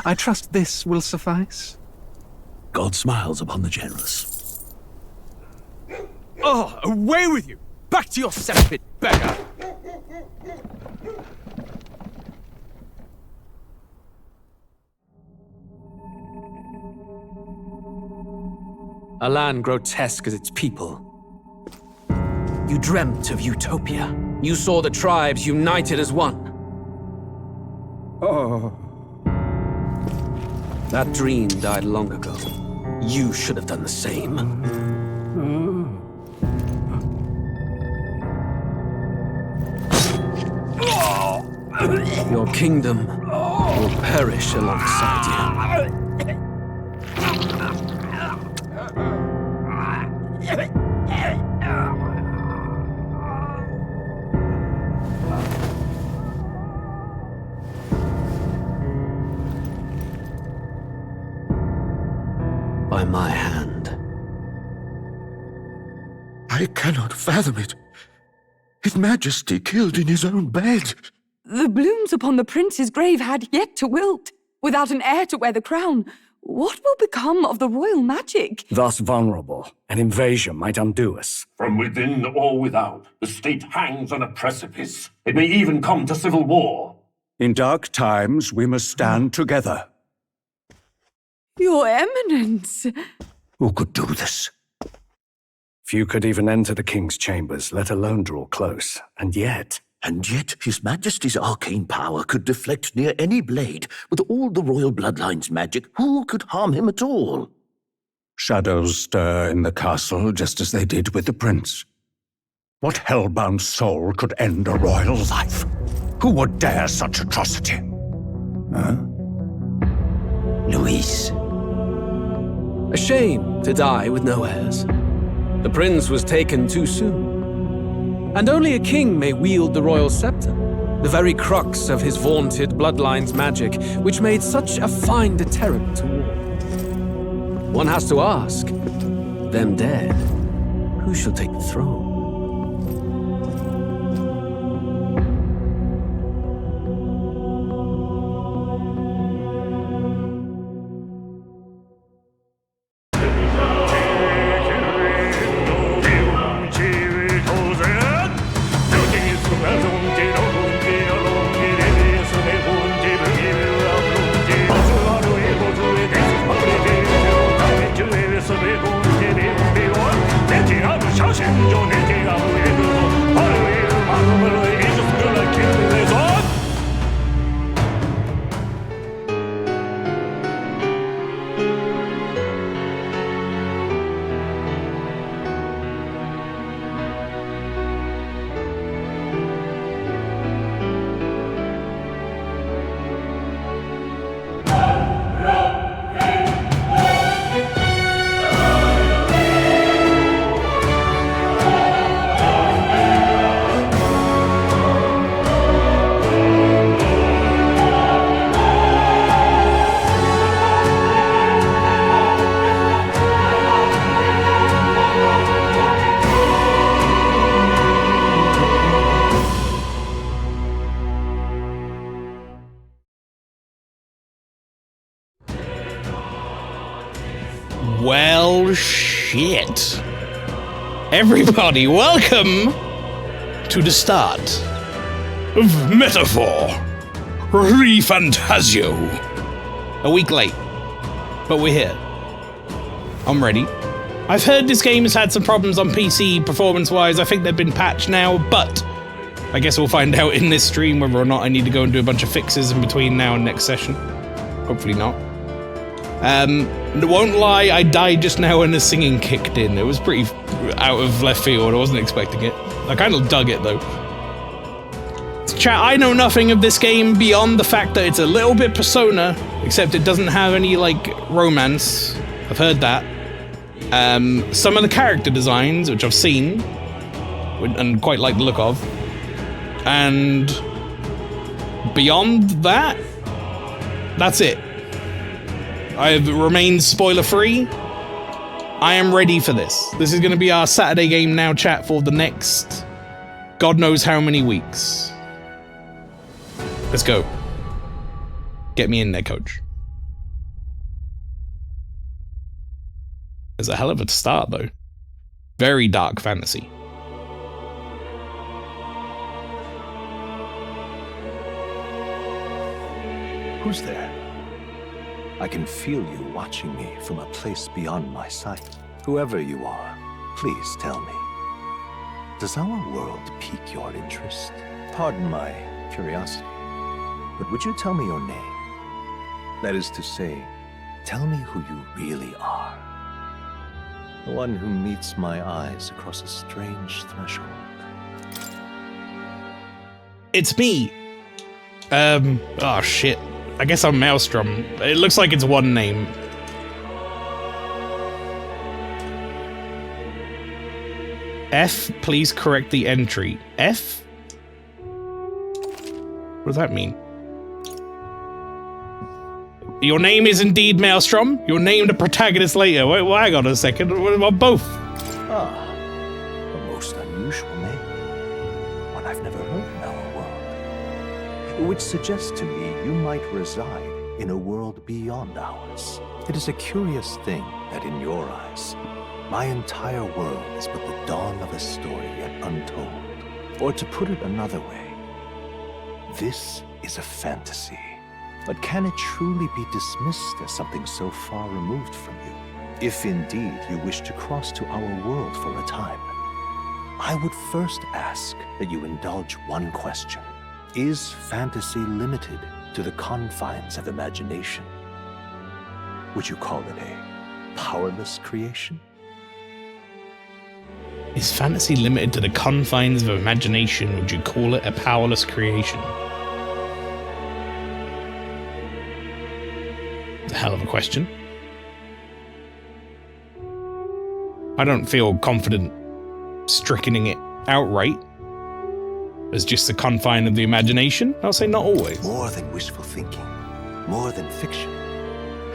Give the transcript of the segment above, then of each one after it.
I trust this will suffice. God smiles upon the generous. Oh, away with you! Back to your cesspit, beggar! A land grotesque as its people. You dreamt of utopia. You saw the tribes united as one. Oh. That dream died long ago. You should have done the same. Your kingdom will perish alongside you. By my hand. I cannot fathom it. His Majesty killed in his own bed. The blooms upon the prince's grave had yet to wilt. Without an heir to wear the crown, what will become of the royal magic? Thus vulnerable, an invasion might undo us. From within or without, the state hangs on a precipice. It may even come to civil war. In dark times, we must stand together. Your Eminence! Who could do this? Few could even enter the king's chambers, let alone draw close. And yet His Majesty's arcane power could deflect near any blade. With all the royal bloodline's magic, who could harm him at all? Shadows stir in the castle just as they did with the prince. What hellbound soul could end a royal life? Who would dare such atrocity? Huh? Luis. A shame to die with no heirs. The prince was taken too soon. And only a king may wield the royal scepter, the very crux of his vaunted bloodline's magic, which made such a fine deterrent to war. One has to ask, them dead, who shall take the throne? Well, shit. Everybody, welcome to the start of Metaphor ReFantazio. A week late, but we're here. I'm ready. I've heard this game has had some problems on PC performance-wise. I think they've been patched now, but I guess we'll find out in this stream whether or not I need to go and do a bunch of fixes in between now and next session. Hopefully not. Won't lie, I died just now when the singing kicked in. It was pretty out of left field. I wasn't expecting it. I kind of dug it though. Chat, I know nothing of this game beyond the fact that it's a little bit Persona, except it doesn't have any, like, romance. I've heard that. Some of the character designs, which I've seen, and quite like the look of. And beyond that, that's it. I've remained spoiler-free. I am ready for this. This is going to be our Saturday game now, chat, for the next God knows how many weeks. Let's go. Get me in there, coach. It's a hell of a start, though. Very dark fantasy. Who's there? I can feel you watching me from a place beyond my sight. Whoever you are, please tell me. Does our world pique your interest? Pardon my curiosity, but would you tell me your name? That is to say, tell me who you really are. The one who meets my eyes across a strange threshold. It's me. Oh shit. I guess I'm Maelstrom. It looks like it's one name. F, please correct the entry. F? What does that mean? Your name is indeed Maelstrom. You're named a protagonist later. Wait, well, hang on a second. What about both? Ah, a most unusual name. One I've never heard in our world. Which suggests to me you might reside in a world beyond ours. It is a curious thing that in your eyes, my entire world is but the dawn of a story yet untold. Or to put it another way, this is a fantasy. But can it truly be dismissed as something so far removed from you? If indeed you wish to cross to our world for a time, I would first ask that you indulge one question. Is fantasy limited to the confines of imagination? Would you call it a powerless creation? Is fantasy limited to the confines of imagination? Would you call it a powerless creation? It's a hell of a question. I don't feel confident striking it outright as just the confine of the imagination. I'll say not always. More than wishful thinking, more than fiction.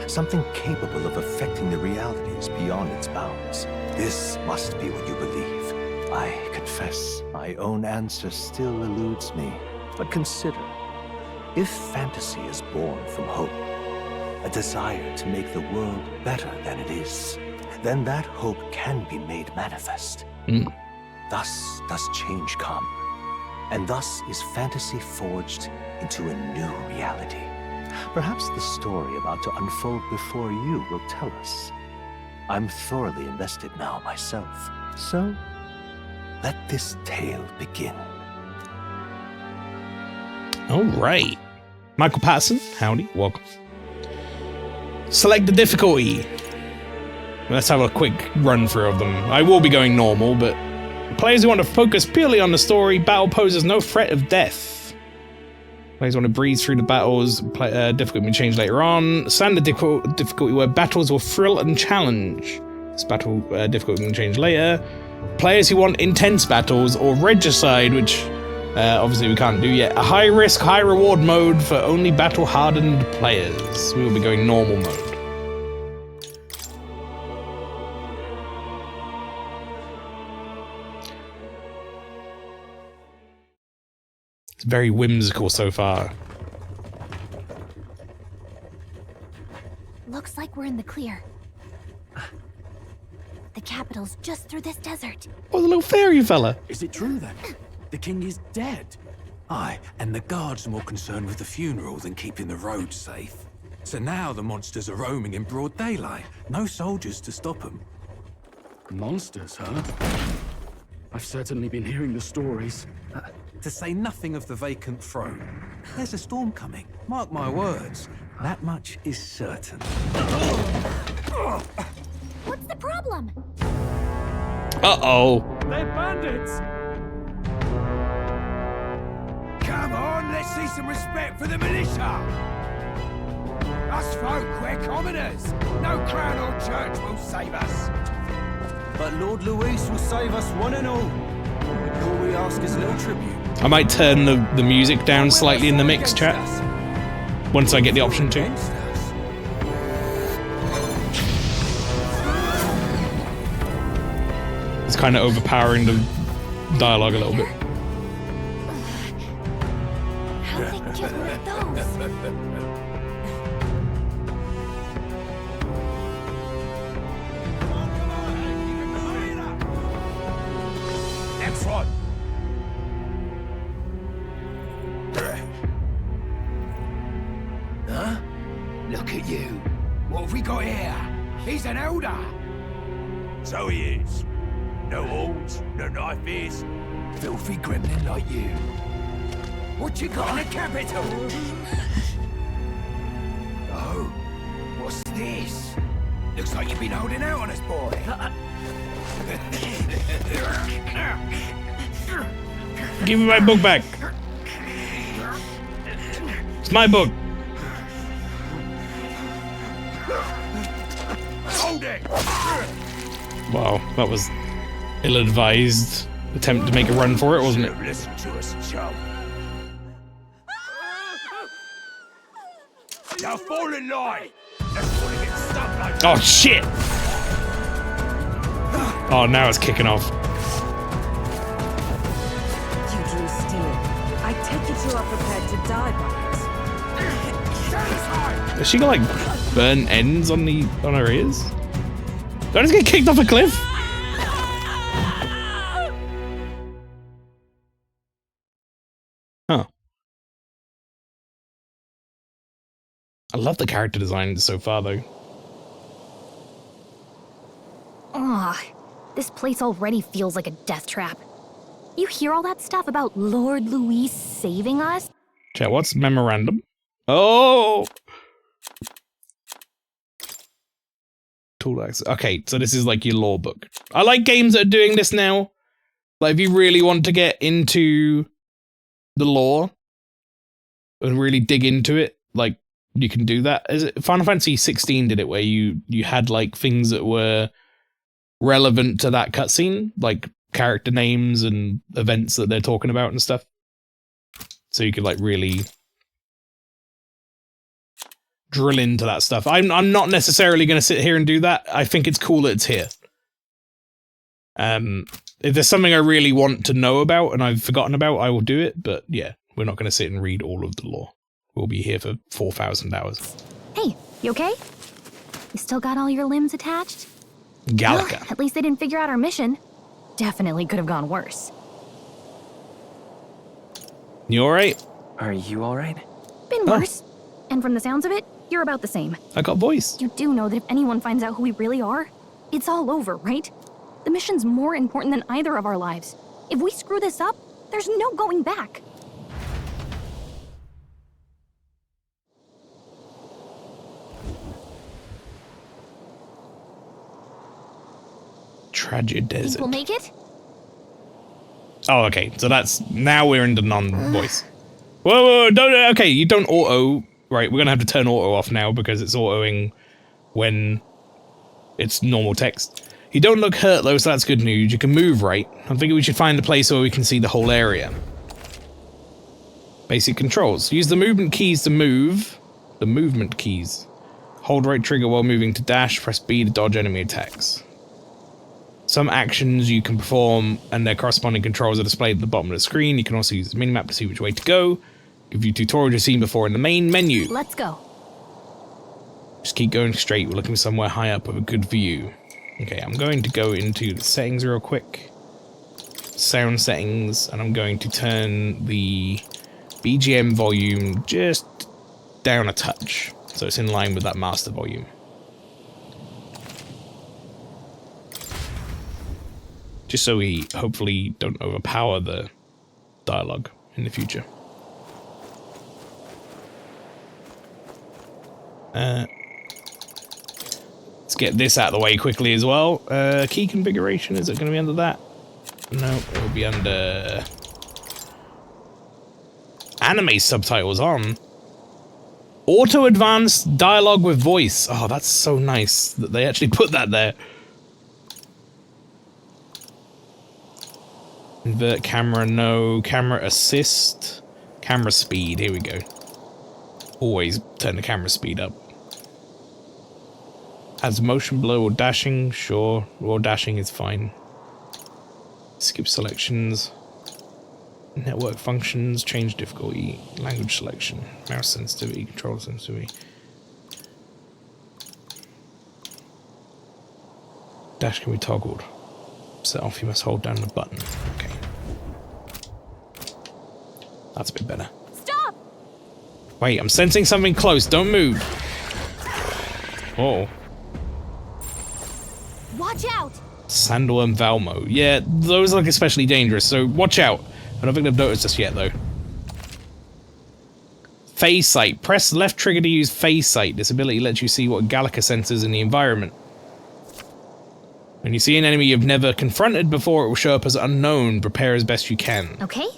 Something capable of affecting the realities beyond its bounds. This must be what you believe. I confess, my own answer still eludes me. But consider, if fantasy is born from hope, a desire to make the world better than it is, then that hope can be made manifest. Thus does change come. And thus is fantasy forged into a new reality. Perhaps the story about to unfold before you will tell us. I'm thoroughly invested now myself. So, let this tale begin. All right. Michael Patterson, howdy, welcome. Select the difficulty. Let's have a quick run through of them. I will be going normal, but players who want to focus purely on the story, battle poses no threat of death. Players want to breeze through the battles, difficulty will be changed later on. Standard difficulty where battles will thrill and challenge. This battle difficulty will be changed later. Players who want intense battles or regicide, which obviously we can't do yet. A high risk, high reward mode for only battle hardened players. We will be going normal mode. It's very whimsical so far. Looks like we're in the clear. The capital's just through this desert. Oh, the little fairy fella. Is it true then? The king is dead? Aye, and the guards are more concerned with the funeral than keeping the roads safe. So now the monsters are roaming in broad daylight. No soldiers to stop them. Monsters, huh? I've certainly been hearing the stories. To say nothing of the vacant throne. There's a storm coming. Mark my words. That much is certain. What's the problem? Uh-oh. They're bandits! Come on, let's see some respect for the militia! Us folk, we're commoners. No crown or church will save us. But Lord Luis will save us one and all. All we ask is a little tribute. I might turn the music down slightly in the mix chat once I get the option to. It's kind of overpowering the dialogue a little bit. How they get rid of those? Look at you. What have we got here? He's an elder. So he is. No horns, no knife ears. Filthy gremlin like you. What you got in the capital? Oh, what's this? Looks like you've been holding out on us, boy. Give me my book back. It's my book. Hold it! Wow, that was ill-advised attempt to make a run for it, wasn't it? Listen to us, chum. Now fall in line. Let's want to get stuck like Oh shit! Oh, now it's kicking off. You drew steel. I take it you are prepared to die by it. Has she got like burnt ends on her ears? Did I just get kicked off a cliff? Huh. I love the character design so far though. Ugh, this place already feels like a death trap. You hear all that stuff about Lord Louis saving us? Chat, what's memorandum? Oh! Tool access. Okay, so this is like your lore book. I like games that are doing this now. Like, if you really want to get into the lore and really dig into it, like, you can do that. Is it Final Fantasy 16 did it, where you had like things that were relevant to that cutscene, like character names and events that they're talking about and stuff. So you could like really drill into that stuff. I'm not necessarily going to sit here and do that. I think it's cool that it's here. If there's something I really want to know about and I've forgotten about, I will do it. But yeah, we're not going to sit and read all of the lore. We'll be here for 4,000 hours. Hey, you okay? You still got all your limbs attached? Gallica. At least they didn't figure out our mission. Definitely could have gone worse. You alright? Are you alright? Been worse. And from the sounds of it, you're about the same. I got voice. You do know that if anyone finds out who we really are, it's all over, right? The mission's more important than either of our lives. If we screw this up, there's no going back. Tragic desert. Think we'll make it? Oh, okay. So that's now we're into non-voice. Whoa, don't. Okay, you don't auto. Right, we're gonna have to turn auto off now because it's autoing when it's normal text. You don't look hurt though, so that's good news. You can move, right? I'm thinking we should find a place where we can see the whole area. Basic controls. Use the movement keys to move. The movement keys. Hold right trigger while moving to dash. Press B to dodge enemy attacks. Some actions you can perform and their corresponding controls are displayed at the bottom of the screen. You can also use the minimap to see which way to go. Give you tutorials you've seen before in the main menu. Let's go. Just keep going straight. We're looking somewhere high up with a good view. Okay, I'm going to go into the settings real quick. Sound settings, and I'm going to turn the BGM volume just down a touch, so it's in line with that master volume. Just so we hopefully don't overpower the dialogue in the future. Let's get this out of the way quickly as well. Key configuration, is it going to be under that? No, it'll be under anime subtitles on. Auto advanced dialogue with voice. Oh, that's so nice that they actually put that there. Invert camera, no. Camera assist. Camera speed, here we go. Always turn the camera speed up. Adds motion blur or dashing, sure. Or dashing is fine. Skip selections. Network functions, change difficulty, language selection, mouse sensitivity, controller sensitivity. Dash can be toggled. Set off, you must hold down the button. Okay. That's a bit better. Stop! Wait, I'm sensing something close. Don't move. Oh. Watch out! Sandalworm Valmo. Yeah, those look especially dangerous, so watch out. I don't think they've noticed us yet, though. Phase Sight. Press left trigger to use Phase Sight. This ability lets you see what Gallica senses in the environment. When you see an enemy you've never confronted before, it will show up as unknown. Prepare as best you can. Okay.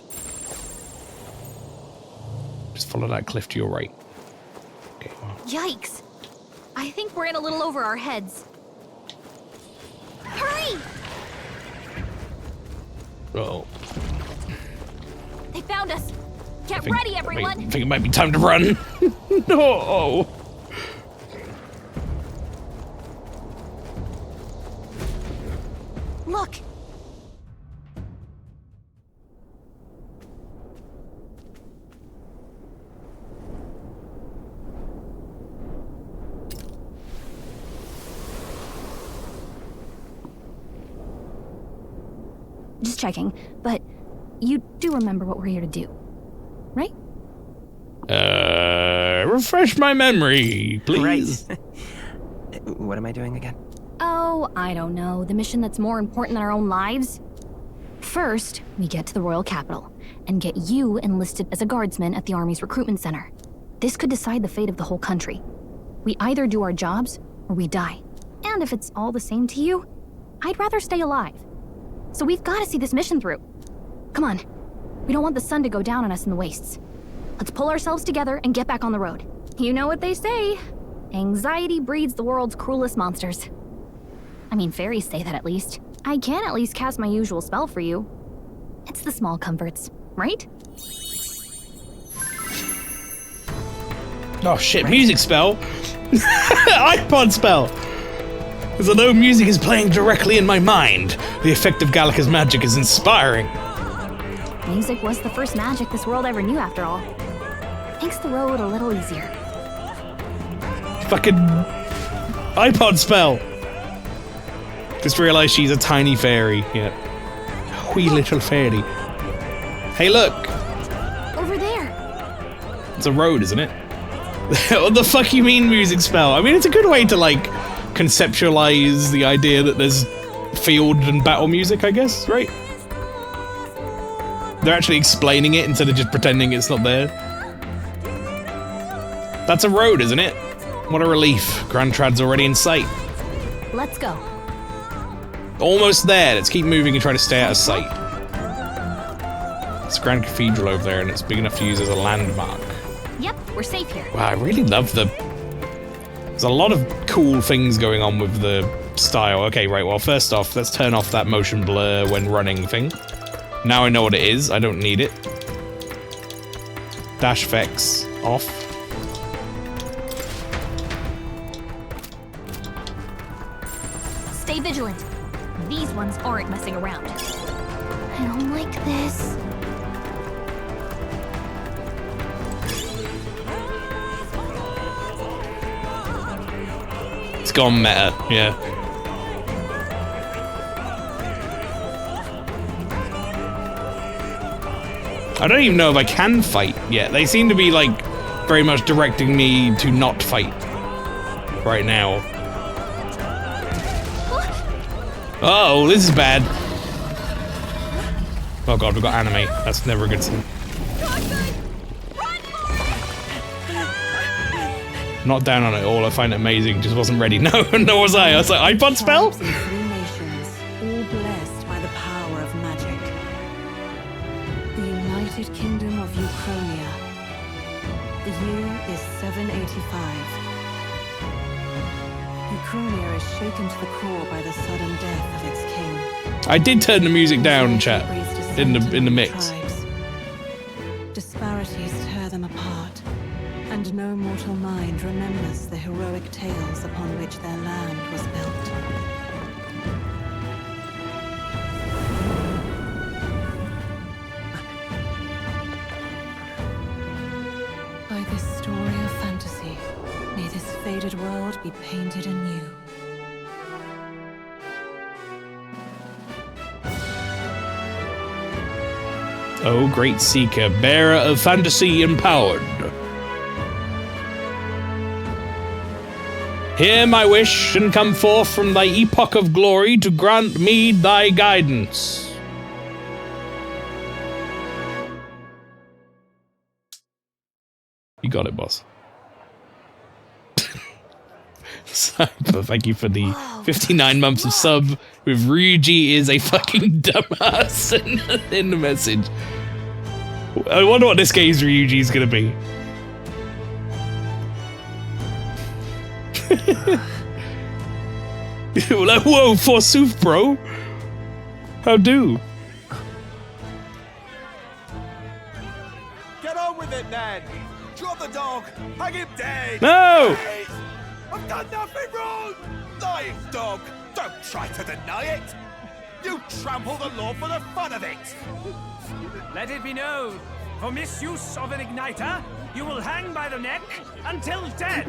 Just follow that cliff to your right. Okay, well. Yikes. I think we're in a little over our heads. Hurry! Uh-oh. They found us. Get ready, everyone. I think it might be time to run. No. Look. Just checking, but you do remember what we're here to do, right? Refresh my memory, please. Right. What am I doing again? Oh, I don't know. The mission that's more important than our own lives? First, we get to the royal capital and get you enlisted as a guardsman at the army's recruitment center. This could decide the fate of the whole country. We either do our jobs or we die. And if it's all the same to you, I'd rather stay alive. So we've got to see this mission through. Come on. We don't want the sun to go down on us in the wastes. Let's pull ourselves together and get back on the road. You know what they say. Anxiety breeds the world's cruelest monsters. I mean, fairies say that at least. I can at least cast my usual spell for you. It's the small comforts, right? Oh shit, music spell? iPod spell! As although music is playing directly in my mind, the effect of Gallica's magic is inspiring. Music was the first magic this world ever knew, after all. Makes the road a little easier. Fucking iPod spell! Just realized she's a tiny fairy. Yeah. Wee little fairy. Hey, look! Over there! It's a road, isn't it? What the fuck you mean, music spell? I mean, it's a good way to, like, conceptualize the idea that there's field and battle music, I guess, right? They're actually explaining it instead of just pretending it's not there. That's a road, isn't it? What a relief. Grand Trad's already in sight. Let's go. Almost there. Let's keep moving and try to stay out of sight. It's Grand Cathedral over there, and it's big enough to use as a landmark. Yep, we're safe here. Wow, I really love the... There's a lot of cool things going on with the style. Okay, right, well, first off, let's turn off that motion blur when running thing. Now I know what it is. I don't need it. Dash effects off. Stay vigilant. These ones aren't messing around. I don't like this. It's gone meta, yeah. I don't even know if I can fight yet. They seem to be, like, very much directing me to not fight right now. Oh, this is bad. Oh god, we've got anime. That's never a good sign. Not down on it all, I find it amazing. Just wasn't ready. No, nor was I. I was like, iPod spell? Three nations, all blessed by the power of magic. The United Kingdom of Ukrainia. The year is 785. Ukrainia is shaken to the core by the sudden death of its king. I did turn the music down, chat, in the mix. Tribes. Disparities tear them apart, and no mortal mind remembers the heroic tales upon which their land was built. By this story of fantasy, may this faded world be painted anew. Oh, great seeker, bearer of fantasy empowered. Hear my wish and come forth from thy epoch of glory to grant me thy guidance. You got it, boss. But thank you for the 59 months of sub with Ryuji is a fucking dumbass in the message. I wonder what this game's Ryuji is gonna be. Like, whoa, forsooth, bro. How do? Get on with it, then. Drop the dog. Hang him dead. No! Hey, I've done nothing wrong. Lying dog. Don't try to deny it. You trample the law for the fun of it. Let it be known, for misuse of an igniter, you will hang by the neck until dead.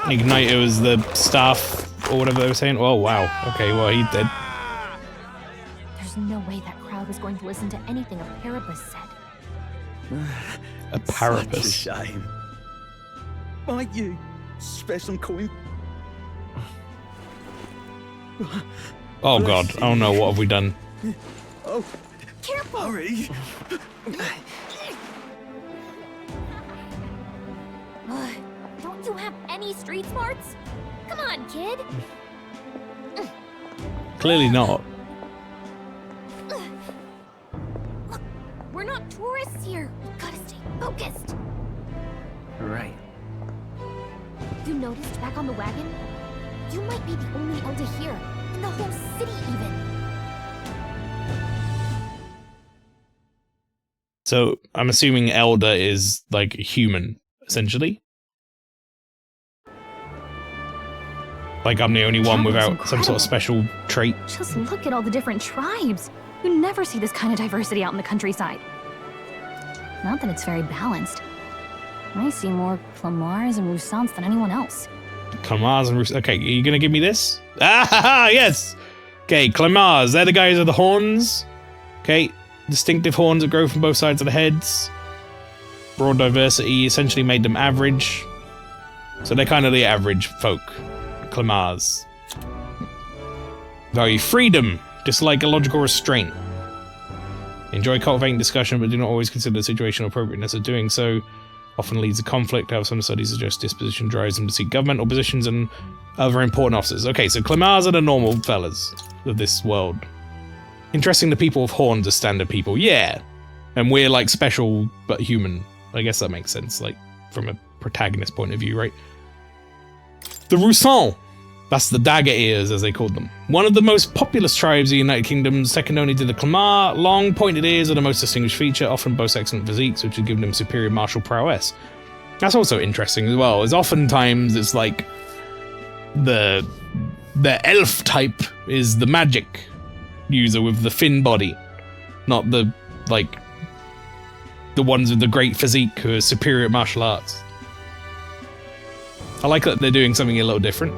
Igniter was the staff or whatever they were saying. Oh wow. Okay, well he did. There's no way that crowd was going to listen to anything a Parapus said. A Parapus. Such a shame. Might you spare some coin? Oh god. Oh no, what have we done? Oh, careful! Hurry. Don't you have any street smarts? Come on, kid. Clearly not. Look, we're not tourists here. We gotta stay focused. Right. You noticed back on the wagon? You might be the only elder here, in the whole city even. So I'm assuming Elder is like a human, essentially. Like I'm the only one without some sort of special trait. Just look at all the different tribes. You never see this kind of diversity out in the countryside. Not that it's very balanced. I see more Clamars and Roussants than anyone else. Clamars and Roussants. Okay, are you gonna give me this? Ah, yes! Okay, Clamars. They're the guys with the horns. Okay, distinctive horns that grow from both sides of the heads. Broad diversity essentially made them average. So they're kind of the average folk. Clamars. Value freedom. Dislike illogical restraint. Enjoy cultivating discussion, but do not always consider the situational appropriateness of doing so. Often leads to conflict. However, some studies suggest disposition drives them to seek governmental positions and other important offices. Okay, so Clamars are the normal fellas of this world. Interesting, the people with horns are standard people. Yeah. And we're like special but human. I guess that makes sense, like from a protagonist point of view, right? The Roussant. That's the dagger ears, as they called them. One of the most populous tribes of the United Kingdom, second only to the Clamar. Long pointed ears are the most distinguished feature, often boast excellent physiques, which have given them superior martial prowess. That's also interesting as well, is oftentimes it's like the elf type is the magic user with the thin body, not the like the ones with the great physique who are superior at martial arts. I like that they're doing something a little different.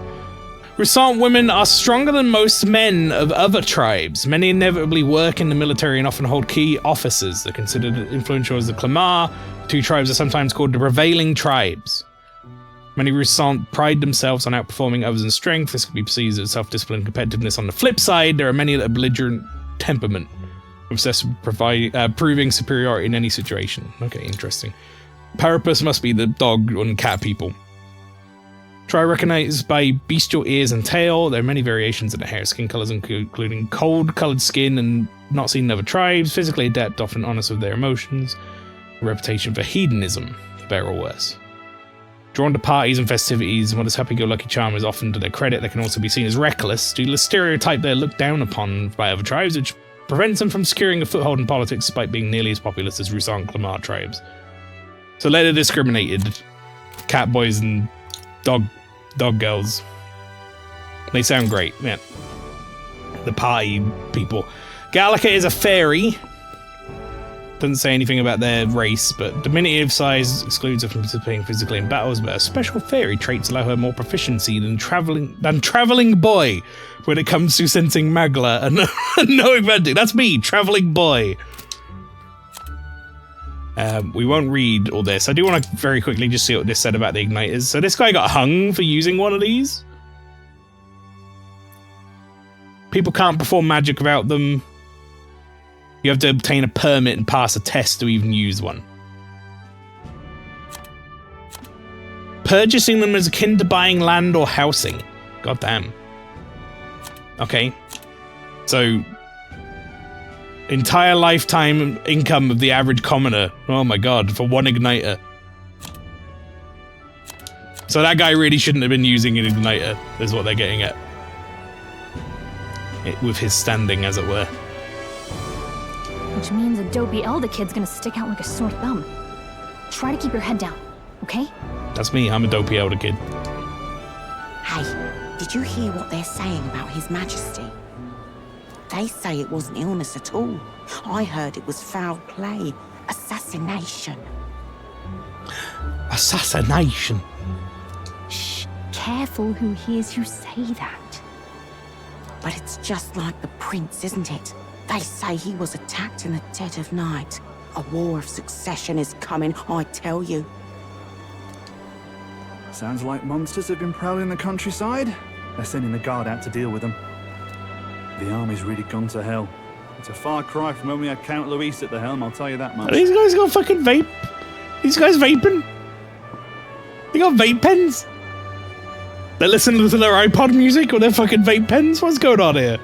Roussant women are stronger than most men of other tribes. Many inevitably work in the military and often hold key offices. They're considered influential as the Clamar. The two tribes are sometimes called the prevailing tribes. Many Roussant pride themselves on outperforming others in strength. This could be perceived as self-discipline and competitiveness. On the flip side, there are many that are belligerent temperament, obsessed with proving superiority in any situation. Okay, interesting. Parapus must be the dog and cat people. Try recognized by bestial ears and tail. There are many variations in the hair, skin colors, including cold-colored skin and not seen in other tribes. Physically adept, often honest with their emotions. A reputation for hedonism, for better or worse. Drawn to parties and festivities, what is happy-go-lucky charm is often to their credit. They can also be seen as reckless, due to the stereotype they're looked down upon by other tribes, which prevents them from securing a foothold in politics despite being nearly as populous as Roussant Clamar tribes. So later discriminated. Cat boys and dog girls. They sound great, man. The party people. Gallica is a fairy. Doesn't say anything about their race, but diminutive size excludes her from participating physically in battles, but her special fairy traits allow her more proficiency than traveling boy when it comes to sensing Magla and knowing magic. That's me, traveling boy. We won't read all this. I do want to very quickly just see what this said about the igniters. So this guy got hung for using one of these. People can't perform magic without them. You have to obtain a permit and pass a test to even use one. Purchasing them is akin to buying land or housing. God damn. Okay. So, entire lifetime income of the average commoner. Oh my god, for one igniter. So that guy really shouldn't have been using an igniter, is what they're getting at. With his standing, as it were. Which means a dopey elder kid's gonna stick out like a sore thumb. Try to keep your head down, okay? That's me, I'm a dopey elder kid. Hey, did you hear what they're saying about His Majesty? They say it wasn't illness at all. I heard it was foul play. Assassination. Assassination? Shh, careful who hears you say that. But it's just like the prince, isn't it? They say he was attacked in the dead of night. A war of succession is coming, I tell you. Sounds like monsters have been prowling the countryside. They're sending the guard out to deal with them. The army's really gone to hell. It's a far cry from when we had Count Luis at the helm, I'll tell you that much. Are these guys got fucking vape? These guys vaping? They got vape pens? They're listening to their iPod music or their fucking vape pens? What's going on here?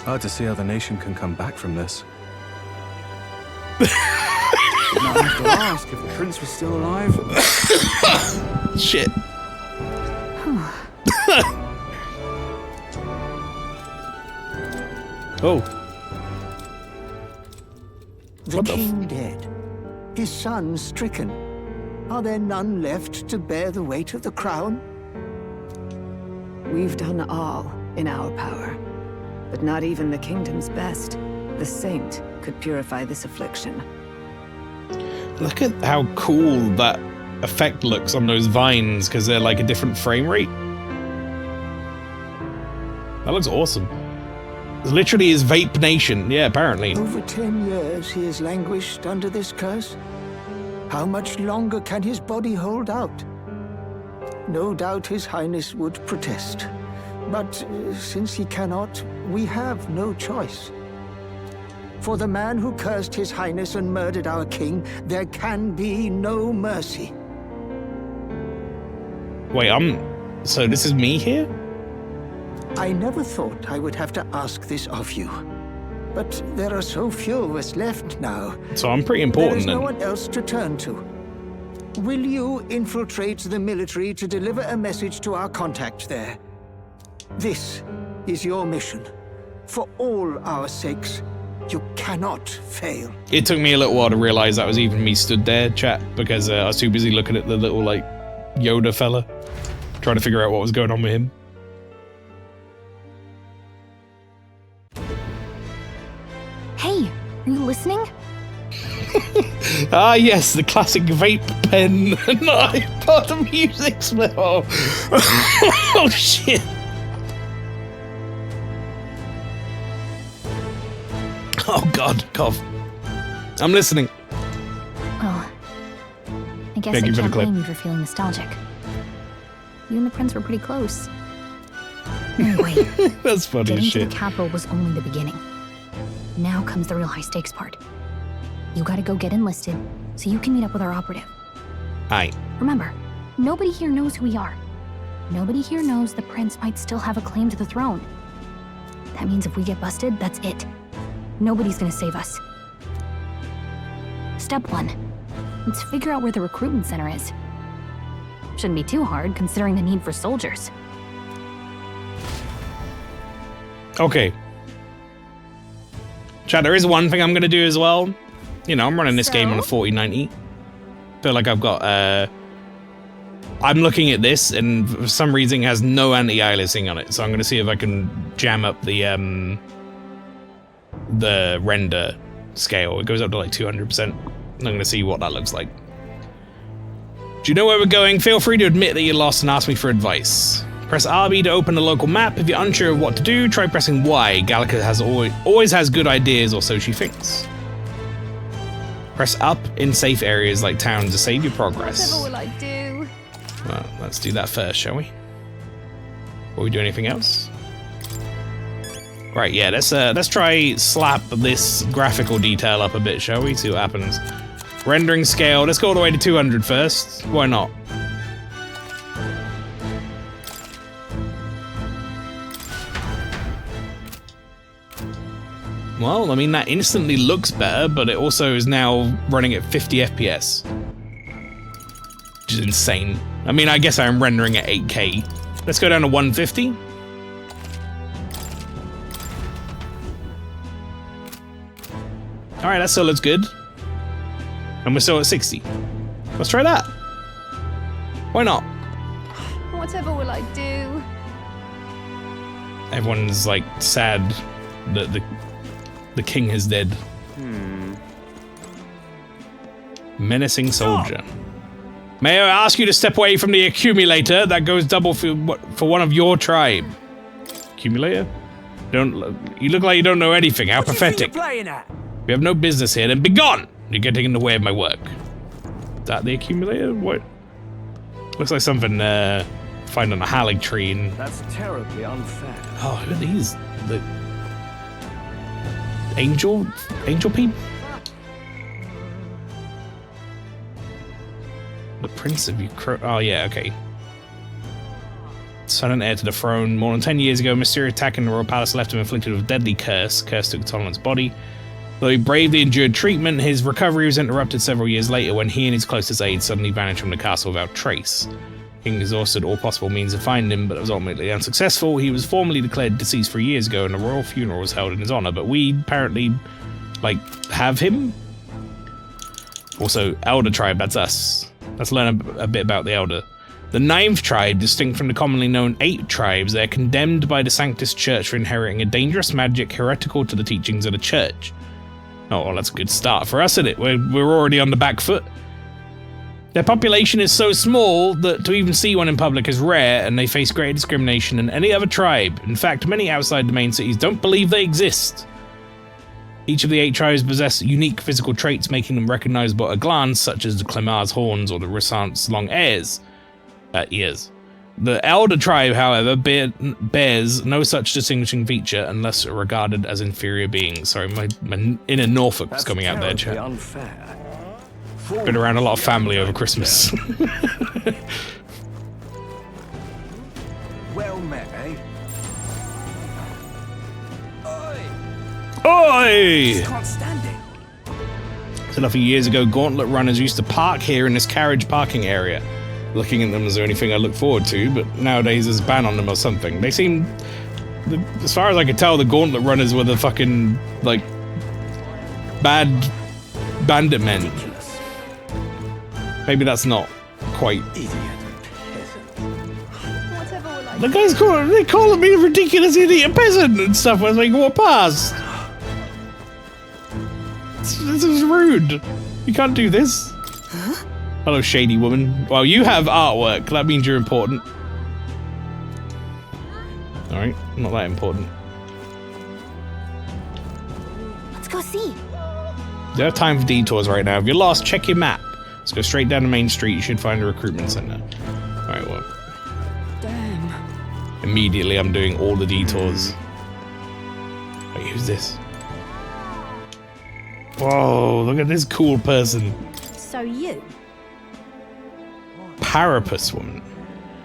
Hard to see how the nation can come back from this. Now I have to ask if the prince was still alive. Shit. Oh. The king dead. His son stricken. Are there none left to bear the weight of the crown? We've done all in our power, but not even the kingdom's best. The saint could purify this affliction. Look at how cool that effect looks on those vines, because they're like a different frame rate. That looks awesome. It literally is Vape Nation. Yeah, apparently. Over 10 years he has languished under this curse. How much longer can his body hold out? No doubt His Highness would protest. But since he cannot, we have no choice. For the man who cursed His Highness and murdered our king, there can be no mercy. Wait, so this is me here? I never thought I would have to ask this of you. But there are so few of us left now. So I'm pretty important There is then. no one else to turn to. Will you infiltrate the military to deliver a message to our contact there? This is your mission. For all our sakes, you cannot fail. It took me a little while to realize that was even me stood there, chat, because I was too busy looking at the little, like, Yoda fella, trying to figure out what was going on with him. Hey, are you listening? Ah, yes, the classic vape pen and iPod music smell. Oh, shit. Oh, God, cough. I'm listening. Well, I guess Thank I you for the can't clip. blame you for feeling nostalgic. You and the prince were pretty close. Anyway, That's funny getting as to shit. the capital was only the beginning. Now comes the real high-stakes part. You gotta go get enlisted, so you can meet up with our operative. Aye. Remember, nobody here knows who we are. Nobody here knows the prince might still have a claim to the throne. That means if we get busted, that's it. Nobody's gonna save us. Step 1. Let's figure out where the recruitment center is. Shouldn't be too hard, considering the need for soldiers. Okay. Chat, there is one thing I'm going to do as well. You know, I'm running this game on a 4090. Feel like I've got, I'm looking at this, and for some reason it has no anti-aliasing on it. So I'm going to see if I can jam up the render scale. It goes up to like 200%. I'm going to see what that looks like. Do you know where we're going? Feel free to admit that you're lost and ask me for advice. Press RB to open the local map. If you're unsure of what to do, try pressing Y. Gallica has always has good ideas, or so she thinks. Press up in safe areas like towns to save your progress. Whatever will I do? Well, let's do that first, shall we? Will we do anything else? Right, yeah, let's try slap this graphical detail up a bit, shall we? See what happens. Rendering scale, let's go all the way to 200 first. Why not? Well, I mean, that instantly looks better, but it also is now running at 50 FPS. Which is insane. I mean, I guess I'm rendering at 8K. Let's go down to 150. Alright, that still looks good. And we're still at 60. Let's try that. Why not? Whatever will I do? Everyone's like sad that the king is dead. Menacing soldier. May I ask you to step away from the accumulator? That goes double for one of your tribe. Accumulator? You look like you don't know anything. How pathetic. We have no business here, then be gone! You're getting in the way of my work. Is that the accumulator? What? Looks like something find on a halig tree and... That's terribly unfair. Oh, who are these? The angel people? The Prince of Ukraine. Oh yeah, okay. Son and heir to the throne. More than 10 years ago, a mysterious attack in the royal palace left him afflicted with a deadly curse. Curse took a toll on his body. Though he bravely endured treatment, his recovery was interrupted several years later when he and his closest aides suddenly vanished from the castle without trace. King exhausted all possible means to find him, but was ultimately unsuccessful. He was formally declared deceased 3 years ago, and a royal funeral was held in his honor, but we apparently, like, have him? Also, Elder tribe, that's us. Let's learn a bit about the Elder. The 9th tribe, distinct from the commonly known 8 tribes, they are condemned by the Sanctus Church for inheriting a dangerous magic heretical to the teachings of the Church. Oh, well, that's a good start for us, isn't it? We're already on the back foot. Their population is so small that to even see one in public is rare, and they face greater discrimination than any other tribe. In fact, many outside the main cities don't believe they exist. Each of the 8 tribes possess unique physical traits, making them recognizable at a glance, such as the Clemar's horns or the Ressant's long ears. The Elder tribe, however, bears no such distinguishing feature unless regarded as inferior beings. Sorry, my inner Norfolk was coming out there, chat. Been around a lot of family over Christmas. Well met, eh? Oi! Can't stand it. So a few years ago, gauntlet runners used to park here in this carriage parking area. Looking at them is the only thing I look forward to, but nowadays there's a ban on them or something. They seem, as far as I could tell, the gauntlet runners were the fucking, like, bad bandit men. Maybe that's not quite. The guys calling me a ridiculous idiot peasant and stuff as they walk past. This is rude. You can't do this. Hello, shady woman. Well, you have artwork. That means you're important. Alright, not that important. Let's go see. You don't have time for detours right now. If you're lost, check your map. Let's go straight down the main street. You should find a recruitment center. Alright, well. Damn. Immediately, I'm doing all the detours. Wait, who's this? Whoa, look at this cool person. So you? Parapus woman.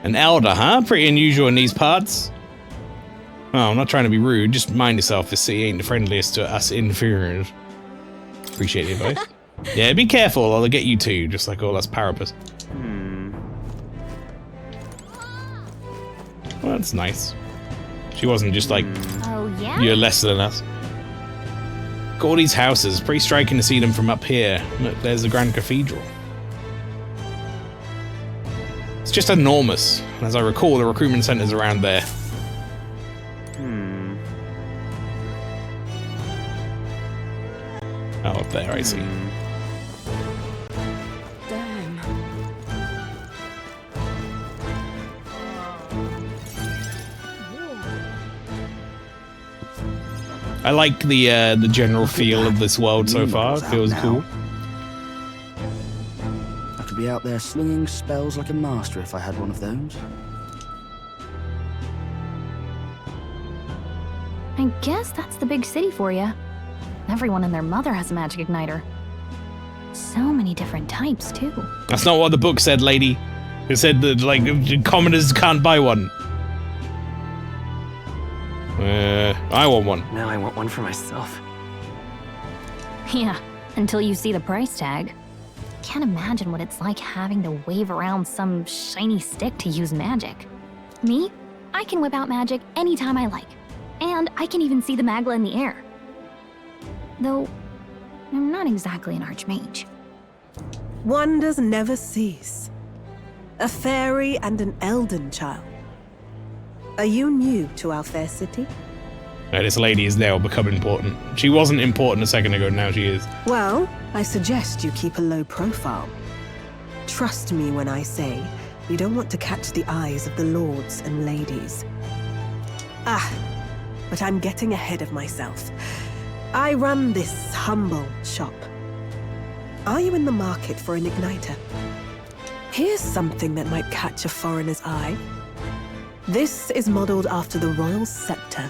An elder, huh? Pretty unusual in these parts. Oh, I'm not trying to be rude. Just mind yourself. This city ain't the friendliest to us inferiors. Appreciate the advice. Yeah, be careful or they'll get you too, just like all us Parapus. Well, that's nice. She wasn't just like, oh, yeah? You're less than us. Got all these houses. Pretty striking to see them from up here. Look, there's the Grand Cathedral. It's just enormous. As I recall, the recruitment center's around there. Oh, up there, I see. Damn. I like the general feel of this world so far. It feels cool. be out there slinging spells like a master if I had one of those. I guess that's the big city for you. Everyone and their mother has a magic igniter. So many different types, too. That's not what the book said, lady. It said that, like, commoners can't buy one. I want one. Now I want one for myself. Yeah, until you see the price tag. Can't imagine what it's like having to wave around some shiny stick to use magic. Me? I can whip out magic anytime I like. And I can even see the Magla in the air. Though, I'm not exactly an archmage. Wonders never cease. A fairy and an elden child. Are you new to our fair city? This lady is now become important. She wasn't important a second ago, now she is. Well, I suggest you keep a low profile. Trust me when I say you don't want to catch the eyes of the lords and ladies. But I'm getting ahead of myself. I run this humble shop. Are you in the market for an igniter? Here's something that might catch a foreigner's eye. This is modeled after the royal scepter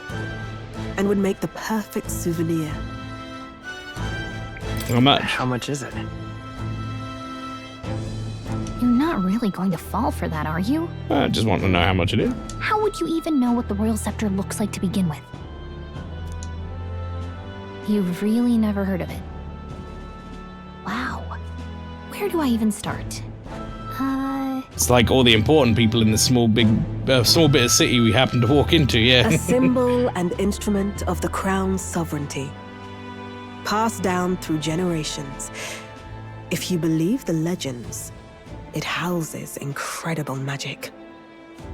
and would make the perfect souvenir. How much? How much is it? You're not really going to fall for that, are you? I just want to know how much it is. How would you even know what the royal scepter looks like to begin with? You've really never heard of it? Wow. Where do I even start? It's like all the important people in the small bit of city we happen to walk into, yeah. A symbol and instrument of the crown's sovereignty. Passed down through generations. If you believe the legends, it houses incredible magic.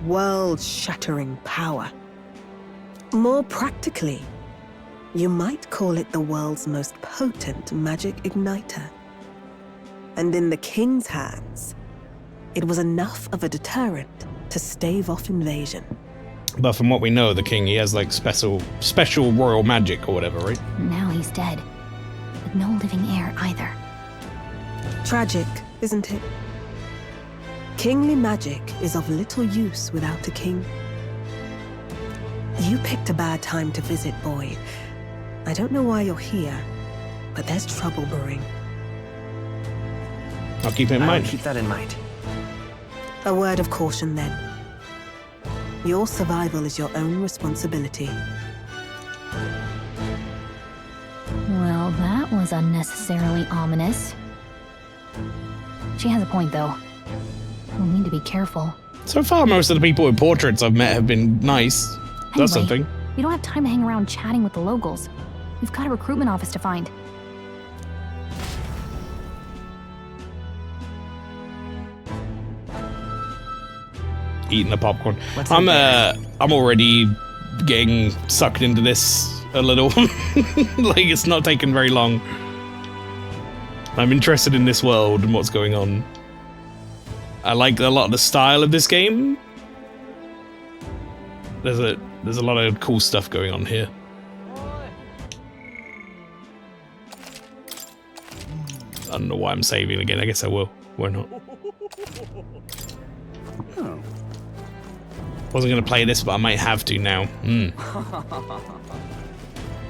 World-shattering power. More practically, you might call it the world's most potent magic igniter. And in the king's hands, it was enough of a deterrent to stave off invasion. But from what we know, the king, he has like special royal magic or whatever, right? Now he's dead. With no living heir either. Tragic, isn't it? Kingly magic is of little use without a king. You picked a bad time to visit, boy. I don't know why you're here, but there's trouble brewing. I'll keep it in mind. I'll keep that in mind. A word of caution, then. Your survival is your own responsibility. Well, that was unnecessarily ominous. She has a point, though. We'll need to be careful. So far, most of the people with portraits I've met have been nice. That's something. We don't have time to hang around chatting with the locals. We've got a recruitment office to find. Eating the popcorn. I'm already getting sucked into this a little. Like, it's not taken very long. I'm interested in this world and what's going on. I like a lot of the style of this game. There's a lot of cool stuff going on here. I don't know why I'm saving again. I guess I will. Why not? Oh. Wasn't going to play this, but I might have to now.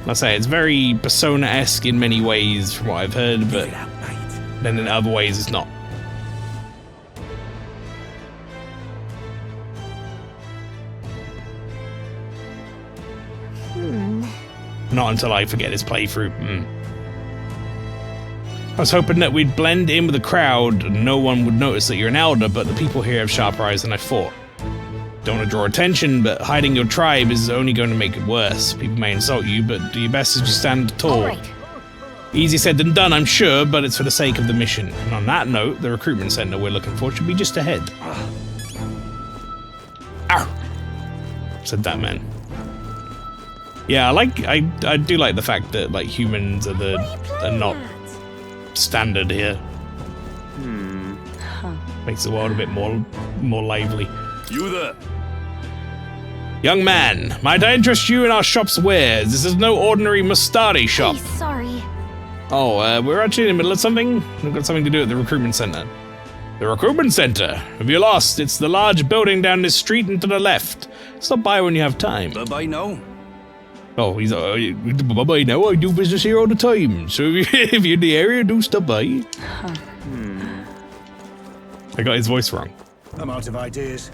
I say, it's very Persona-esque in many ways from what I've heard, but then in other ways it's not. Not until I forget this playthrough. I was hoping that we'd blend in with the crowd and no one would notice that you're an elder, but the people here have sharper eyes than I thought. Don't want to draw attention, but hiding your tribe is only going to make it worse. People may insult you, but do your best as you stand tall. Right. Easy said than done, I'm sure, but it's for the sake of the mission. And on that note, the recruitment center we're looking for should be just ahead. Ow! Said that man. Yeah, I do like the fact that like humans are not standard here. Makes the world a bit more lively. You there? Young man, might I interest you in our shop's wares? This is no ordinary mustari shop. Hey, sorry. Oh, we're actually in the middle of something. We've got something to do at the recruitment center. The recruitment center. Have you lost? It's the large building down this street and to the left. Stop by when you have time. Bye-bye now. Oh, he's bye-bye now. I do business here all the time. So if you're in the area, do stop by. I got his voice wrong. I'm out of ideas.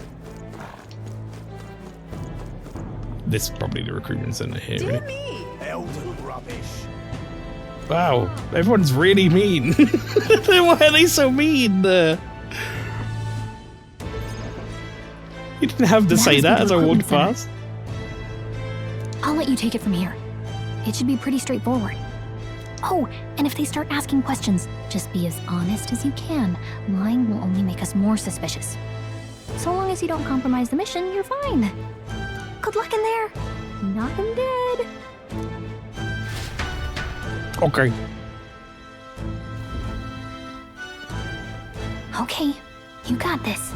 This is probably the recruitment center here. Dear Really. me. Elden rubbish. Wow, everyone's really mean. Why are they so mean? You didn't have to say that as I walked past. I'll let you take it from here. It should be pretty straightforward. Oh, and if they start asking questions, just be as honest as you can. Lying will only make us more suspicious. So long as you don't compromise the mission, you're fine. Good luck in there. Knock him dead. Okay. Okay, you got this.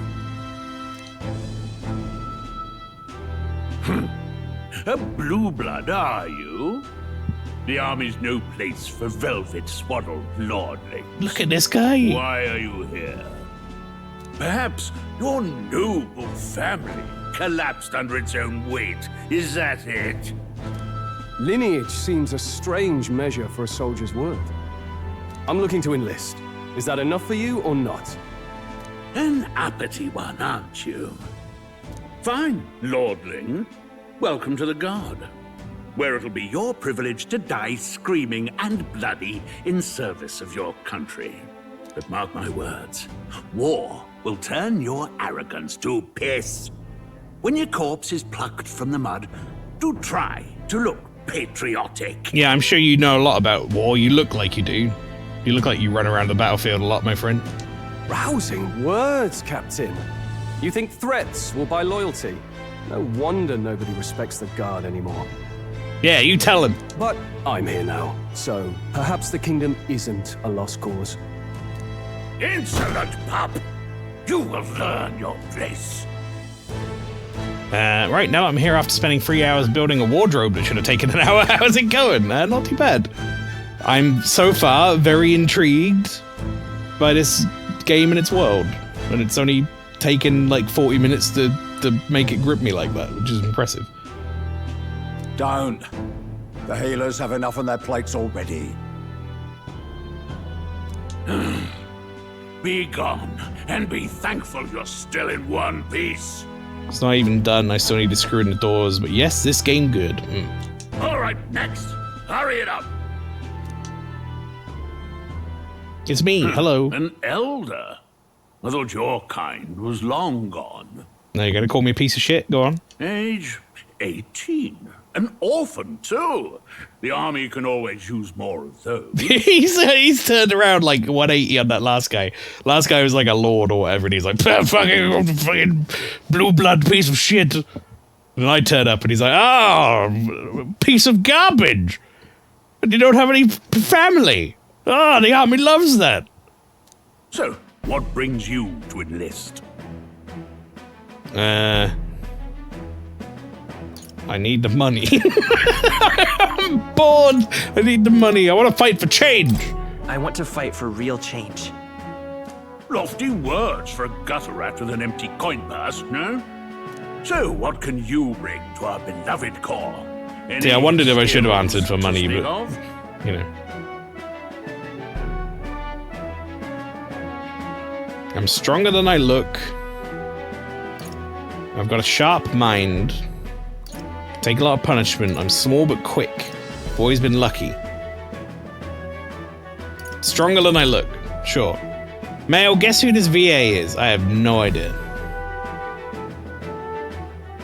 A blue blood, are you? The army's no place for velvet-swaddled lordlings. Look at this guy. Why are you here? Perhaps your noble family collapsed under its own weight. Is that it? Lineage seems a strange measure for a soldier's worth. I'm looking to enlist. Is that enough for you or not? An uppity one, aren't you? Fine, lordling. Welcome to the Guard, where it'll be your privilege to die screaming and bloody in service of your country. But mark my words, war will turn your arrogance to piss. When your corpse is plucked from the mud, do try to look patriotic. Yeah, I'm sure you know a lot about war. You look like you do. You look like you run around the battlefield a lot, my friend. Rousing words, Captain. You think threats will buy loyalty? No wonder nobody respects the Guard anymore. Yeah, you tell him. But I'm here now, so perhaps the kingdom isn't a lost cause. Insolent pup! You will learn your place. Right now I'm here after spending 3 hours building a wardrobe that should have taken an hour. How's it going? Not too bad. I'm so far very intrigued by this game and its world. And it's only taken like 40 minutes to make it grip me like that, which is impressive. Don't. The healers have enough on their plates already. Be gone, and be thankful you're still in one piece. It's not even done. I still need to screw in the doors, but yes, this game good. All right, next. Hurry it up. It's me. Hello. An elder. I thought your kind was long gone. Now you're gonna call me a piece of shit? Go on. Age 18. An orphan, too. The army can always use more of those. he's turned around like 180 on that last guy. Last guy was like a lord or whatever, and he's like, fucking blue blood piece of shit. And I turn up and he's like, oh, piece of garbage. And you don't have any family. Oh, the army loves that. So, what brings you to enlist? I need the money. I'm bored. I need the money. I want to fight for change. I want to fight for real change. Lofty words for a gutter rat with an empty coin purse, no? So, what can you bring to our beloved corps? See, I wondered if I should have answered for money, but, you know. I'm stronger than I look. I've got a sharp mind. Take a lot of punishment. I'm small but quick. Always been lucky. Stronger than I look. Sure. Mael, guess who this VA is? I have no idea.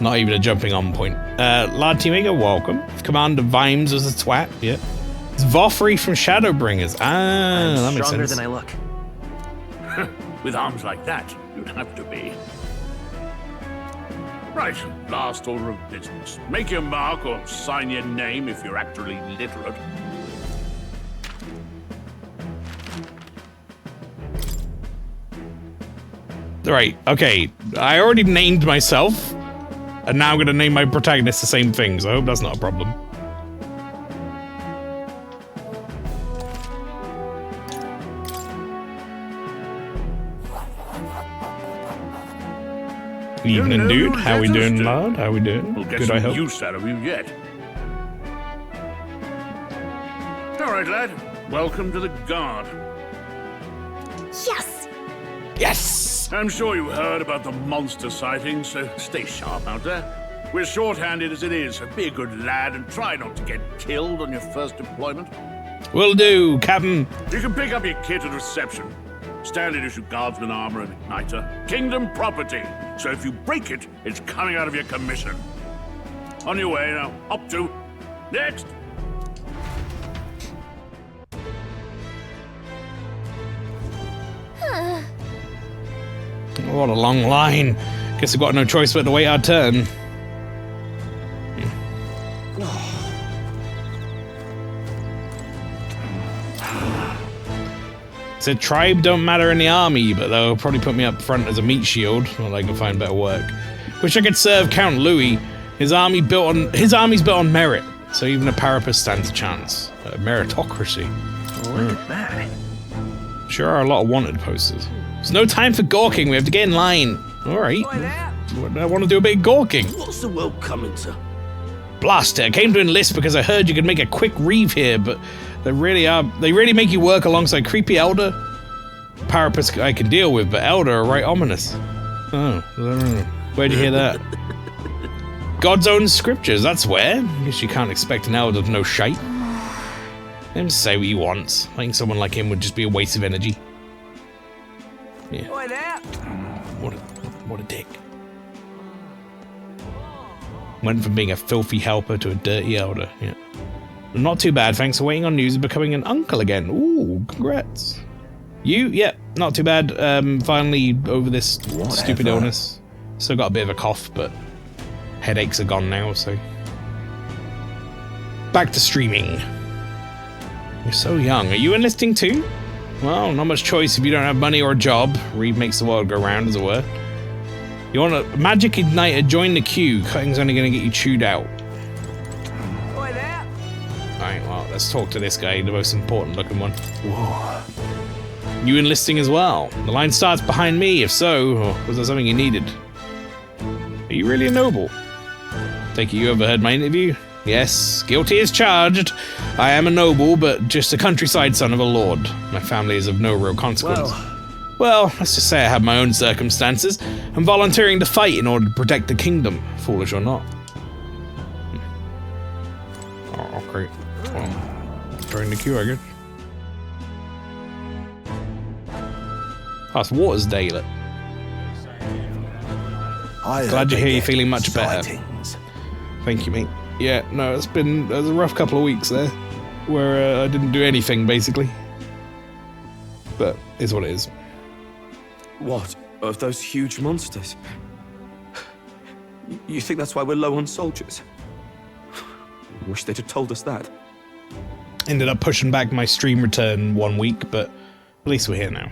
Not even a jumping on point. Lard Teamaker, welcome. Commander Vimes was a twat. Yeah. It's Voffrey from Shadowbringers. Ah, that makes sense. Stronger than I look. With arms like that, you'd have to be. Right, last order of business. Make your mark or sign your name if you're actually literate. Right, okay. I already named myself, and now I'm gonna name my protagonist the same thing, so I hope that's not a problem. Evening, dude. How we doing, lad? How we doing? We'll get Good, I some hope. use out of you yet. All right, lad. Welcome to the Guard. Yes! Yes! I'm sure you heard about the monster sightings, so stay sharp out there. We're short-handed as it is, so be a good lad and try not to get killed on your first deployment. Will do, Captain. You can pick up your kit at reception. Standard issue guardsman armor and igniter. Kingdom property. So if you break it, it's coming out of your commission. On your way now. Up to. Next. What a long line. Guess I've got no choice but to wait our turn. Said tribe don't matter in the army, but they'll probably put me up front as a meat shield while I can find better work. Wish I could serve Count Louis. His army's built on merit, so even a parapet stands a chance. Meritocracy. Look at that. Sure are a lot of wanted posters. There's no time for gawking. We have to get in line. All right. I want to do a bit of gawking. What's the world coming to? Blast it. I came to enlist because I heard you could make a quick reeve here, but they really make you work alongside creepy Elder. Parapets I can deal with, but Elder are right ominous. Oh, where'd you hear that? God's own scriptures, that's where. I guess you can't expect an Elder to know shite. Let him say what he wants. I think someone like him would just be a waste of energy. Yeah. What a dick. Went from being a filthy helper to a dirty elder, yeah. Not too bad, thanks for waiting on news of becoming an uncle again. Ooh, congrats. You? Yeah, not too bad. Finally over this stupid illness. Still got a bit of a cough, but headaches are gone now, so. Back to streaming. You're so young. Are you enlisting too? Well, not much choice if you don't have money or a job. Reeve makes the world go round, as it were. You want a magic igniter? Join the queue. Cutting's only going to get you chewed out. Alright, well, let's talk to this guy, the most important looking one. Whoa. You enlisting as well? The line starts behind me, if so, or was there something you needed? Are you really a noble? Take it you overheard my interview? Yes, guilty as charged. I am a noble, but just a countryside son of a lord. My family is of no real consequence. Well, let's just say I have my own circumstances. I'm volunteering to fight in order to protect the kingdom, foolish or not. Oh, great. Well, join the queue, I guess. Past Water's Daylet. Glad to hear you're feeling much better. Thank you, mate. Yeah, no, it was a rough couple of weeks there, where I didn't do anything, basically. But it's what it is. What? Of those huge monsters? You think that's why we're low on soldiers? Wish they'd have told us that. Ended up pushing back my stream return 1 week, but at least we're here now.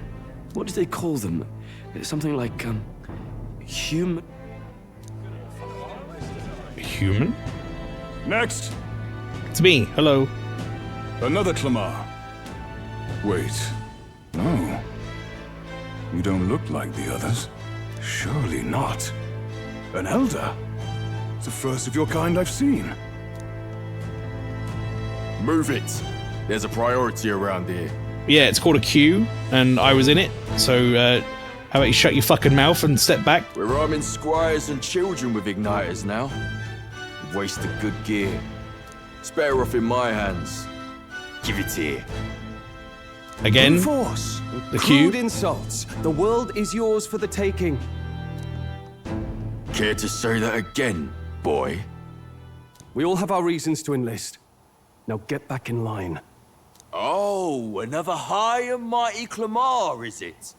What do they call them? Something like, human... Human? Next! It's me, hello. Another Clamar. Wait, no. You don't look like the others. Surely not. An elder? It's the first of your kind I've seen. Move it. There's a priority around here. Yeah, it's called a queue, and I was in it, so how about you shut your fucking mouth and step back? We're arming squires and children with igniters now. Wasted good gear. It's better off in my hands. Give it here. Again, Force. the queue. Crude insults. The world is yours for the taking. Care to say that again, boy? We all have our reasons to enlist. Now get back in line. Oh, another high and mighty Clamar, is it?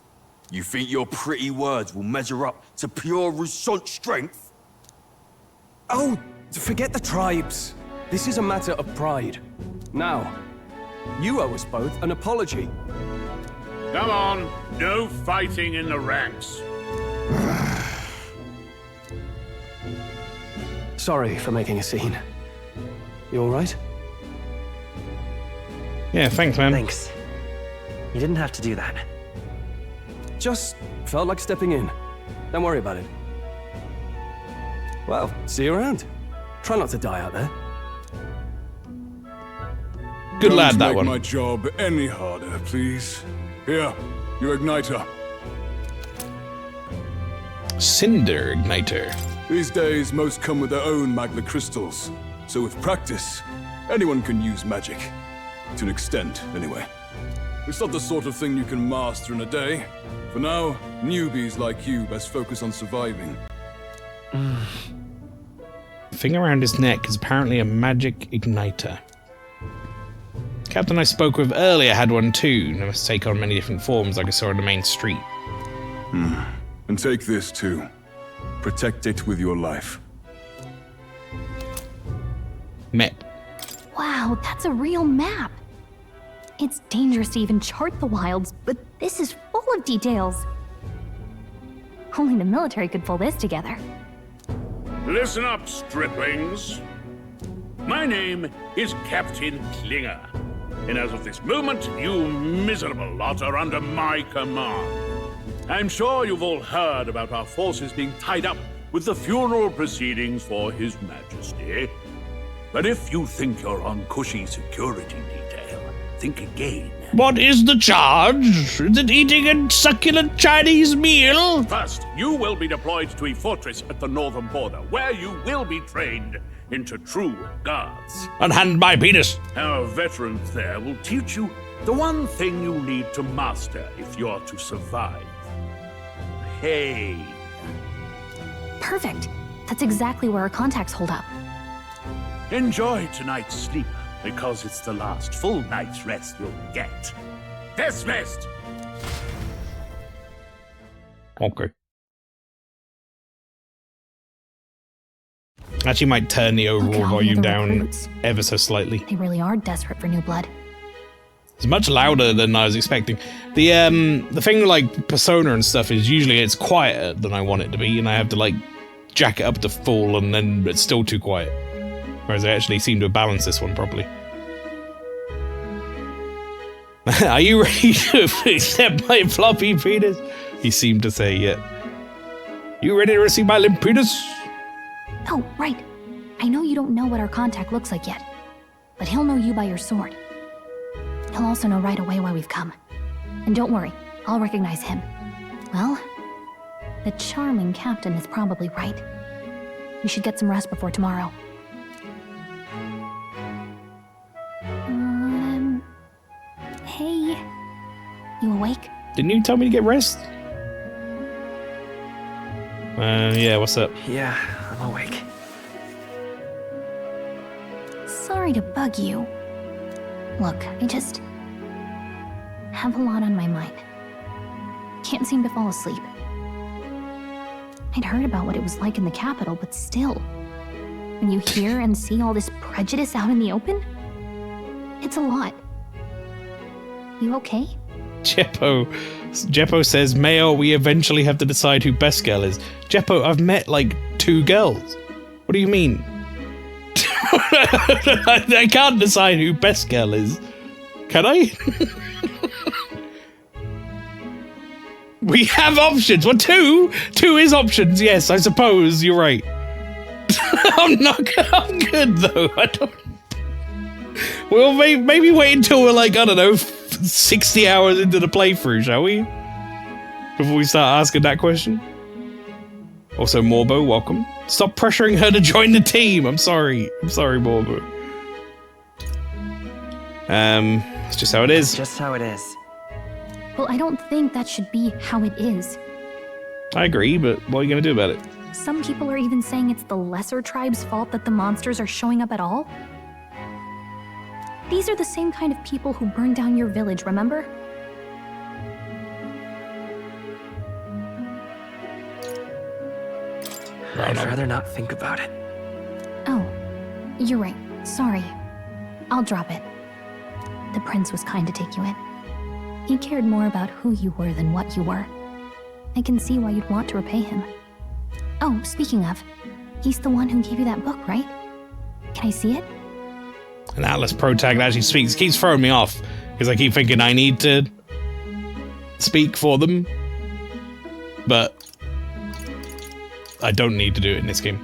You think your pretty words will measure up to pure Rousseau strength? Oh, forget the tribes. This is a matter of pride. Now, you owe us both an apology. Come on, no fighting in the ranks. Sorry for making a scene. You all right? Yeah, thanks, man. Thanks. You didn't have to do that. Just felt like stepping in. Don't worry about it. Well, see you around. Try not to die out there. Good lad, that Don't one. make my job any harder, please. Here, your igniter. Cinder igniter. These days, most come with their own magna crystals. So with practice, anyone can use magic. To an extent, anyway. It's not the sort of thing you can master in a day. For now, newbies like you best focus on surviving. The thing around his neck is apparently a magic igniter. Captain I spoke with earlier had one too, and it must take on many different forms like I saw on the main street. And take this too. Protect it with your life. Met. Wow, that's a real map. It's dangerous to even chart the wilds, but this is full of details. Only the military could pull this together. Listen up, striplings. My name is Captain Klinger, and as of this moment, you miserable lot are under my command. I'm sure you've all heard about our forces being tied up with the funeral proceedings for His Majesty. But if you think you're on cushy security detail, think again. What is the charge? Is it eating a succulent Chinese meal? First, you will be deployed to a fortress at the northern border, where you will be trained into true guards. Unhand my penis. Our veterans there will teach you the one thing you need to master if you're to survive. Pain. Perfect. That's exactly where our contacts hold up. Enjoy tonight's sleep, because it's the last full night's rest you'll get. Dismissed! Okay. Actually might turn the overall volume down ever so slightly. They really are desperate for new blood. It's much louder than I was expecting. The thing like Persona and stuff is usually it's quieter than I want it to be, and I have to like jack it up to full, and then it's still too quiet. Whereas I actually seem to have balanced this one properly. Are you ready to accept my floppy penis? He seemed to say, yeah. You ready to receive my limp penis? Oh, right. I know you don't know what our contact looks like yet, but he'll know you by your sword. He'll also know right away why we've come. And don't worry, I'll recognize him. Well, the charming captain is probably right. We should get some rest before tomorrow. Hey, you awake? Didn't you tell me to get rest? Yeah, what's up? Yeah, I'm awake. Sorry to bug you. Look, I just have a lot on my mind. Can't seem to fall asleep. I'd heard about what it was like in the capital, but still, when you hear and see all this prejudice out in the open, it's a lot. You okay? Jeppo says, Mayo, we eventually have to decide who best girl is. Jeppo, I've met like 2 girls. What do you mean? I can't decide who best girl is. Can I? We have options. Well, 2 is options. Yes, I suppose you're right. I'm good though. I don't. We'll maybe wait until we're like, I don't know, 60 hours into the playthrough, shall we? Before we start asking that question. Also, Morbo, welcome. Stop pressuring her to join the team. I'm sorry, Morbo. It's just how it is. Just how it is. Well, I don't think that should be how it is. I agree, but what are you gonna do about it? Some people are even saying it's the lesser tribe's fault that the monsters are showing up at all. These are the same kind of people who burned down your village, remember? I'd rather not think about it. Oh, you're right. Sorry. I'll drop it. The prince was kind to take you in. He cared more about who you were than what you were. I can see why you'd want to repay him. Oh, speaking of, he's the one who gave you that book, right? Can I see it? An Atlas protag actually speaks. It keeps throwing me off because I keep thinking I need to speak for them, but I don't need to do it in this game.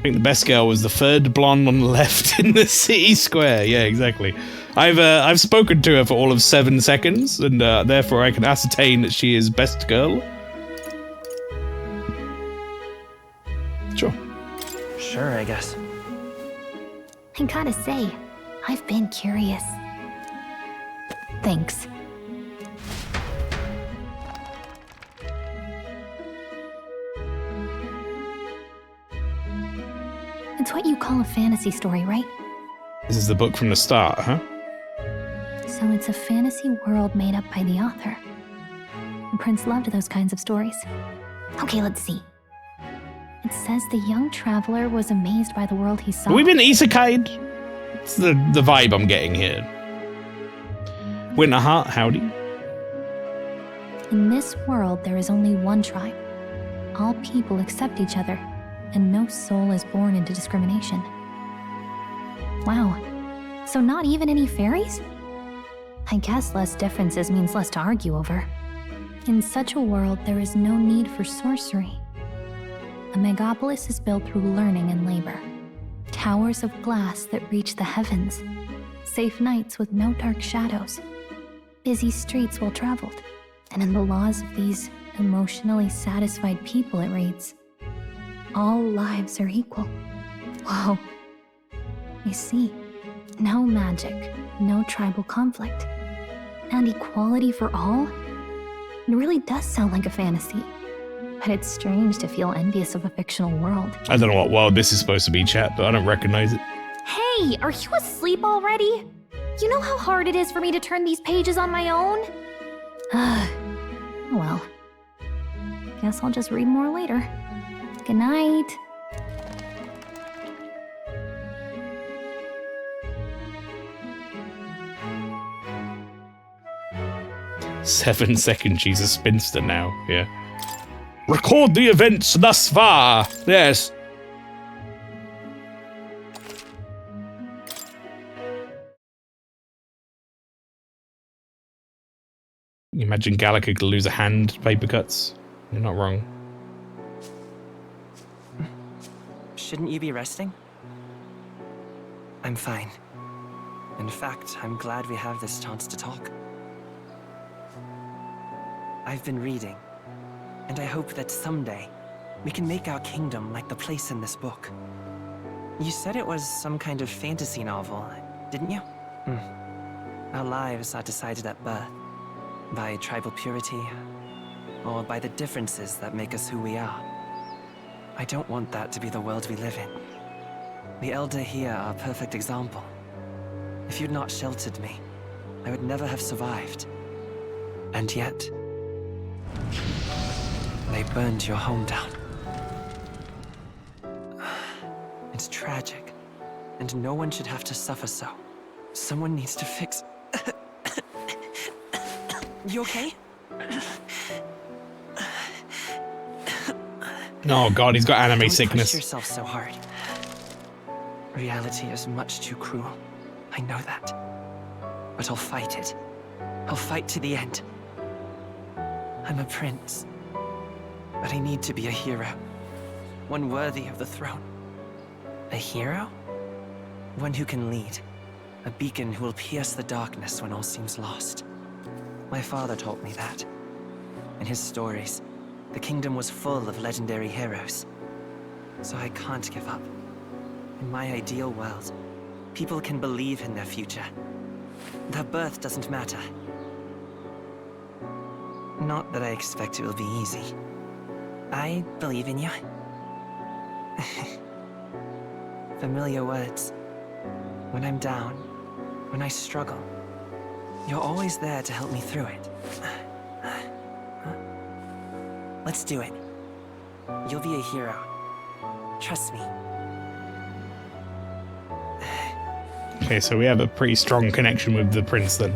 think the best girl was the third blonde on the left in the city square. Yeah, exactly. I've spoken to her for all of 7 seconds, and therefore I can ascertain that she is best girl. Sure. Sure, I guess. I gotta say, I've been curious. Thanks. It's what you call a fantasy story, right? This is the book from the start, huh? So it's a fantasy world made up by the author. The prince loved those kinds of stories. Okay, let's see. It says the young traveler was amazed by the world he saw. Have we been isekai'd? It's the vibe I'm getting here. Winterheart, howdy. In this world, there is only one tribe. All people accept each other, and no soul is born into discrimination. Wow. So not even any fairies? I guess less differences means less to argue over. In such a world, there is no need for sorcery. A megapolis is built through learning and labor. Towers of glass that reach the heavens. Safe nights with no dark shadows. Busy streets well traveled. And in the laws of these emotionally satisfied people, it reads, all lives are equal. Whoa. I see. No magic, no tribal conflict, and equality for all? It really does sound like a fantasy. But it's strange to feel envious of a fictional world. I don't know what world this is supposed to be, chat, but I don't recognize it. Hey, are you asleep already? You know how hard it is for me to turn these pages on my own? Well, guess I'll just read more later. Good night. "7 seconds, she's a spinster now, yeah. Record the events thus far! Yes. You imagine Gallagher could lose a hand to paper cuts? You're not wrong. Shouldn't you be resting? I'm fine. In fact, I'm glad we have this chance to talk. I've been reading, and I hope that someday we can make our kingdom like the place in this book. You said it was some kind of fantasy novel, didn't you? Our lives are decided at birth, by tribal purity, or by the differences that make us who we are. I don't want that to be the world we live in. The Elder here are a perfect example. If you'd not sheltered me, I would never have survived. And yet, they burned your home down. It's tragic, and no one should have to suffer so. Someone needs to fix... You okay? Oh god, he's got anime sickness. Don't push yourself so hard. Reality is much too cruel. I know that. But I'll fight it. I'll fight to the end. I'm a prince. But I need to be a hero. One worthy of the throne. A hero? One who can lead. A beacon who will pierce the darkness when all seems lost. My father taught me that. In his stories, the kingdom was full of legendary heroes. So I can't give up. In my ideal world, people can believe in their future. Their birth doesn't matter. Not that I expect it will be easy. I believe in you. Familiar words. When I'm down, when I struggle, you're always there to help me through it. Let's do it. You'll be a hero. Trust me. Okay, so we have a pretty strong connection with the prince then.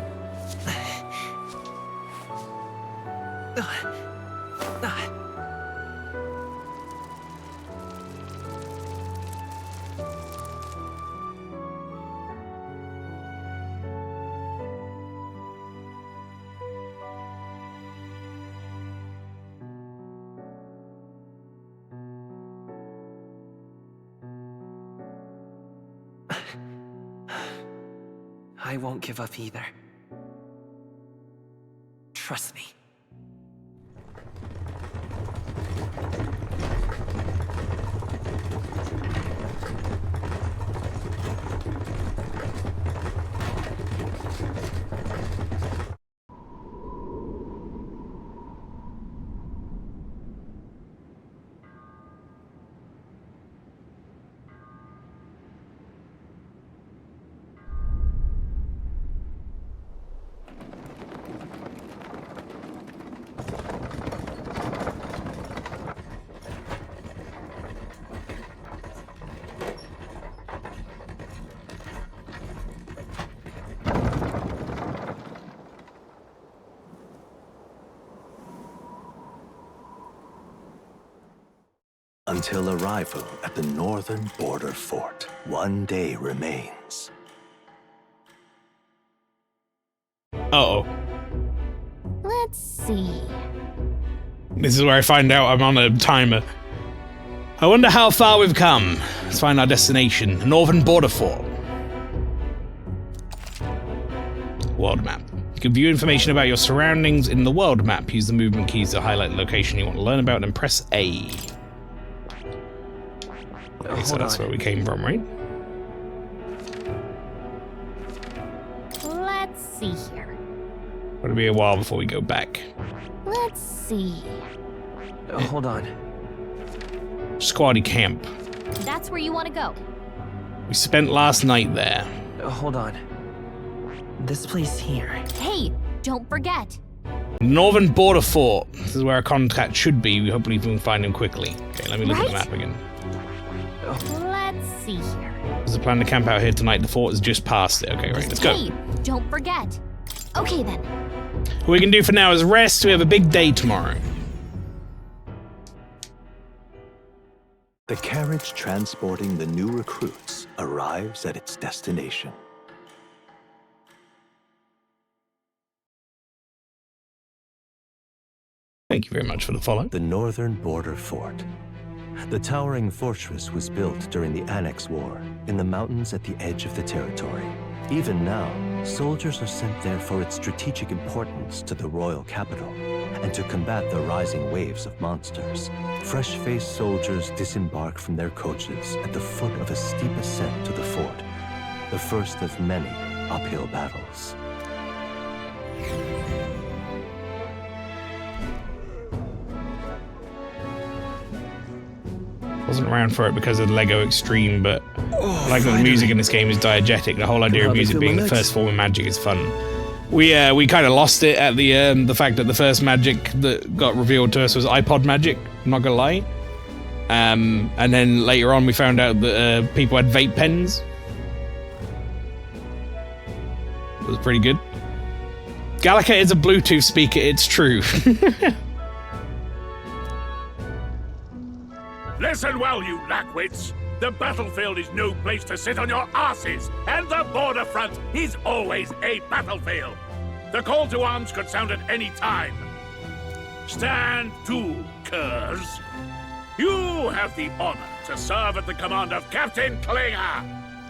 I won't give up either. Trust me. Until arrival at the northern border fort, one day remains. Uh-oh. Let's see. This is where I find out I'm on a timer. I wonder how far we've come. Let's find our destination, the northern border fort. World map. You can view information about your surroundings in the world map. Use the movement keys to highlight the location you want to learn about and press A. Okay, so that's where we came from, right? Let's see here. It'll be a while before we go back. Let's see. Hold on. Squatty camp. That's where you want to go. We spent last night there. Hold on. This place here. Hey, don't forget. Northern border fort. This is where our contact should be. We hopefully can find him quickly. Okay, let me look at the map again. Let's see here. There's a plan to camp out here tonight. The fort is just past it. Okay, right, let's go. Hey, don't forget. Okay then. What we can do for now is rest. We have a big day tomorrow. The carriage transporting the new recruits arrives at its destination. Thank you very much for the follow. The northern border fort. The towering fortress was built during the Annex War in the mountains at the edge of the territory. Even now, soldiers are sent there for its strategic importance to the royal capital and to combat the rising waves of monsters. Fresh-faced soldiers disembark from their coaches at the foot of a steep ascent to the fort, the first of many uphill battles. Wasn't around for it because of Lego Extreme, but I like that the music in this game is diegetic. The whole idea of music being the first form of magic is fun. We kind of lost it at the fact that the first magic that got revealed to us was iPod magic. I'm not gonna lie. And then later on we found out that people had vape pens. It was pretty good. Gallica is a Bluetooth speaker. It's true. Listen well, you lackwits. The battlefield is no place to sit on your asses, and the border front is always a battlefield. The call to arms could sound at any time. Stand to, curs. You have the honor to serve at the command of Captain Klinger,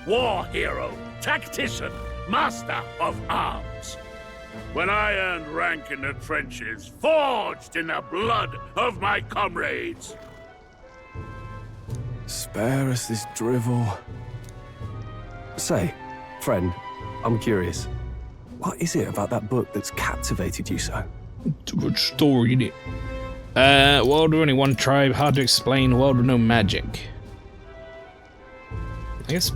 war hero, tactician, master of arms. When I earned rank in the trenches, forged in the blood of my comrades. Spare us this drivel. Say, friend, I'm curious. What is it about that book that's captivated you so? It's a good story, isn't it? World with only one tribe, hard to explain, world with no magic. I guess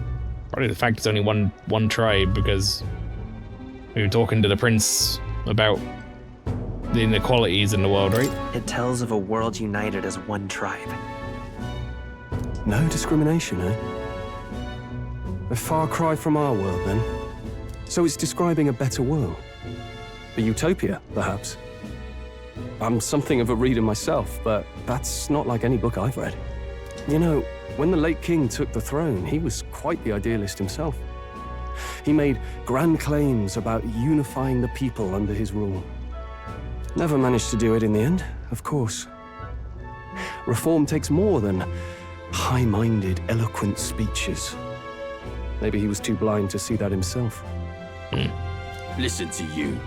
probably the fact it's only one tribe, because we were talking to the prince about the inequalities in the world, right? It tells of a world united as one tribe. No discrimination, eh? A far cry from our world, then. So it's describing a better world. A utopia, perhaps. I'm something of a reader myself, but that's not like any book I've read. You know, when the late king took the throne, he was quite the idealist himself. He made grand claims about unifying the people under his rule. Never managed to do it in the end, of course. Reform takes more than high-minded, eloquent speeches. Maybe he was too blind to see that himself. Listen to you.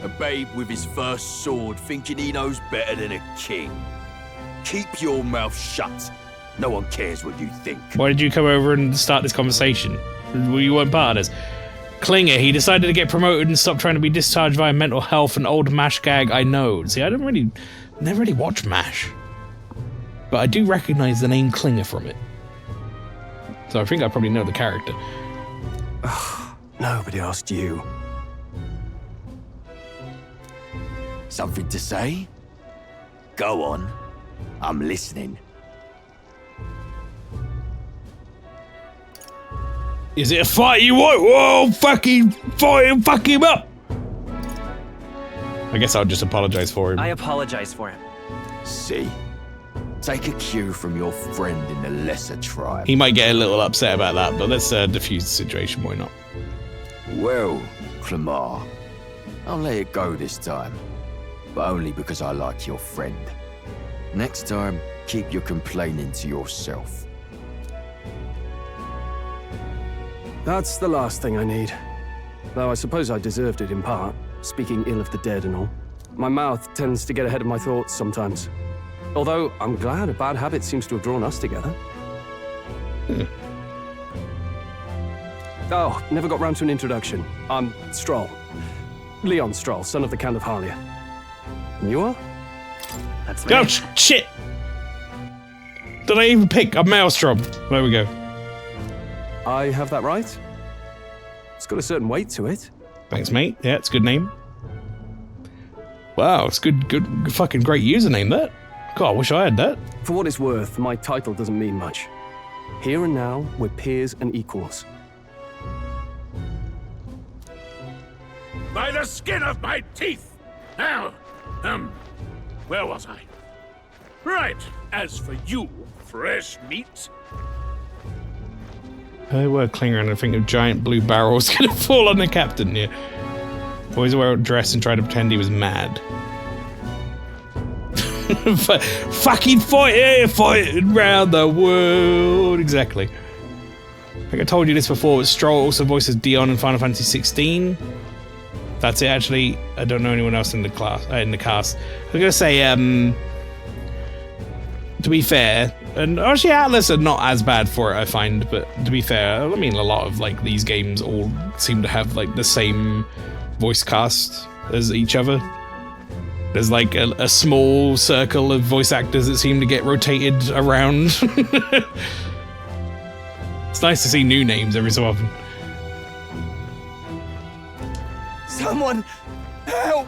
A babe with his first sword thinking he knows better than a king. Keep your mouth shut. No one cares what you think. Why did you come over and start this conversation? You weren't part of this. Klinger, he decided to get promoted and stop trying to be discharged via mental health, an old MASH gag I know. See, I never really watched MASH. But I do recognize the name Klinger from it. So I think I probably know the character. Nobody asked you. Something to say? Go on. I'm listening. Is it a fight you want? Whoa, fucking fight him, fuck him up! I guess I'll just apologize for him. I apologize for him. See? Take a cue from your friend in the lesser tribe. He might get a little upset about that, but let's diffuse the situation, why not? Well, Clamar, I'll let it go this time. But only because I like your friend. Next time, keep your complaining to yourself. That's the last thing I need. Though I suppose I deserved it in part, speaking ill of the dead and all. My mouth tends to get ahead of my thoughts sometimes. Although, I'm glad a bad habit seems to have drawn us together. Oh, never got round to an introduction. I'm Stroll. Leon Stroll, son of the Count of Harlia. And you are? That's me. Oh, shit! Did I even pick a Maelstrom? There we go. I have that right? It's got a certain weight to it. Thanks, mate. Yeah, it's a good name. Wow, it's good, fucking great username, that. God, I wish I had that. For what it's worth, my title doesn't mean much. Here and now, we're peers and equals. By the skin of my teeth! Now, where was I? Right, as for you, fresh meat. I wear Klinger and I think a giant blue barrel is gonna fall on the captain here. Boys wear a dress and try to pretend he was mad. Fucking fighting round the world. Exactly. I think I told you this before, but Stroll also voices Dion in Final Fantasy 16. That's it, actually. I don't know anyone else in the cast. I'm gonna say, to be fair, and actually Atlas are not as bad for it, I find, but to be fair, I mean, a lot of like these games all seem to have like the same voice cast as each other. There's like a small circle of voice actors that seem to get rotated around. It's nice to see new names every so often. Someone help!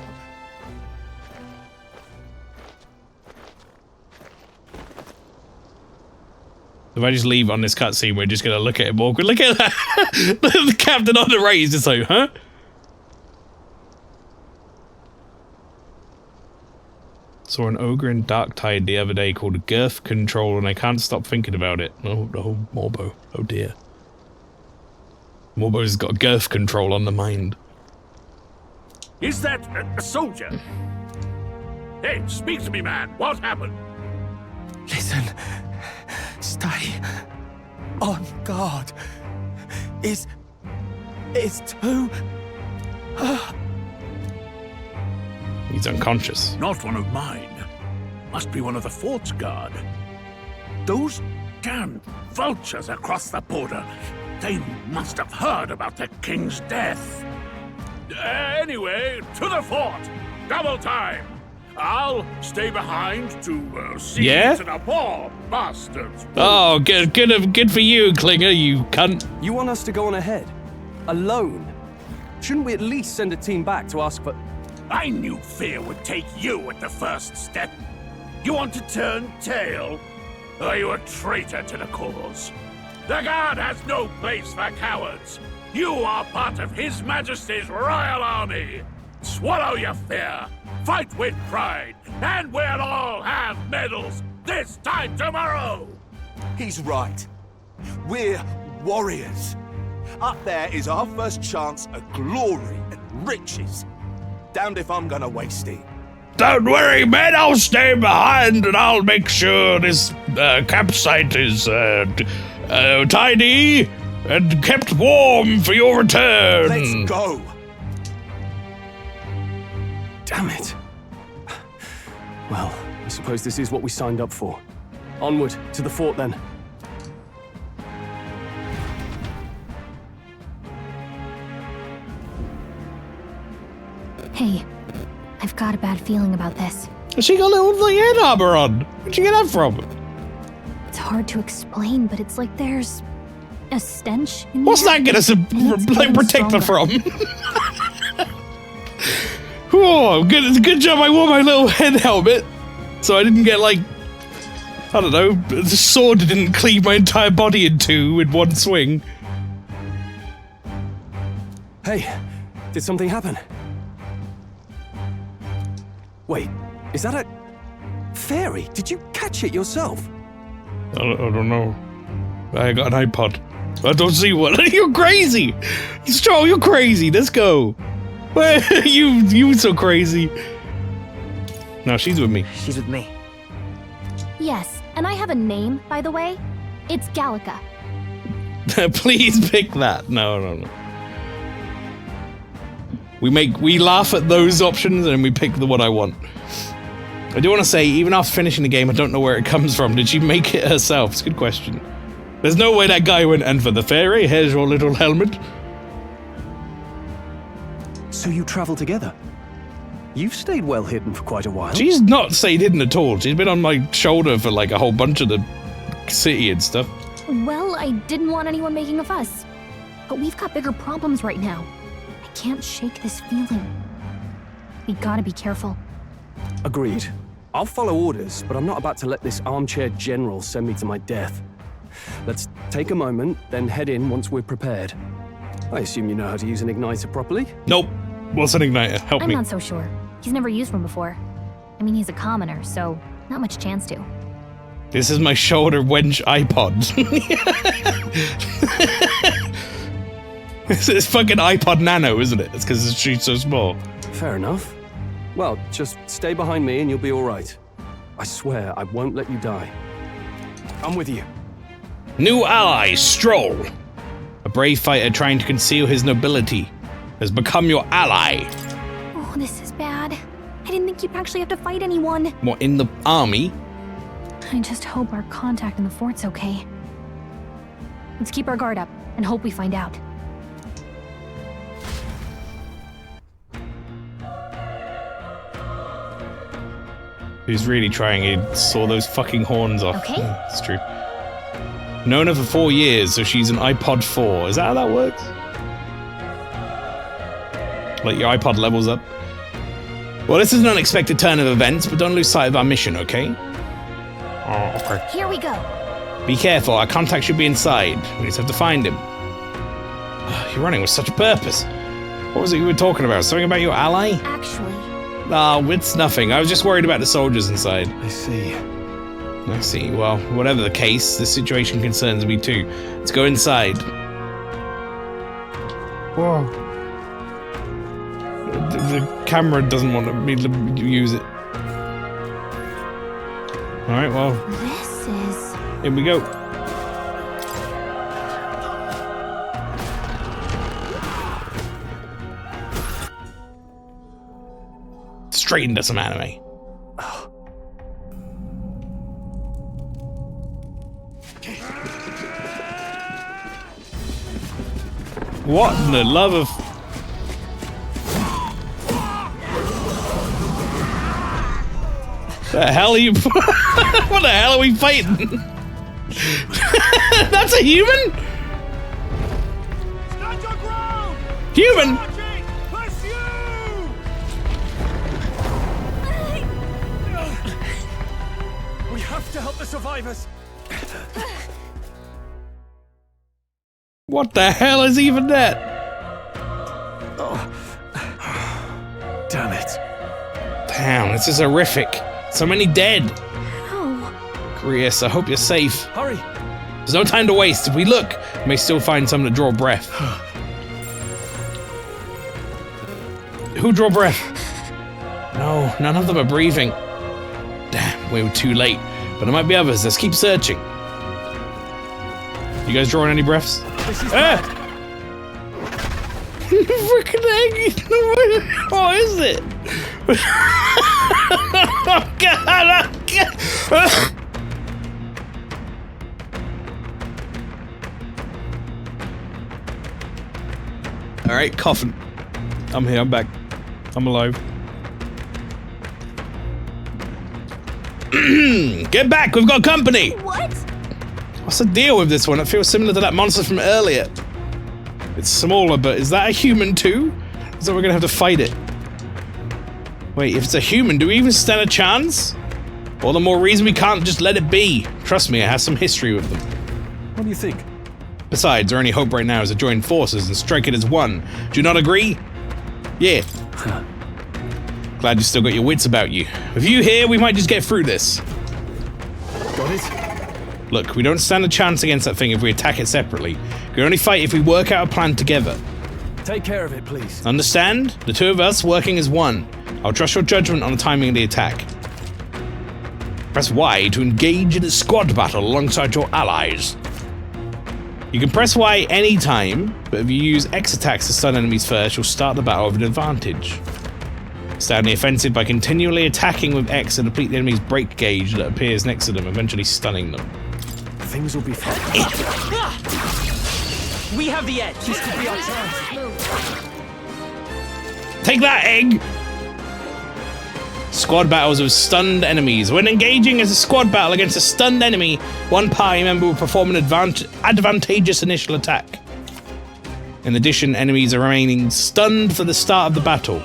If I just leave on this cutscene, we're just gonna look at him awkward. Look at that! The captain on the right is just like, huh? Saw an ogre in Darktide the other day called Girth Control, and I can't stop thinking about it. Oh, Morbo. Oh dear. Morbo's got Girth Control on the mind. Is that a soldier? Hey, speak to me, man. What happened? Listen. Stay on guard. It's too... He's unconscious. Not one of mine. Must be one of the fort's guard. Those damn vultures across the border. They must have heard about the king's death. Anyway, to the fort. Double time. I'll stay behind to see to the poor bastards. Oh, good for you, Klinger, you cunt. You want us to go on ahead? Alone? Shouldn't we at least send a team back to ask for... I knew fear would take you at the first step. You want to turn tail? Are you a traitor to the cause? The Guard has no place for cowards. You are part of His Majesty's Royal Army. Swallow your fear. Fight with pride. And we'll all have medals this time tomorrow. He's right. We're warriors. Up there is our first chance at glory and riches. Damned if I'm gonna waste it. Don't worry, men, I'll stay behind and I'll make sure this campsite is tidy and kept warm for your return. Let's go. Damn it. Well, I suppose this is what we signed up for. Onward, to the fort then. Hey, I've got a bad feeling about this. She got a little like, head armor on. Where'd you get that from? It's hard to explain, but it's like there's a stench in What's the air, that gonna and protect her stronger. from? Oh, good job I wore my little head helmet. So I didn't get like, I don't know, the sword didn't cleave my entire body in two in one swing. Hey, did something happen? Wait, is that a fairy? Did you catch it yourself? I don't know. I got an iPod. I don't see one. You're crazy! Stroll, you're crazy. Let's go. You so crazy. No, she's with me. She's with me. Yes, and I have a name, by the way. It's Gallica. Please pick that. No. We laugh at those options and we pick the one I want. I do want to say, even after finishing the game, I don't know where it comes from. Did she make it herself? It's a good question. There's no way that guy went, and for the fairy, here's your little helmet. So you travel together? You've stayed well hidden for quite a while. She's not stayed hidden at all. She's been on my shoulder for like a whole bunch of the city and stuff. Well, I didn't want anyone making a fuss. But we've got bigger problems right now. I can't shake this feeling. We gotta be careful. Agreed. I'll follow orders, but I'm not about to let this armchair general send me to my death. Let's take a moment, then head in once we're prepared. I assume you know how to use an igniter properly? Nope. What's an igniter? Help I'm me. not so sure. He's never used one before. I mean, he's a commoner, so not much chance to. This is my shoulder wench iPod. It's fucking iPod Nano, isn't it? It's because she's so small. Fair enough. Well, just stay behind me and you'll be all right. I swear I won't let you die. I'm with you. New ally, Stroll. A brave fighter trying to conceal his nobility has become your ally. Oh, this is bad. I didn't think you'd actually have to fight anyone. What, in the army? I just hope our contact in the fort's okay. Let's keep our guard up and hope we find out. He's really trying. He saw those fucking horns off. Okay. It's true. Known her for 4 years, so she's an iPod 4. Is that how that works? Like your iPod levels up? Well, this is an unexpected turn of events, but don't lose sight of our mission, okay? Oh, okay. Here we go. Be careful, our contact should be inside. We just have to find him. You're running with such a purpose. What was it you were talking about? Something about your ally? Actually... Oh, it's nothing. I was just worried about the soldiers inside. I see. I see. Well, whatever the case, this situation concerns me too. Let's go inside. Whoa. The camera doesn't want me to use it. Alright, well. This is... Here we go. Straight into some anime. What in the love of... The hell are you... What the hell are we fighting? That's a human? Stand your ground! Human? Pursue! We have to help the survivors. What the hell is even that? Oh. Damn it. Damn, this is horrific. So many dead. Oh. Grius, I hope you're safe. Hurry. There's no time to waste. If we look, we may still find someone to draw breath. Who draw breath? No, none of them are breathing. Damn, we were too late. But there might be others. Let's keep searching. You guys drawing any breaths? Freaking egg! What is it? Oh, God. All right, coffin. I'm here. I'm back. I'm alive. Get back! We've got company! What? What's the deal with this one? It feels similar to that monster from earlier. It's smaller, but is that a human too? So we're gonna have to fight it. Wait, if it's a human, do we even stand a chance? All the more reason we can't just let it be. Trust me, it has some history with them. What do you think? Besides, our only hope right now is to join forces and strike it as one. Do you not agree? Yeah. Glad you still got your wits about you. With you here, we might just get through this. Got it? Look, we don't stand a chance against that thing if we attack it separately. We can only fight if we work out a plan together. Take care of it, please. Understand? The two of us working as one. I'll trust your judgment on the timing of the attack. Press Y to engage in a squad battle alongside your allies. You can press Y anytime, but if you use X attacks to stun enemies first, you'll start the battle with an advantage. Stay on the offensive by continually attacking with X and deplete the enemy's break gauge that appears next to them, eventually stunning them. Things will be fine. We have the edge. This could be our chance. Take that, egg! Squad battles with stunned enemies. When engaging as a squad battle against a stunned enemy, one party member will perform an advantageous initial attack. In addition, enemies are remaining stunned for the start of the battle.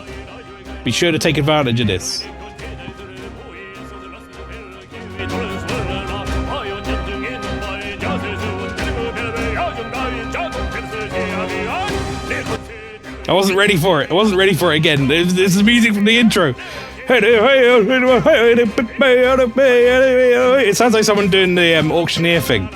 Be sure to take advantage of this. I wasn't ready for it. I wasn't ready for it again. This is music from the intro. It sounds like someone doing the auctioneer thing.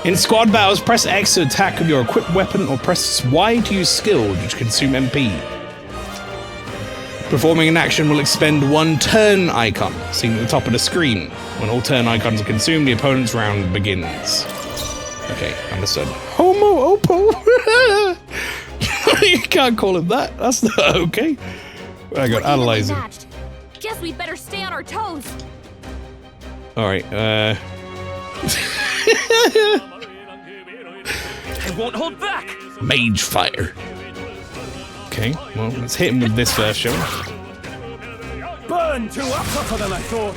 In squad battles, press X to attack with your equipped weapon or press Y to use skills, which consume MP. Performing an action will expend one turn icon, seen at the top of the screen. When all turn icons are consumed, the opponent's round begins. Okay, understood. Homo Oppo! You can't call him that. That's not okay. I got analyzing. Guess we'd better stay on our toes. Alright, I won't hold back. Mage fire. Okay, well, let's hit him with this first, shall we? Burn tougher than I thought.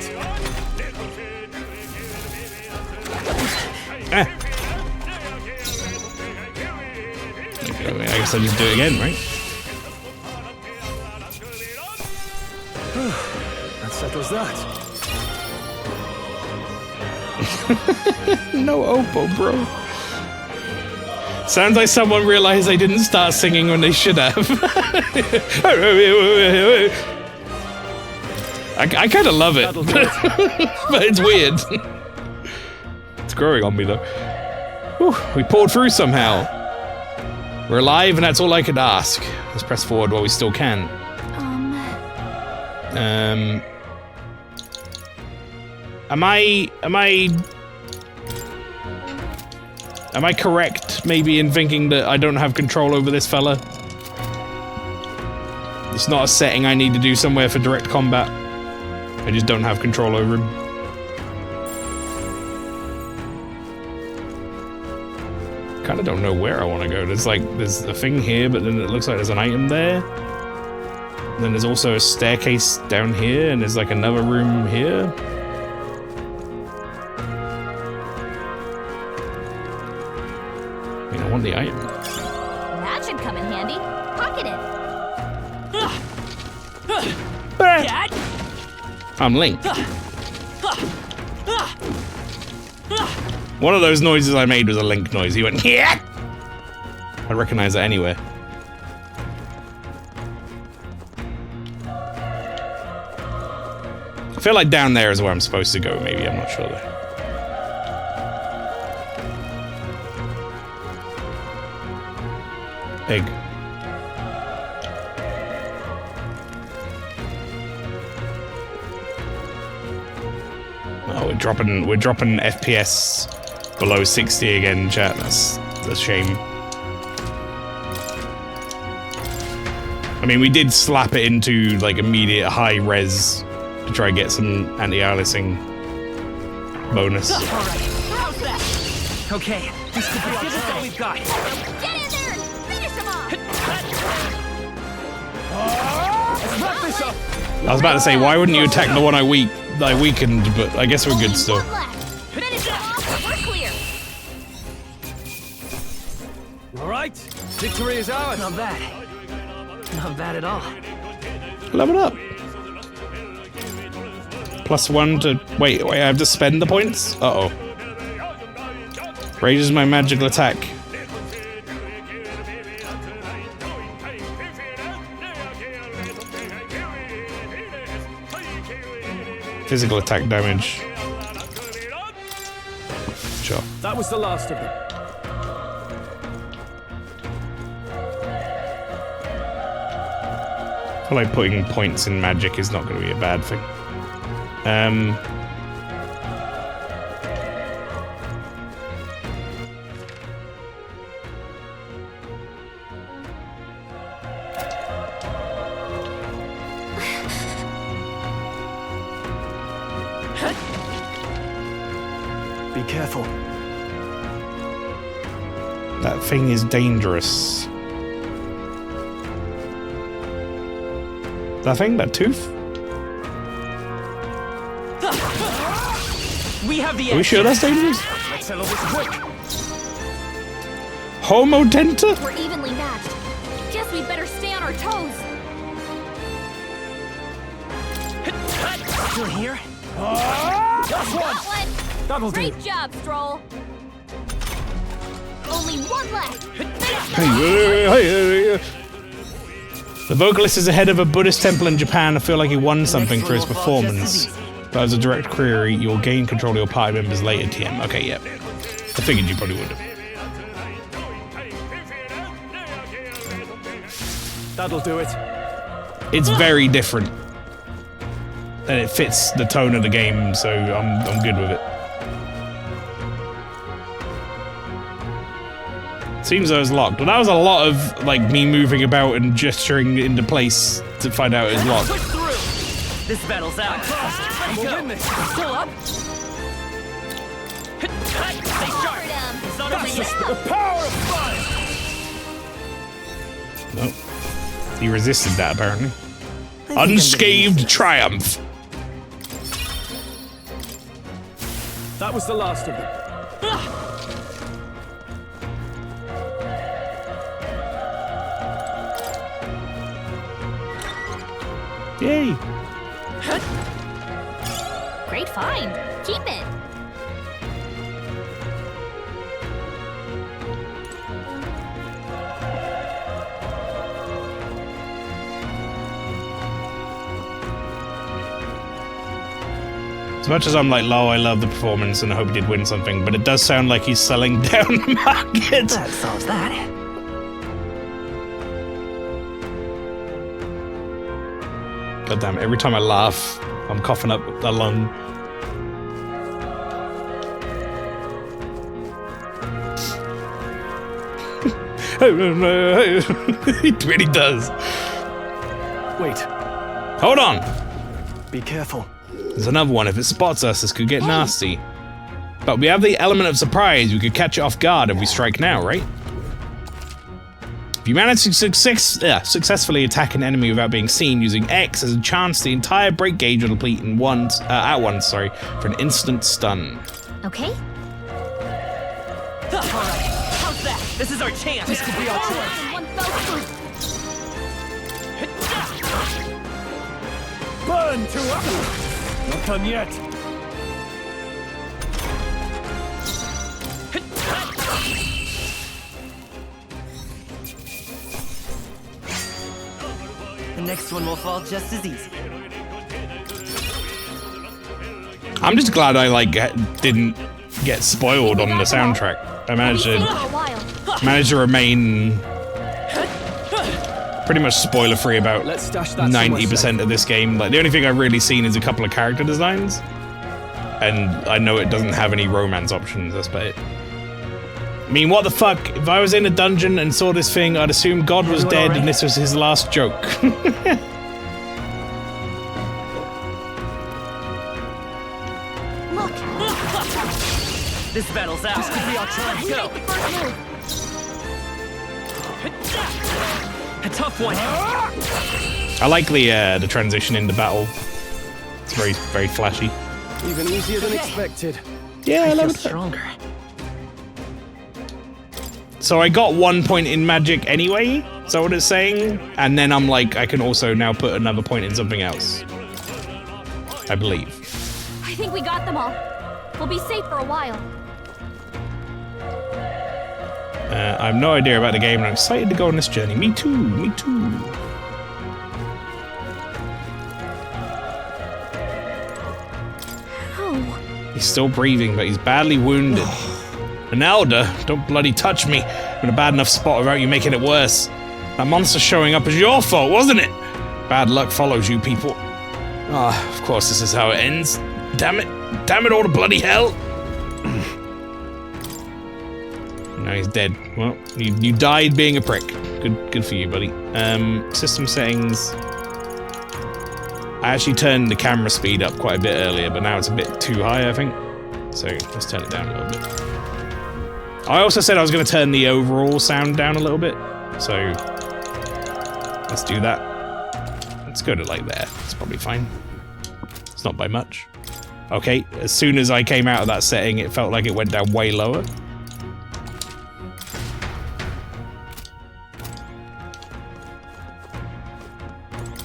Okay, I guess I'll just do it again, right? That settles that. No Oppo, bro. Sounds like someone realized they didn't start singing when they should have. I kind of love it, but it's weird. It's growing on me though. Whew, we pulled through somehow. We're alive, and that's all I could ask. Let's press forward while we still can. Am I correct, maybe, in thinking that I don't have control over this fella? It's not a setting I need to do somewhere for direct combat. I just don't have control over him. Kinda don't know where I want to go. There's a thing here, but then it looks like there's an item there. And then there's also a staircase down here, and there's like another room here. I want the item. That should come in handy. Pocket it. I'm Link. One of those noises I made was a Link noise. He went, yeah! I recognize that anywhere. I feel like down there is where I'm supposed to go, maybe. I'm not sure though. Egg. Oh, We're dropping FPS below 60 again, chat. That's a shame. I mean, we did slap it into like immediate high res to try and get some anti-aliasing bonus. All right, how's that? Okay, this could be give us all we've got. Get in there and finish him off! Let's wrap this up. I was about to say, why wouldn't you attack the one I weakened? But I guess we're good still. Finish him off, we're clear! All right, victory is ours. Not bad. Not bad at all. Level up. +1 to... Wait, I have to spend the points? Uh-oh. Raises my magical attack. Physical attack damage. Sure. That was the last of them. I feel like putting points in magic is not going to be a bad thing. Be careful. That thing is dangerous. That thing? That tooth? We have the Are we sure that's dangerous? Let's settle this quick. Homo Denta? We're evenly matched. Guess we'd better stay on our toes. Still here? Last one. That'll do. Great job, Stroll. Only one left. The vocalist is ahead of a Buddhist temple in Japan. I feel like he won something for his performance. That was a direct query. You'll gain control of your party members later, TM. Okay, yeah. I figured you probably would have. That'll do it. It's very different. And it fits the tone of the game, so I'm good with it. Seems I was locked. Well, that was a lot of like me moving about and gesturing into place to find out it was locked. Push through. This battle's out. Let's go. Still up. Stay sharp. That's the power of fire. Nope. He resisted that apparently. Unscathed triumph. That was the last of them. Yay! Great find. Keep it. As much as I'm like, I love the performance and I hope he did win something, but it does sound like he's selling down the market. That solves that. God damn it, every time I laugh, I'm coughing up a lung. It really does. Wait. Hold on. Be careful. There's another one. If it spots us, this could get nasty. But we have the element of surprise. We could catch it off guard if we strike now, right? If you manage to successfully attack an enemy without being seen using X as a chance, the entire break gauge will deplete at once, for an instant stun. Okay. All right. How's that? This is our chance. This could be our chance. Burn to up. Not done yet. The next one will fall just as easy. I'm just glad I didn't get spoiled on the soundtrack. I managed to remain pretty much spoiler free about 90% of this game. Like the only thing I've really seen is a couple of character designs. And I know it doesn't have any romance options, that's about it. I mean, what the fuck? If I was in a dungeon and saw this thing, I'd assume God was dead and this was his last joke. Look! This battle's out. This could be our chance. Go! A tough one. I like the transition into battle. It's very, very flashy. Even easier than expected. Yeah, I love it. Stronger. So I got 1 point in magic anyway, is that what it's saying? And then I'm like, I can also now put another point in something else. I believe. I think we got them all. We'll be safe for a while. I have no idea about the game, and I'm excited to go on this journey. Me too, me too. Oh. He's still breathing, but he's badly wounded. An elder? Don't bloody touch me. I'm in a bad enough spot without you making it worse. That monster showing up is your fault, wasn't it? Bad luck follows you people. Ah, of course this is how it ends. Damn it. Damn it all to bloody hell. Now he's dead. Well, you died being a prick. Good for you, buddy. System settings. I actually turned the camera speed up quite a bit earlier, but now it's a bit too high, I think. So let's turn it down a little bit. I also said I was going to turn the overall sound down a little bit, so let's do that. Let's go to like there. It's probably fine. It's not by much. Okay, as soon as I came out of that setting, it felt like it went down way lower.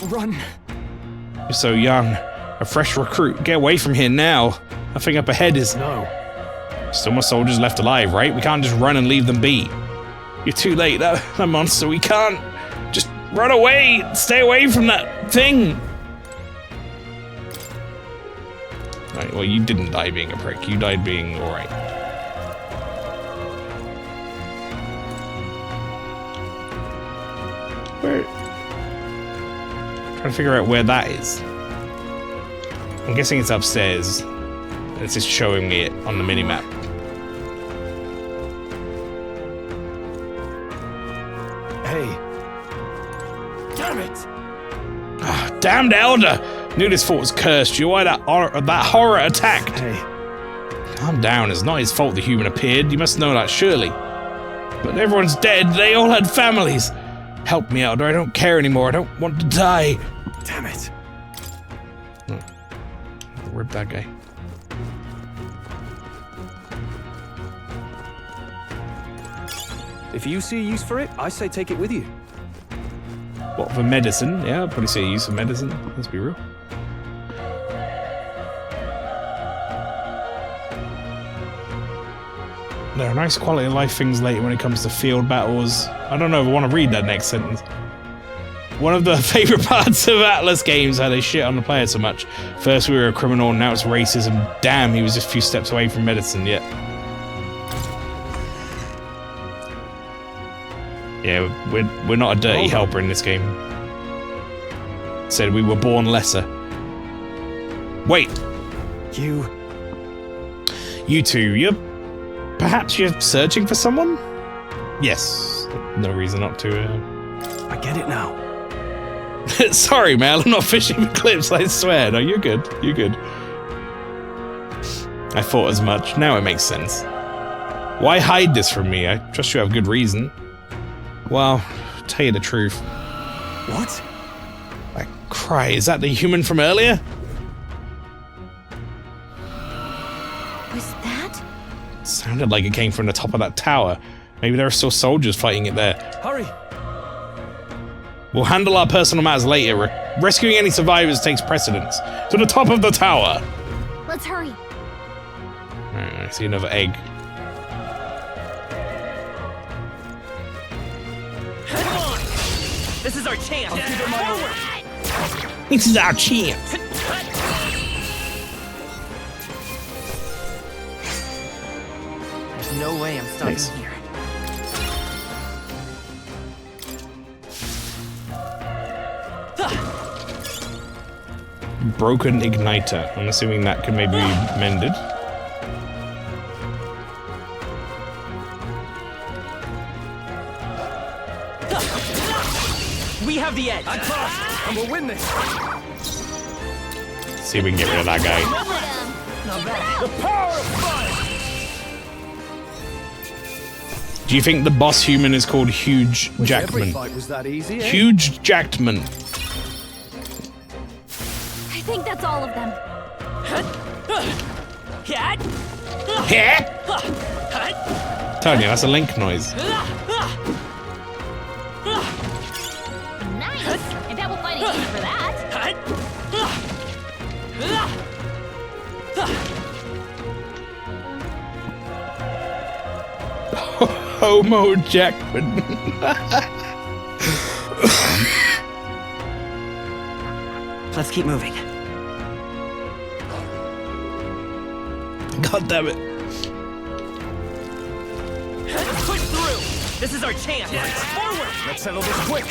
Run! You're so young. A fresh recruit. Get away from here now. Nothing up ahead is... No. Still more soldiers left alive, right? We can't just run and leave them be. You're too late, that monster. We can't. Just run away. Stay away from that thing. Right, well, you didn't die being a prick. You died being alright. Where? Trying to figure out where that is. I'm guessing it's upstairs. It's just showing me it on the minimap. Hey. Damn it! Oh, damned elder! Knew this fort was cursed. You why that horror attacked. Hey. Calm down. It's not his fault the human appeared. You must know that, surely. But everyone's dead. They all had families. Help me, elder. I don't care anymore. I don't want to die. Damn it. Rip that guy. If you see a use for it, I say take it with you. What, for medicine? Yeah, I'll probably see a use for medicine. Let's be real. There are nice quality of life things later when it comes to field battles. I don't know if I want to read that next sentence. One of the favorite parts of Atlas games, how they shit on the player so much. First we were a criminal, now it's racism. Damn, he was just a few steps away from medicine, yet. Yeah, we're not a dirty helper in this game. Said we were born lesser. Wait. You two, perhaps you're searching for someone? Yes. No reason not to. I get it now. Sorry, Mel, I'm not fishing for clips, I swear. No, you're good. You're good. I thought as much. Now it makes sense. Why hide this from me? I trust you have good reason. Well, tell you the truth. What? I cry. Is that the human from earlier? Was that? It sounded like it came from the top of that tower. Maybe there are still soldiers fighting it there. Hurry! We'll handle our personal matters later. Rescuing any survivors takes precedence. To the top of the tower! Let's hurry. Alright, I see another egg. This is our chance. I'll give it my word. This is our chance. There's no way I'm stopping here. Broken igniter. I'm assuming that can maybe be mended. We have the edge. I'm fast, and we'll win this. See if we can get rid of that guy. The power of fire! Do you think the boss human is called Huge Jackman? Was that easy, eh? Huge Jackman. I think that's all of them. Tony, that's a link noise. Nice! I bet we'll find an answer for that. Homo Jackman. Let's keep moving. God damn it. Push through! This is our chance! Forward! Let's settle this quick!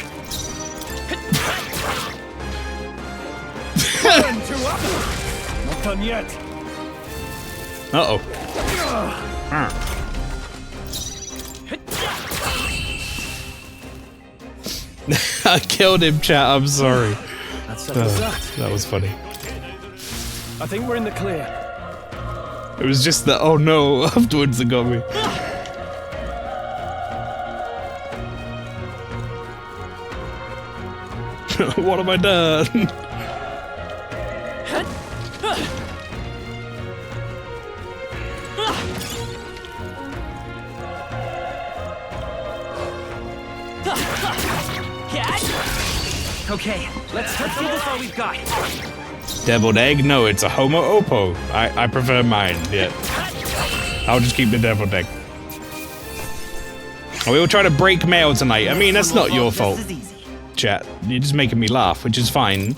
Not done yet! Uh-oh. I killed him, chat. I'm sorry. That was funny. I think we're in the clear. It was just the oh no afterwards that got me. What have I done? Okay, let's do this all we've got. Deviled egg? No, it's a Homo Oppo. I prefer mine, yeah. I'll just keep the deviled egg. We were trying to break Mael tonight. I mean, that's not your fault, chat. You're just making me laugh, which is fine.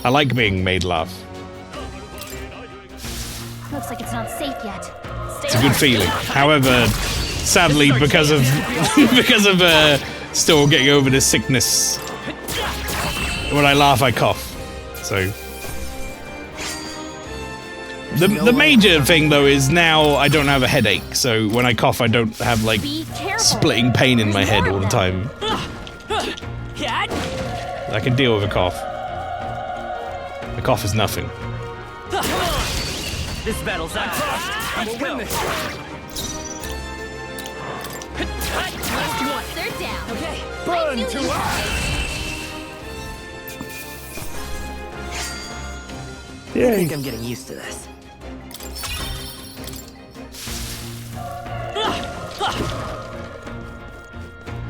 I like being made laugh. Looks like it's not safe yet. It's a good feeling. However, sadly, because of still getting over this sickness, when I laugh, I cough. So the major thing though is now I don't have a headache. So when I cough, I don't have like splitting pain in my head all the time. I can deal with a cough. A cough is nothing. This battle's on. We'll win this. They're down. Okay. Burn to us. I think I'm getting used to this.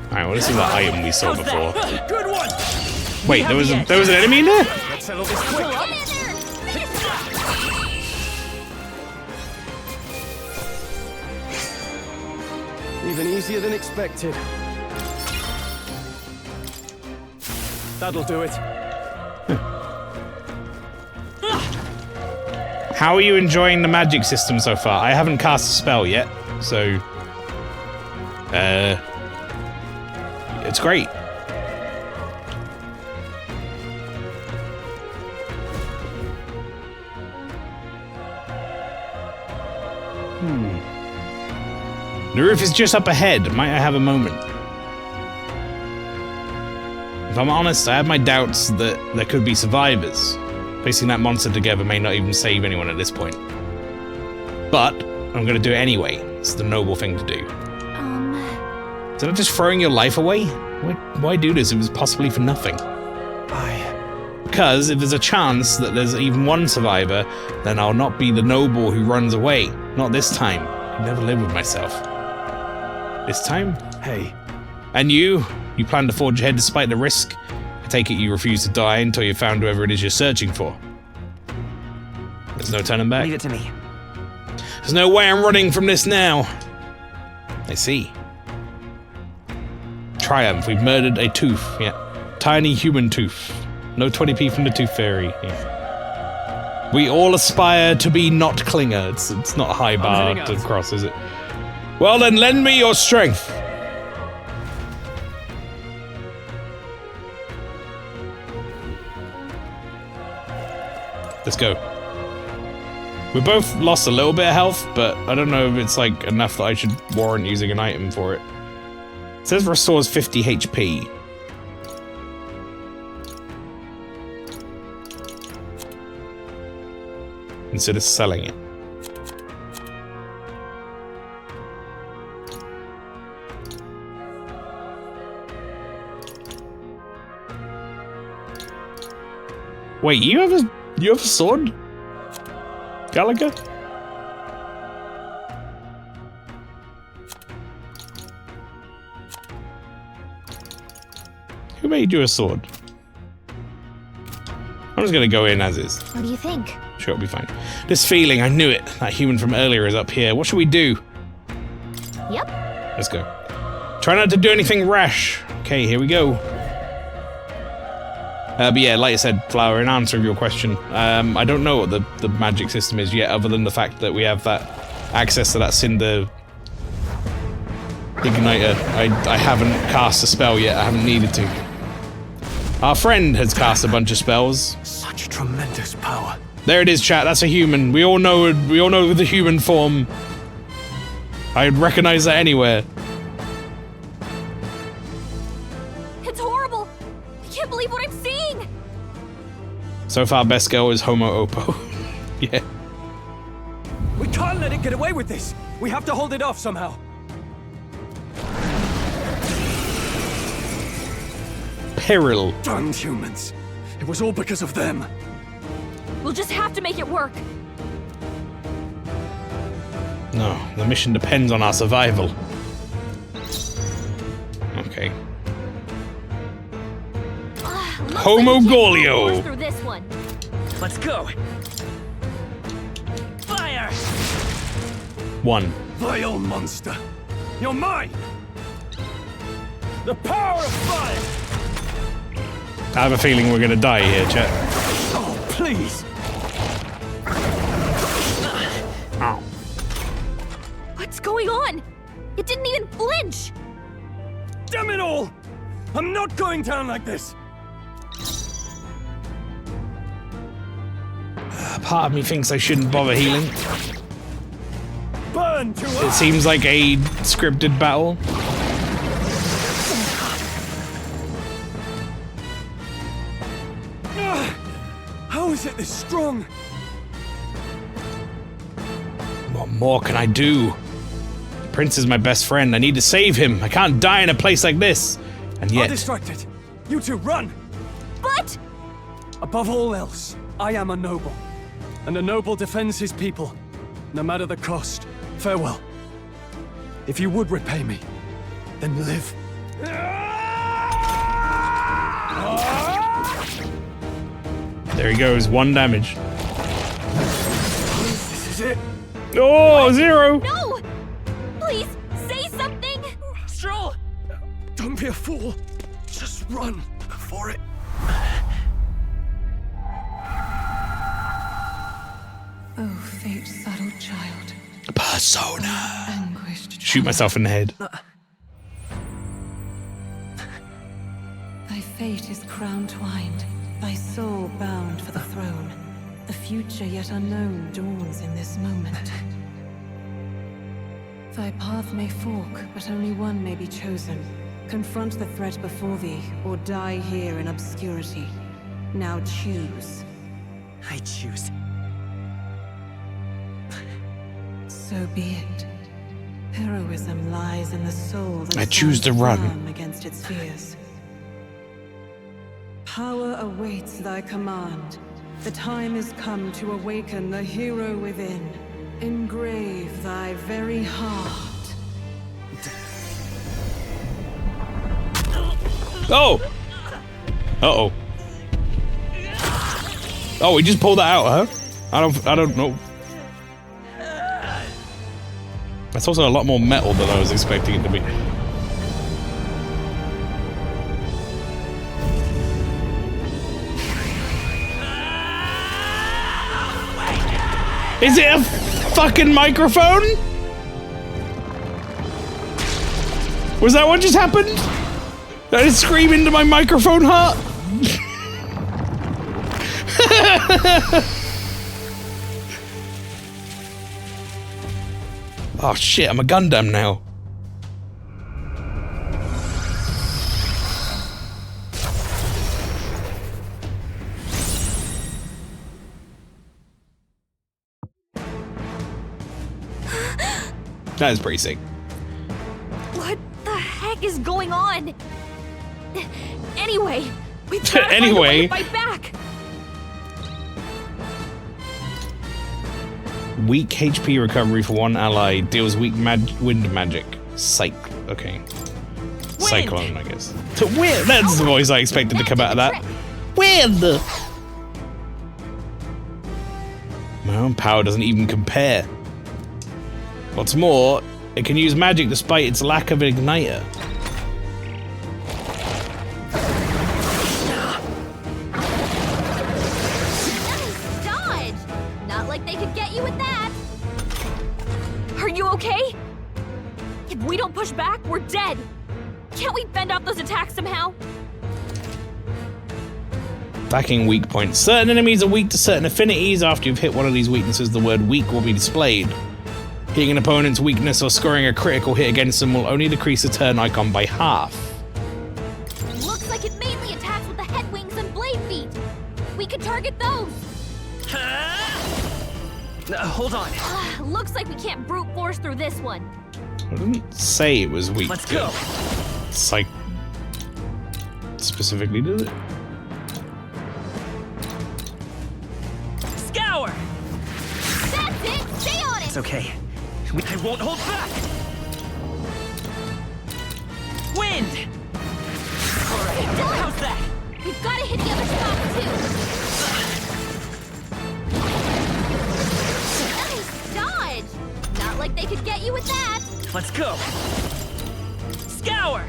Alright, well this is the item we saw before. Good one. Wait, there was an enemy in there? Let's settle this quick. Even easier than expected. That'll do it. How are you enjoying the magic system so far? I haven't cast a spell yet, so it's great. The roof is just up ahead. Might I have a moment? If I'm honest, I have my doubts that there could be survivors. Facing that monster together may not even save anyone at this point. But I'm gonna do it anyway. It's the noble thing to do. Is that just throwing your life away? Why do this if it's possibly for nothing? Because if there's a chance that there's even one survivor, then I'll not be the noble who runs away. Not this time. I never live with myself. This time? Hey. And you plan to forge ahead despite the risk? I take it you refuse to die until you found whoever it is you're searching for. There's no turning back. Leave it to me. There's no way I'm running from this now. I see. Triumph, we've murdered a tooth. Yeah. Tiny human tooth. No 20p from the Tooth Fairy. Yeah. We all aspire to be not Klinger. It's not a high bar to cross, is it? Well then, lend me your strength. Let's go. We both lost a little bit of health, but I don't know if it's like enough that I should warrant using an item for it. It says restores 50 HP. Instead of selling it. Wait, you have a sword? Gallagher? Who made you a sword? I'm just gonna go in as is. What do you think? Sure, it'll be fine. This feeling, I knew it. That human from earlier is up here. What should we do? Yep. Let's go. Try not to do anything rash. Okay, here we go. But yeah, like I said, Flower, in answer of your question, I don't know what the magic system is yet, other than the fact that we have that access to that Cinder Igniter. I haven't cast a spell yet, I haven't needed to. Our friend has cast a bunch of spells. Such tremendous power. There it is, chat, that's a human. We all know the human form. I'd recognize that anywhere. It's horrible! I can't believe what I'm seeing! So far, best girl is Homo Oppo. Yeah. We can't let it get away with this. We have to hold it off somehow. Peril. Damn humans. It was all because of them. We'll just have to make it work. No, the mission depends on our survival. Okay. Homo Golio. Through this one. Let's go. Fire! 1. Vile monster. You're mine. The power of fire. I have a feeling we're gonna die here, chat. Oh, please. Ow. What's going on? It didn't even flinch. Damn it all! I'm not going down like this. Part of me thinks I shouldn't bother healing. Burn to It seems like a scripted battle. How is it this strong? What more can I do? The prince is my best friend. I need to save him. I can't die in a place like this. And I'm yet... distracted. You two, run! But... Above all else, I am a noble. And a noble defends his people, no matter the cost. Farewell. If you would repay me, then live. There he goes, 1 damage. This is it. Oh, 0! No! Please, say something! Stroll! Don't be a fool. Just run for it. Oh, fate, subtle child. Persona. Anguished. Shoot myself in the head. Thy fate is crown-twined, thy soul bound for the throne. The future yet unknown dawns in this moment. Thy path may fork, but only one may be chosen. Confront the threat before thee, or die here in obscurity. Now choose. I choose. So be it. Heroism lies in the soul that I choose to run. firm against its fears. Power awaits thy command. The time is come to awaken the hero within. Engrave thy very heart. Oh! Uh-oh. Oh, we just pulled that out, huh? I don't know. That's also a lot more metal than I was expecting it to be. Is it a fucking microphone? Was that what just happened? Did I scream into my microphone heart? Oh shit, I'm a Gundam now. That is pretty sick. What the heck is going on? Anyway, we've got to find a way Anyway. to fight back. Weak HP recovery for one ally. Deals weak wind magic. Okay. Cyclone, I guess. To wind! That's the voice I expected to come out of that. Wind! My own power doesn't even compare. What's more, it can use magic despite its lack of an igniter. Nice dodge! Not like they could get you with that. Are you okay? If we don't push back, we're dead. Can't we fend off those attacks somehow? Backing weak points. Certain enemies are weak to certain affinities. After you've hit one of these weaknesses, the word weak will be displayed. Hitting an opponent's weakness or scoring a critical hit against them will only decrease the turn icon by half. Looks like it mainly attacks with the head wings and blade feet. We could target those. Hold on. Looks like we can't brute force through this one. I didn't say it was weak. Let's go. Specifically did it? Scour! That's it! Stay on it! It's okay. I won't hold back! Wind! Alright, how's that? We've got to hit the other spot, too. Nice dodge! Not like they could get you with that. Let's go! Scour!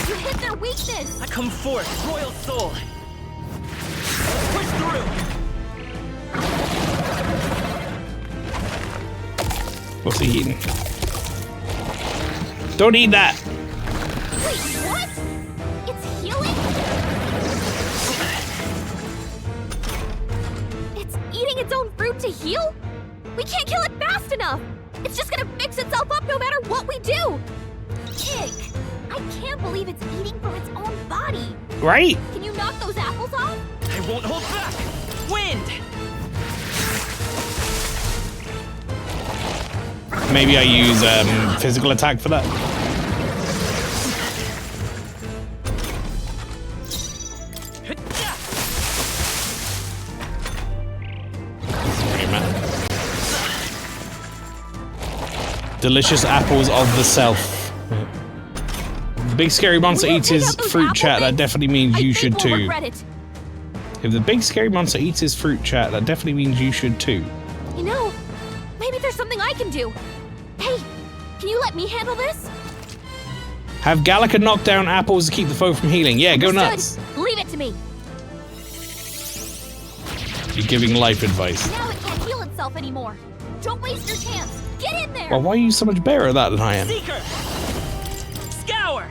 You hit their weakness. I come forth, royal soul. Let's push through! What's he eating? Don't eat that! Wait, what? It's healing? It's eating its own fruit to heal? We can't kill it fast enough! It's just gonna fix itself up no matter what we do! Ick! I can't believe it's eating from its own body! Right? Can you knock those apples off? I won't hold back! Wind! Maybe I use physical attack for that. Delicious apples of the self. The big scary monster eats his fruit chat, that definitely means you should too. If the big scary monster eats his fruit chat, that definitely means you should too. You know, maybe there's something I can do. Hey, can you let me handle this? Have Gallica knock down apples to keep the foe from healing. Yeah, go nuts. Leave it to me. You're giving life advice. Now it can't heal itself anymore. Don't waste your chance. Get in there. Well, why are you so much better at that than I am? Seeker! Scour!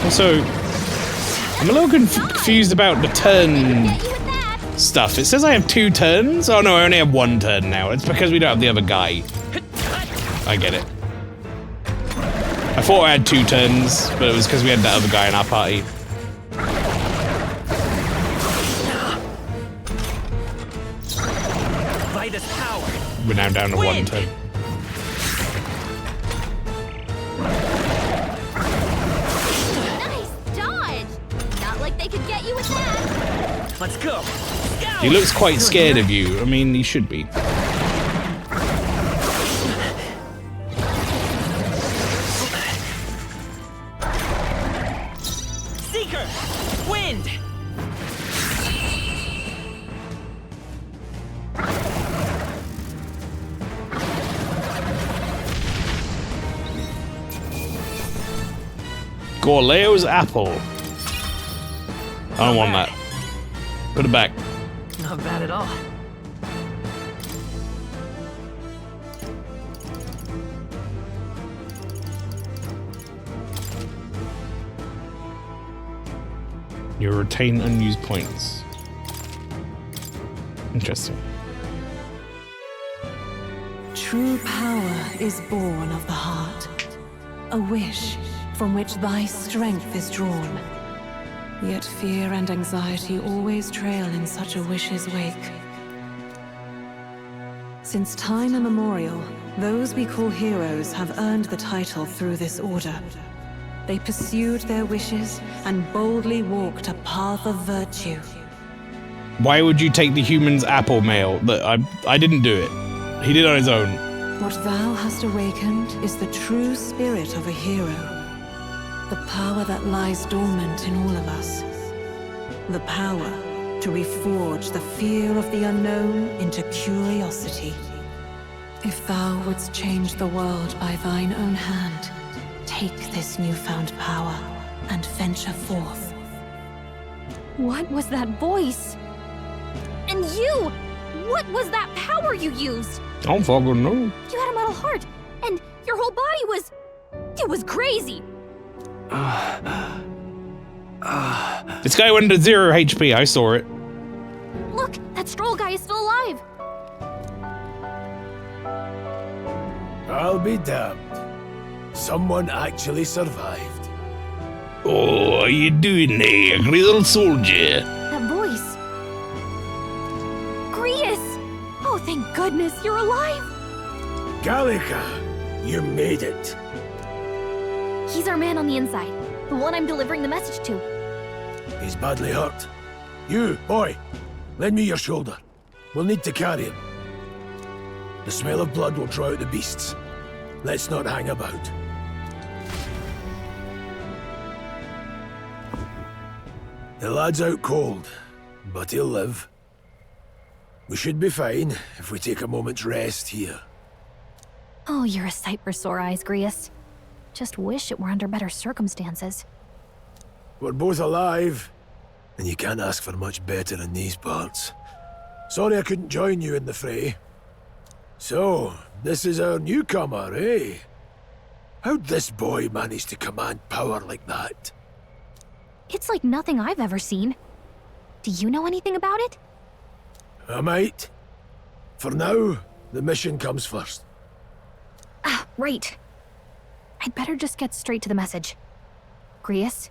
Also, I'm a little confused about the turn stuff. It says I have 2 turns. Oh no, I only have 1 turn now. It's because we don't have the other guy. I get it. I thought I had 2 turns, but it was because we had that other guy in our party. Vitus power. We're now down to 1 turn. Nice dodge. Not like they could get you with that. Let's go. He looks quite scared of you. I mean, he should be. Seeker! Wind! Gorleo's apple. I don't want that. Put it back. Not bad at all. You retain unused points. Interesting. True power is born of the heart, a wish from which thy strength is drawn. Yet fear and anxiety always trail in such a wish's wake. Since time immemorial, those we call heroes have earned the title through this order. They pursued their wishes and boldly walked a path of virtue. Why would you take the human's apple, Mael? I didn't do it. He did on his own. What thou hast awakened is the true spirit of a hero. The power that lies dormant in all of us. The power to reforge the fear of the unknown into curiosity. If thou wouldst change the world by thine own hand, take this newfound power and venture forth. What was that voice? And you! What was that power you used? I don't fucking know. You had a metal heart, and your whole body was... It was crazy. This guy went to 0 HP. I saw it. Look, that Stroll guy is still alive. I'll be damned. Someone actually survived. Oh, how you doing there, little soldier? That voice. Grius! Oh, thank goodness you're alive. Gallica, you made it. He's our man on the inside, the one I'm delivering the message to. He's badly hurt. You, boy, lend me your shoulder. We'll need to carry him. The smell of blood will draw out the beasts. Let's not hang about. The lad's out cold, but he'll live. We should be fine if we take a moment's rest here. Oh, you're a sight for sore eyes, Grius. Just wish it were under better circumstances. We're both alive, and you can't ask for much better in these parts. Sorry I couldn't join you in the fray. So, this is our newcomer, eh? How'd this boy manage to command power like that? It's like nothing I've ever seen. Do you know anything about it? I might. For now, the mission comes first. Ah, right. I'd better just get straight to the message. Grius,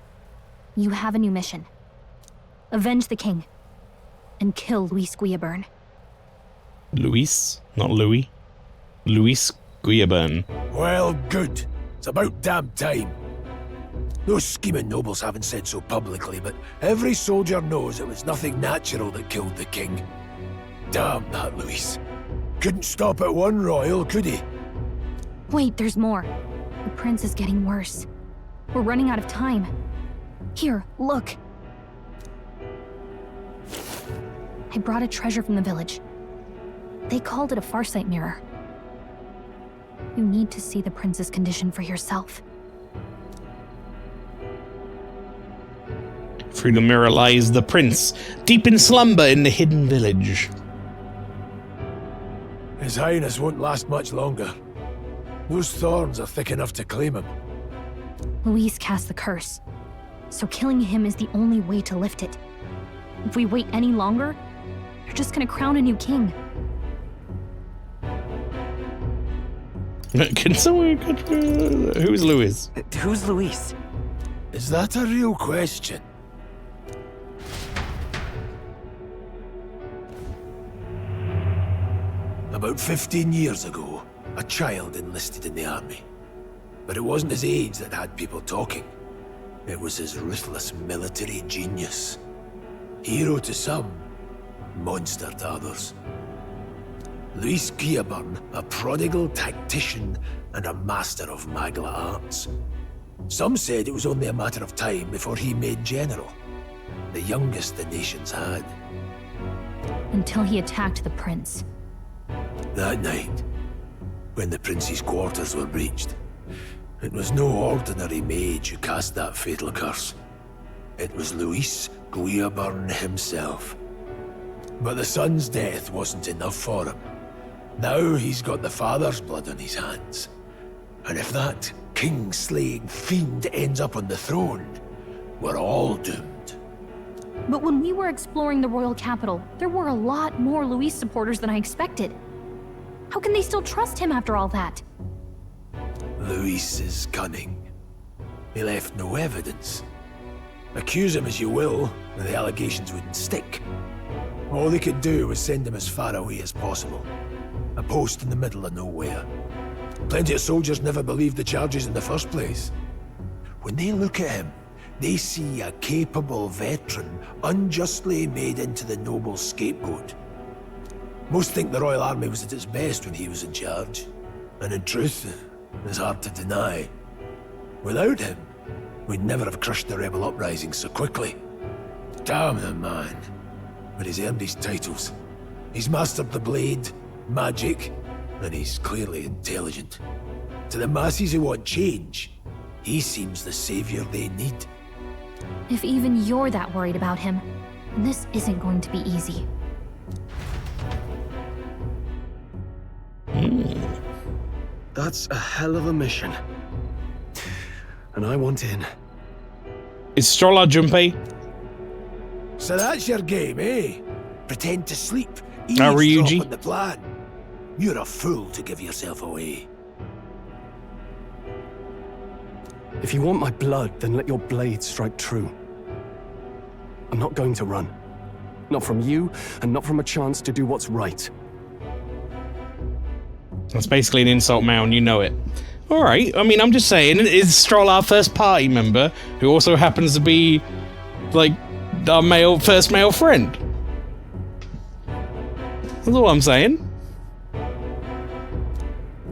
you have a new mission. Avenge the king. And kill Luis Guillaburn. Luis? Not Louis. Luis Guillaburn. Well, good. It's about damn time. Those scheming nobles haven't said so publicly, but every soldier knows it was nothing natural that killed the king. Damn that Luis. Couldn't stop at one royal, could he? Wait, there's more. The prince is getting worse. We're running out of time. Here, look. I brought a treasure from the village. They called it a farsight mirror. You need to see the prince's condition for yourself. Through the mirror lies the prince, deep in slumber in the hidden village. His Highness won't last much longer. Those thorns are thick enough to claim him. Luis cast the curse, so killing him is the only way to lift it. If we wait any longer, you're just gonna crown a new king. Can someone... Who's Luis? Who's Luis? Is that a real question? About 15 years ago, a child enlisted in the army. But it wasn't his age that had people talking. It was his ruthless military genius. Hero to some, monster to others. Luis Guillaburn, a prodigal tactician and a master of Magla arts. Some said it was only a matter of time before he made general, the youngest the nations had. Until he attacked the prince. That night, when the prince's quarters were breached, it was no ordinary mage who cast that fatal curse. It was Luis Guillaburn himself. But the son's death wasn't enough for him. Now he's got the father's blood on his hands. And if that king-slaying fiend ends up on the throne, we're all doomed. But when we were exploring the royal capital, there were a lot more Luis supporters than I expected. How can they still trust him after all that? Luis is cunning. He left no evidence. Accuse him as you will, and the allegations wouldn't stick. All they could do was send him as far away as possible. A post in the middle of nowhere. Plenty of soldiers never believed the charges in the first place. When they look at him, they see a capable veteran unjustly made into the noble scapegoat. Most think the Royal Army was at its best when he was in charge. And in truth, it's hard to deny. Without him, we'd never have crushed the rebel uprising so quickly. Damn the man. But he's earned his titles. He's mastered the blade, magic, and he's clearly intelligent. To the masses who want change, he seems the savior they need. If even you're that worried about him, this isn't going to be easy. That's a hell of a mission. And I want in. Is Strolar Junpei? So that's your game, eh? Pretend to sleep, Ryuji? eavesdrop on the plan. You're a fool to give yourself away. If you want my blood, then let your blade strike true. I'm not going to run. Not from you, and not from a chance to do what's right. That's basically an insult, Mal, and you know it. Alright, I mean, I'm just saying, is Stroll our first party member, who also happens to be, like, our first male friend? That's all I'm saying.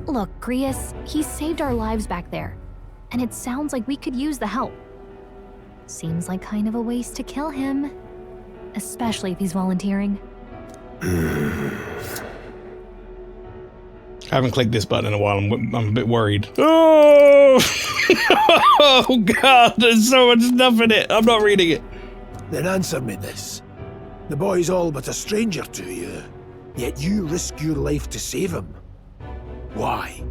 Look, Grius, he saved our lives back there, and it sounds like we could use the help. Seems like kind of a waste to kill him, especially if he's volunteering. I haven't clicked this button in a while. I'm a bit worried. Oh! Oh God, there's so much stuff in it. I'm not reading it. Then answer me this. The boy's all but a stranger to you, yet you risk your life to save him. Why?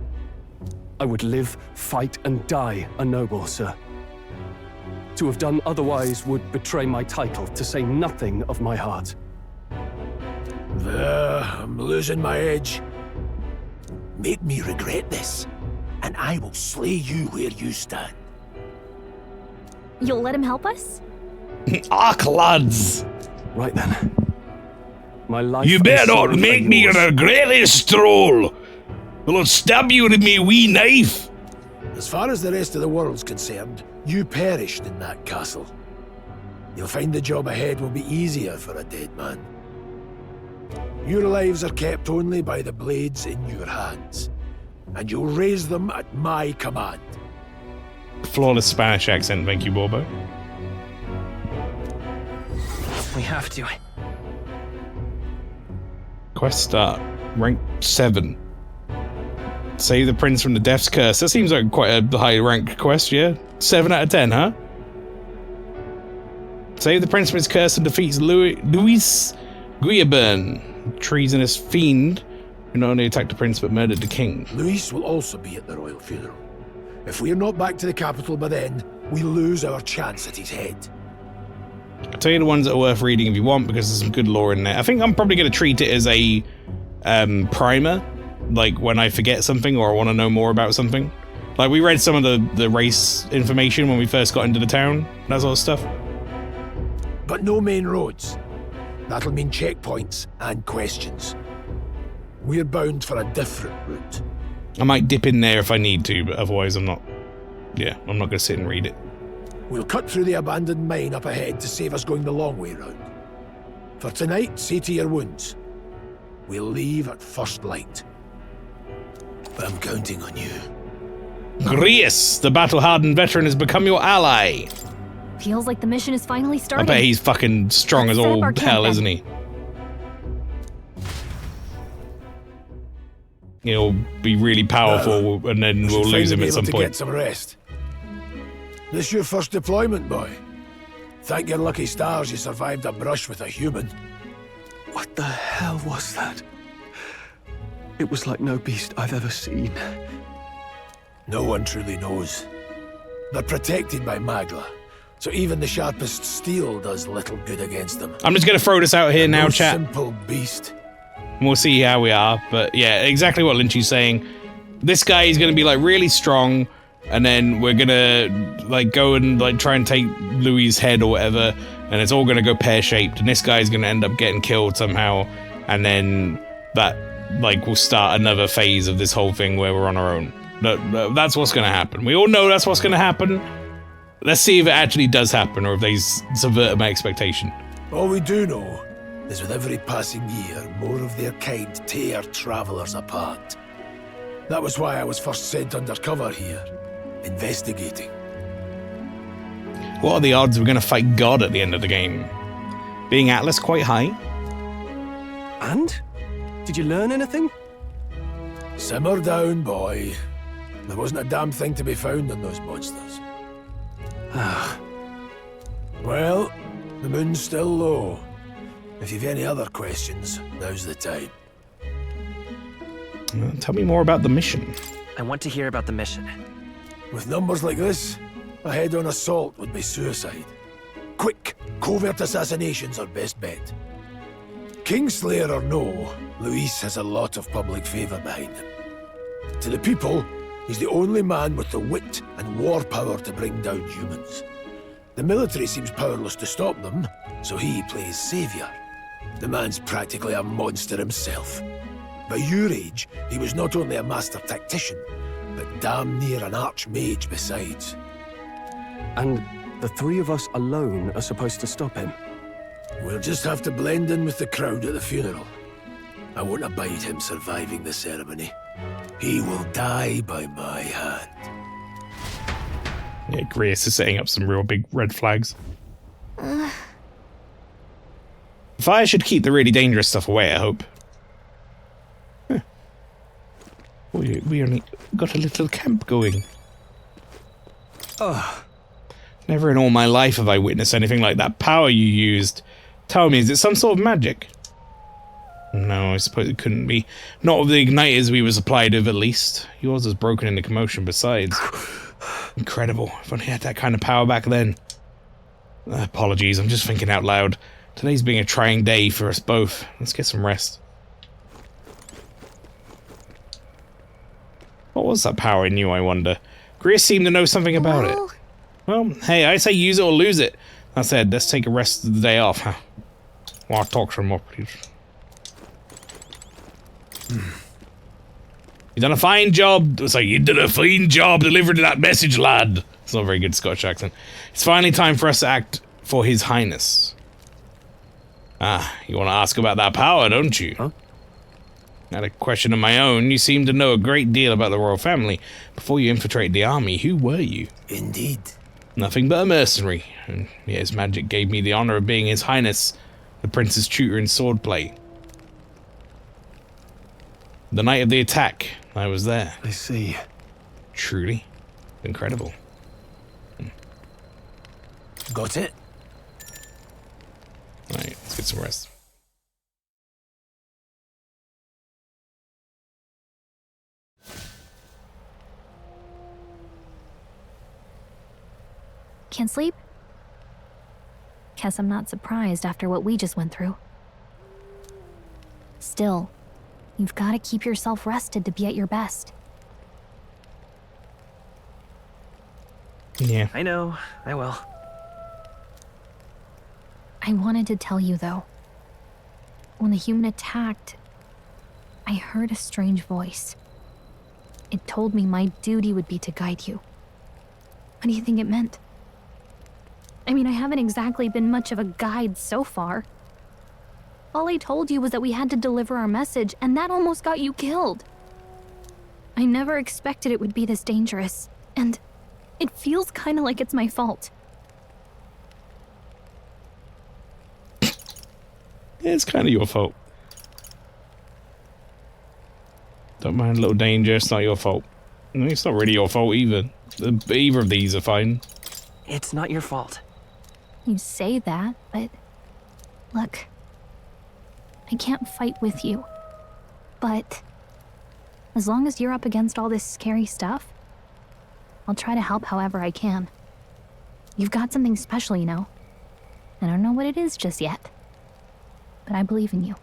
I would live, fight, and die a noble, sir. To have done otherwise would betray my title, to say nothing of my heart. I'm losing my edge. Make me regret this, and I will slay you where you stand. You'll let him help us? Ark lads! Right then. My life. You better not make me regret this, Stroll. I'll stab you with me wee knife. As far as the rest of the world's concerned, you perished in that castle. You'll find the job ahead will be easier for a dead man. Your lives are kept only by the blades in your hands, and you'll raise them at my command. Flawless Spanish accent, thank you, Borbo. We have to. Quest start. Rank 7. Save the prince from the death's curse. That seems like quite a high rank quest, yeah? 7 out of 10, huh? Save the prince from his curse and defeats Luis Guillaburn, treasonous fiend who not only attacked the prince but murdered the king. Luis will also be at the royal funeral. If we're not back to the capital by then, we lose our chance at his head. I'll tell you the ones that are worth reading if you want, because there's some good lore in there. I think I'm probably going to treat it as a primer, like when I forget something or I want to know more about something. Like we read some of the race information when we first got into the town, that sort of stuff. But no main roads. That'll mean checkpoints and questions. We're bound for a different route. I might dip in there if I need to, but otherwise I'm not going to sit and read it. We'll cut through the abandoned mine up ahead to save us going the long way round. For tonight, see to your wounds. We'll leave at first light. But I'm counting on you. Grius, the battle-hardened veteran, has become your ally. Feels like the mission is finally I starting. bet he's fucking strong as all hell, isn't he? He'll be really powerful, and then we'll lose him at some point. Get some rest. This your first deployment, boy? Thank your lucky stars you survived a brush with a human. What the hell was that? It was like no beast I've ever seen. No one truly knows. They're protected by Magla, So even the sharpest steel does little good against them. I'm just going to throw this out here now, No chat. simple beast. And we'll see how we are. But yeah, exactly what Lynchy's saying. This guy is going to be like really strong, and then we're going to like go and like try and take Louis' head or whatever, and it's all going to go pear-shaped, and this guy's going to end up getting killed somehow, and then that like will start another phase of this whole thing where we're on our own. That's what's going to happen. We all know that's what's going to happen. Let's see if it actually does happen, or if they subvert my expectation. All we do know is with every passing year, more of their kind tear travellers apart. That was why I was first sent undercover here, investigating. What are the odds we're going to fight God at the end of the game? Being Atlas quite high? And? Did you learn anything? Simmer down, boy. There wasn't a damn thing to be found on those monsters. Well, the moon's still low. If you've any other questions, now's the time. Tell me more about the mission. I want to hear about the mission. With numbers like this, a head-on assault would be suicide. Quick, covert assassinations are best bet. Kingslayer or no, Luis has a lot of public favour behind him. To the people, he's the only man with the wit and war power to bring down humans. The military seems powerless to stop them, so he plays saviour. The man's practically a monster himself. By your age, he was not only a master tactician, but damn near an archmage besides. And the three of us alone are supposed to stop him? We'll just have to blend in with the crowd at the funeral. I won't abide him surviving the ceremony. He will die by my hand. Yeah, Grace is setting up some real big red flags. Fire should keep the really dangerous stuff away, I hope. Huh. We only got a little camp going. Oh. Never in all my life have I witnessed anything like that power you used. Tell me, is it some sort of magic? No, I suppose it couldn't be. Not with the igniters we were supplied with, at least. Yours was broken into commotion besides. Incredible. If only I had that kind of power back then. Apologies, I'm just thinking out loud. Today's being a trying day for us both. Let's get some rest. What was that power in you, I wonder? Grace seemed to know something about it. Well, hey, I say use it or lose it. That said, let's take a rest of the day off, huh? Well, I'll talk some more, please. You done a fine job. It's like, you did a fine job delivering that message, lad. It's not a very good Scottish accent. It's finally time for us to act for His Highness. Ah, you want to ask about that power, don't you? Huh? I had a question of my own. You seem to know a great deal about the royal family. Before you infiltrated the army, who were you? Indeed. Nothing but a mercenary. And yeah, his magic gave me the honor of being His Highness, the Prince's tutor in swordplay. The night of the attack, I was there. I see. Truly incredible. Got it? Right, let's get some rest. Can't sleep? Guess I'm not surprised after what we just went through. Still, you've got to keep yourself rested to be at your best. Yeah. I know, I will. I wanted to tell you, though. When the human attacked, I heard a strange voice. It told me my duty would be to guide you. What do you think it meant? I mean, I haven't exactly been much of a guide so far. All I told you was that we had to deliver our message, and that almost got you killed. I never expected it would be this dangerous, and it feels kind of like it's my fault. It's kind of your fault. Don't mind a little danger, it's not your fault. It's not really your fault either. Either of these are fine. It's not your fault. You say that, but look, I can't fight with you. But as long as you're up against all this scary stuff, I'll try to help however I can. You've got something special, you know. I don't know what it is just yet, but I believe in you.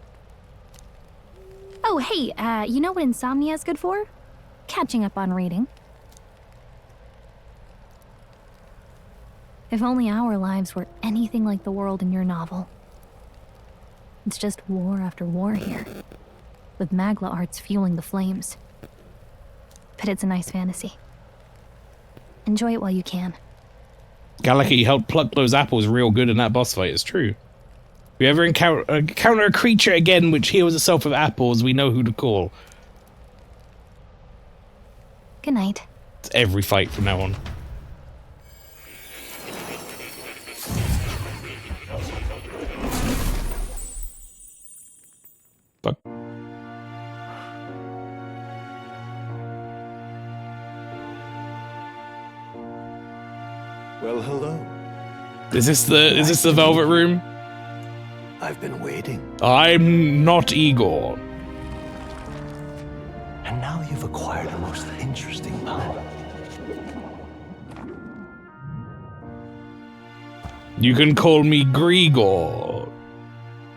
Oh, hey, you know what insomnia is good for? Catching up on reading. If only our lives were anything like the world in your novel. It's just war after war here, with Magla arts fueling the flames. But it's a nice fantasy. Enjoy it while you can. Galaki helped pluck those apples real good in that boss fight, it's true. If we ever encounter a creature again which heals itself with apples, we know who to call. Good night. It's every fight from now on. Fuck. Well, hello. Is this the Velvet Room? I've been waiting. I'm not Igor. And now you've acquired a most interesting power. You can call me Grigor.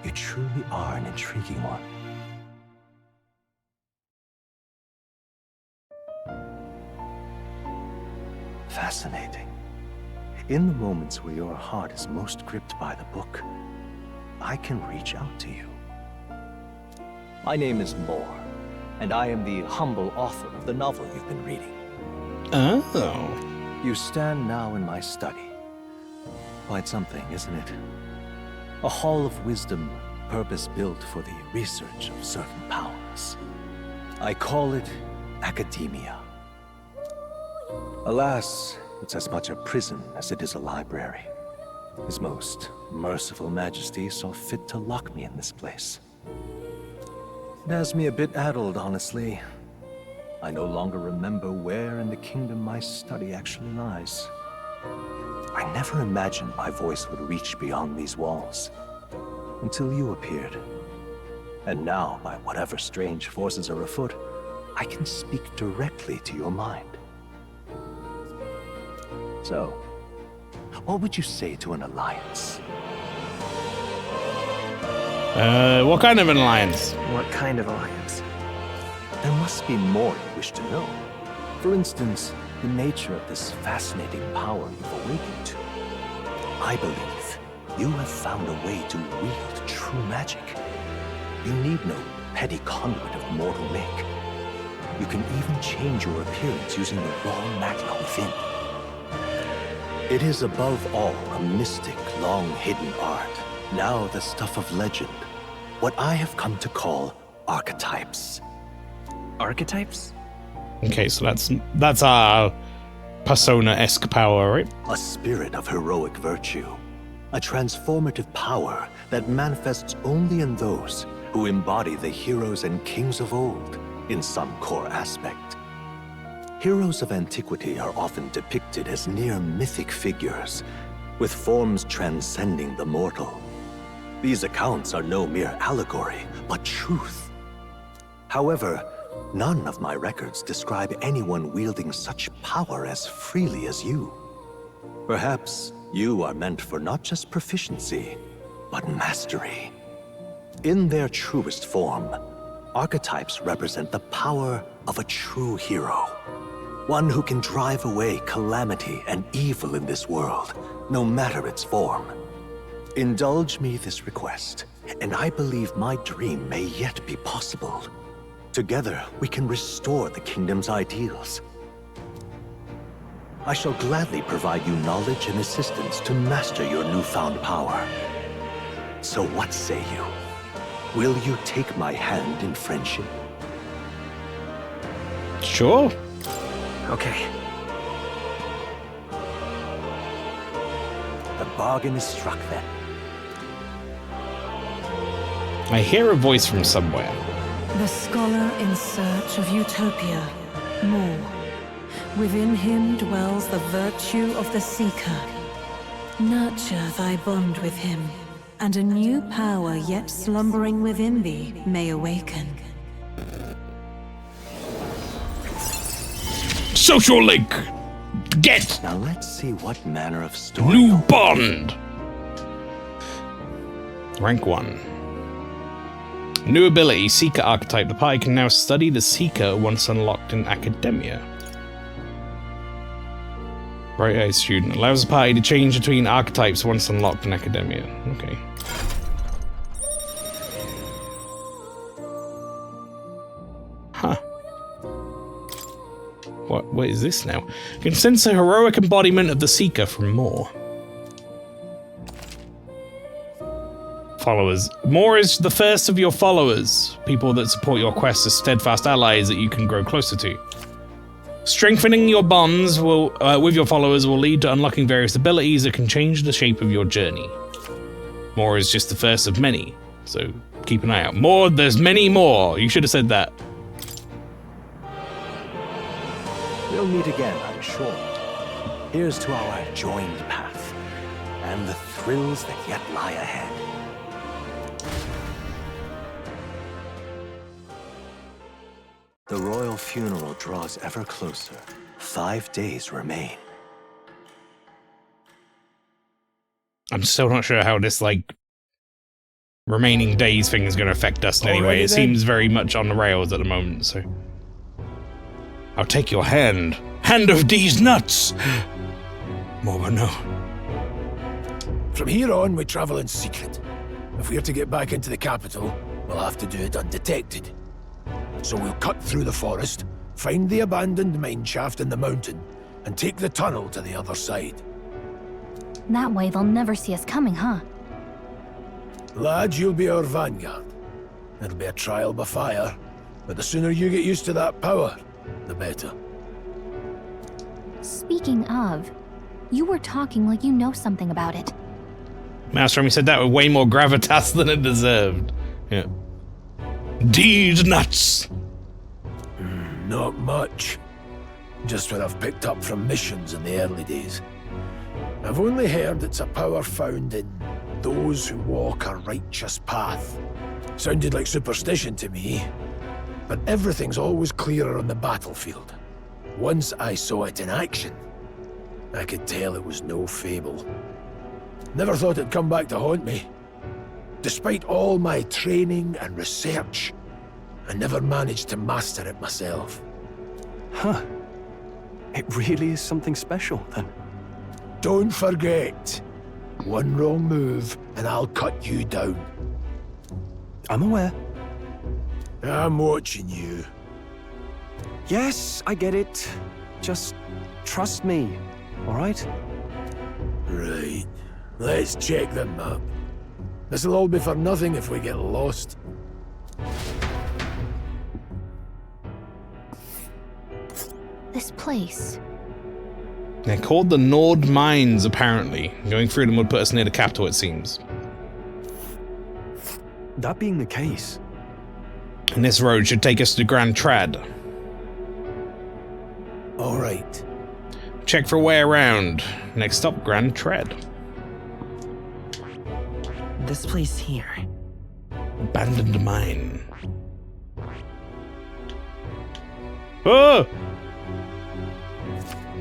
You truly are an intriguing one. Fascinating. In the moments where your heart is most gripped by the book, I can reach out to you. My name is Moore, and I am the humble author of the novel you've been reading. Oh. You stand now in my study. Quite something, isn't it? A hall of wisdom, purpose-built for the research of certain powers. I call it academia. Alas, it's as much a prison as it is a library. His most merciful majesty saw fit to lock me in this place. It has me a bit addled, honestly. I no longer remember where in the kingdom my study actually lies. I never imagined my voice would reach beyond these walls, until you appeared. And now, by whatever strange forces are afoot, I can speak directly to your mind. So, what would you say to an alliance? What kind of an alliance? What kind of alliance? There must be more you wish to know. For instance, the nature of this fascinating power you've awakened to. I believe you have found a way to wield true magic. You need no petty conduit of mortal make. You can even change your appearance using the raw magma within. It is above all a mystic, long-hidden art, now the stuff of legend. What I have come to call archetypes. Archetypes? Okay, so that's our Persona-esque power, right? A spirit of heroic virtue. A transformative power that manifests only in those who embody the heroes and kings of old in some core aspect. Heroes of antiquity are often depicted as near mythic figures, with forms transcending the mortal. These accounts are no mere allegory, but truth. However, none of my records describe anyone wielding such power as freely as you. Perhaps you are meant for not just proficiency, but mastery. In their truest form, archetypes represent the power of a true hero. One who can drive away calamity and evil in this world, no matter its form. Indulge me this request, and I believe my dream may yet be possible. Together, we can restore the kingdom's ideals. I shall gladly provide you knowledge and assistance to master your newfound power. So what say you? Will you take my hand in friendship? Sure. Okay. The bargain is struck then. I hear a voice from somewhere. The scholar in search of utopia, more. Within him dwells the virtue of the seeker. Nurture thy bond with him, and a new power yet slumbering within thee may awaken. Social link! Get! Now let's see what manner of story. New bond! Rank 1. New ability, Seeker archetype. The party can now study the Seeker once unlocked in Academia. Bright-eyed student. Allows the party to change between archetypes once unlocked in Academia. Okay. Huh. What is this now? You can sense a heroic embodiment of the Seeker from Moore. Followers. Moore is the first of your followers. People that support your quest as steadfast allies that you can grow closer to. Strengthening your bonds with your followers will lead to unlocking various abilities that can change the shape of your journey. Moore is just the first of many, so keep an eye out. More, there's many more. You should have said that. We'll meet again, I'm sure. Here's to our joined path, and the thrills that yet lie ahead. The royal funeral draws ever closer. 5 days remain. I'm still not sure how this, like, remaining days thing is going to affect us in any way. It seems very much on the rails at the moment, so... I'll take your hand. Hand of these nuts! More no. From here on, we travel in secret. If we're to get back into the capital, we'll have to do it undetected. So we'll cut through the forest, find the abandoned mine shaft in the mountain, and take the tunnel to the other side. That way they'll never see us coming, huh? Lad, you'll be our vanguard. It'll be a trial by fire, but the sooner you get used to that power, the better. Speaking of, you were talking like you know something about it. Maelstrom, he said that with way more gravitas than it deserved. Yeah. These nuts! Not much. Just what I've picked up from missions in the early days. I've only heard it's a power found in those who walk a righteous path. Sounded like superstition to me, but everything's always clearer on the battlefield. Once I saw it in action, I could tell it was no fable. Never thought it'd come back to haunt me. Despite all my training and research, I never managed to master it myself. Huh. It really is something special, then. Don't forget, one wrong move and I'll cut you down. I'm aware. I'm watching you. Yes, I get it. Just trust me, all right? Right. Let's check the map. This'll all be for nothing if we get lost. This place. They're called the Nord Mines, apparently. Going through them would put us near the capital, it seems. That being the case... And this road should take us to Grand Trad. All right. Check for a way around. Next stop, Grand Trad. This place here. Abandoned mine. Oh!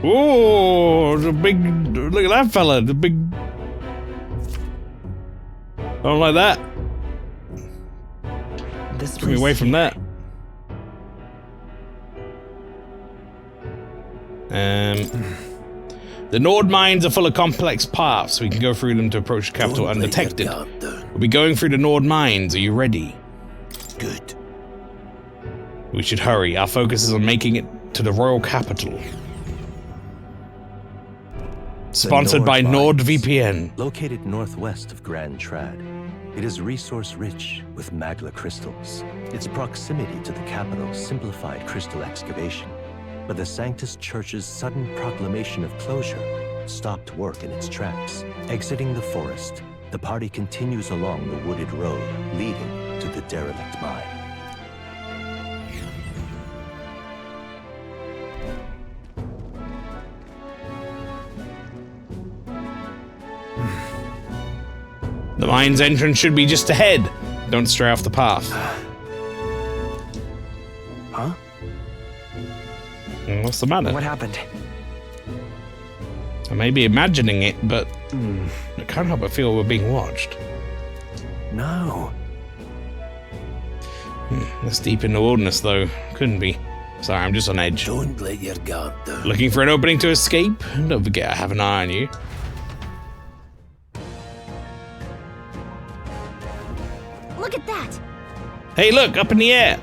Oh, the big... Look at that fella, the big... I don't like that. This Get me away from that. The Nord mines are full of complex paths. We can go through them to approach the capital undetected. We'll be going through the Nord mines. Are you ready? Good. We should hurry. Our focus is on making it to the royal capital. Sponsored by NordVPN. Located northwest of Grand Trad, it is resource-rich with magla crystals. Its proximity to the capital simplified crystal excavation, but the Sanctus Church's sudden proclamation of closure stopped work in its tracks. Exiting the forest, the party continues along the wooded road leading to the derelict mine. The mine's entrance should be just ahead. Don't stray off the path. Huh? What's the matter? What happened? I may be imagining it, but I can't help but feel we're being watched. No. That's deep in the wilderness, though. Couldn't be. Sorry, I'm just on edge. Don't let your guard down. Looking for an opening to escape? Don't forget I have an eye on you. Look at that! Hey, look, up in the air!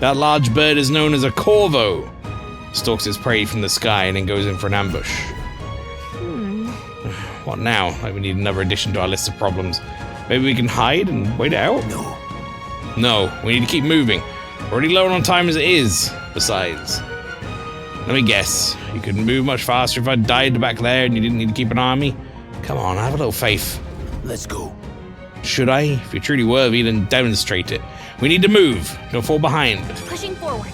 That large bird is known as a corvo. Stalks its prey from the sky and then goes in for an ambush. What now? Like we need another addition to our list of problems. Maybe we can hide and wait it out? No, we need to keep moving. We're already low on time as it is. Besides, let me guess. You couldn't move much faster if I died back there and you didn't need to keep an eye on me? Come on, have a little faith. Let's go. Should I? If you're truly worthy, then demonstrate it. We need to move. Don't fall behind. Pushing forward.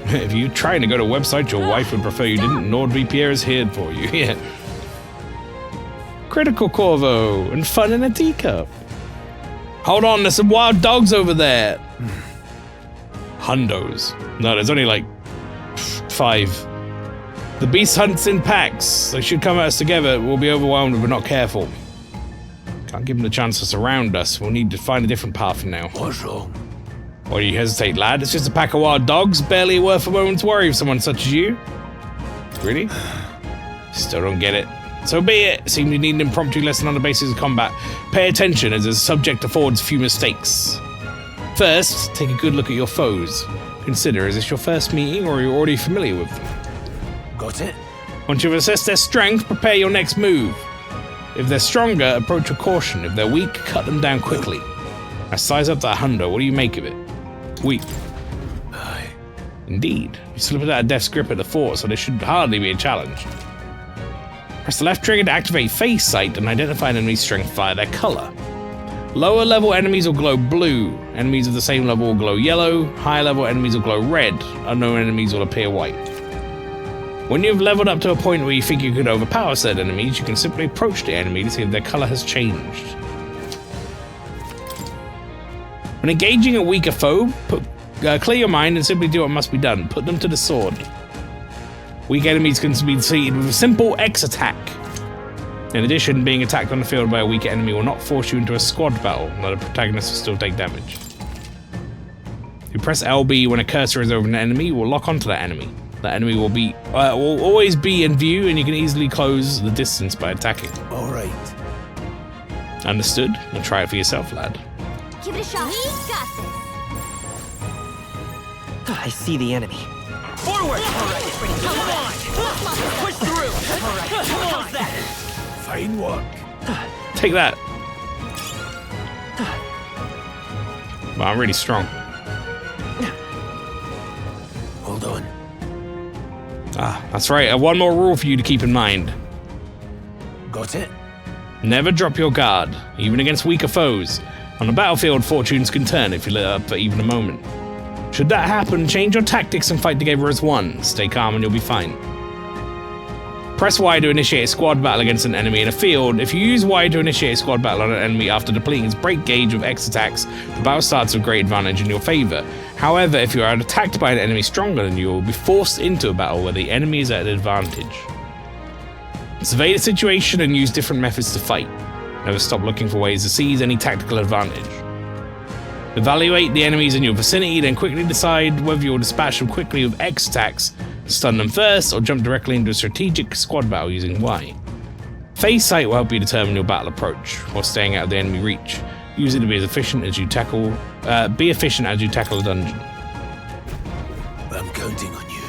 If you're trying to go to a website your wife would prefer you didn't, NordVPN is here for you. Yeah. Critical Corvo and fun in a teacup. Hold on, there's some wild dogs over there. Hundos. No, there's only like 5. The beast hunts in packs. They should come at us together. We'll be overwhelmed if we're not careful. Can't give them the chance to surround us. We'll need to find a different path from now. What's wrong? Why do you hesitate, lad? It's just a pack of wild dogs. Barely worth a moment's worry of someone such as you. Really? Still don't get it. So be it. Seem to need an impromptu lesson on the basis of combat. Pay attention, as the subject affords few mistakes. First, take a good look at your foes. Consider, is this your first meeting, or are you already familiar with them? Got it? Once you've assessed their strength, prepare your next move. If they're stronger, approach with caution. If they're weak, cut them down quickly. I size up that hundo. What do you make of it? Weak. Aye. Indeed. You slipped out of death's grip at the fort, so there should hardly be a challenge. Press the left trigger to activate face sight and identify an enemy's strength via their color. Lower level enemies will glow blue. Enemies of the same level will glow yellow. Higher level enemies will glow red. Unknown enemies will appear white. When you've leveled up to a point where you think you could overpower said enemies, you can simply approach the enemy to see if their color has changed. When engaging a weaker foe, clear your mind and simply do what must be done. Put them to the sword. Weak enemies can be defeated with a simple X attack. In addition, being attacked on the field by a weaker enemy will not force you into a squad battle, though the protagonist will still take damage. If you press LB when a cursor is over an enemy, you will lock onto that enemy. That enemy will always be in view, and you can easily close the distance by attacking. All right. Understood? Now try it for yourself, lad. Give it a shot. We got this. I see the enemy. Forward! All right. Come on! Push through! All right. How's that? Fine work. Take that. Well, I'm really strong. Hold on. Ah, that's right. One more rule for you to keep in mind. Got it? Never drop your guard, even against weaker foes. On the battlefield, fortunes can turn if you let up for even a moment. Should that happen, change your tactics and fight together as one. Stay calm and you'll be fine. Press Y to initiate a squad battle against an enemy in a field. If you use Y to initiate a squad battle on an enemy after depleting its break gauge with X attacks, the battle starts with great advantage in your favor. However, if you are attacked by an enemy stronger than you, will be forced into a battle where the enemy is at an advantage. Survey the situation and use different methods to fight. Never stop looking for ways to seize any tactical advantage. Evaluate the enemies in your vicinity, then quickly decide whether you'll dispatch them quickly with X attacks, stun them first, or jump directly into a strategic squad battle using Y. Phase sight will help you determine your battle approach while staying out of the enemy reach. Use it to be as efficient as you tackle. Be efficient as you tackle a dungeon. I'm counting on you.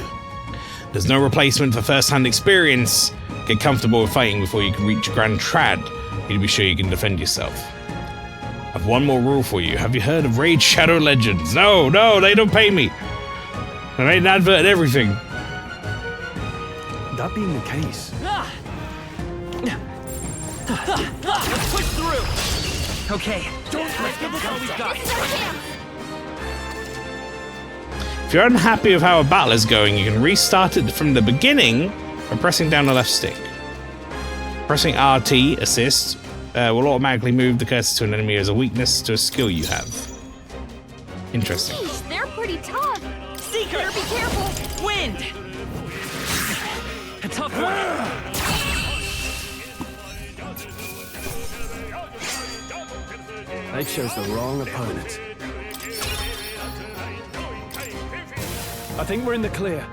There's no replacement for first-hand experience. Get comfortable with fighting before you can reach Grand Trad. You need to be sure you can defend yourself. I've one more rule for you. Have you heard of Raid Shadow Legends? No, they don't pay me. I made an advert and everything. That being the case. Let's push through. Okay. Let's give us all we've got. If you're unhappy with how a battle is going, you can restart it from the beginning by pressing down the left stick. Pressing RT, assist, will automatically move the cursor to an enemy as a weakness to a skill you have. Interesting. Sheesh, they're pretty tough. Seeker, better be careful. Wind! A tough one. They chose the wrong opponent. I think we're in the clear.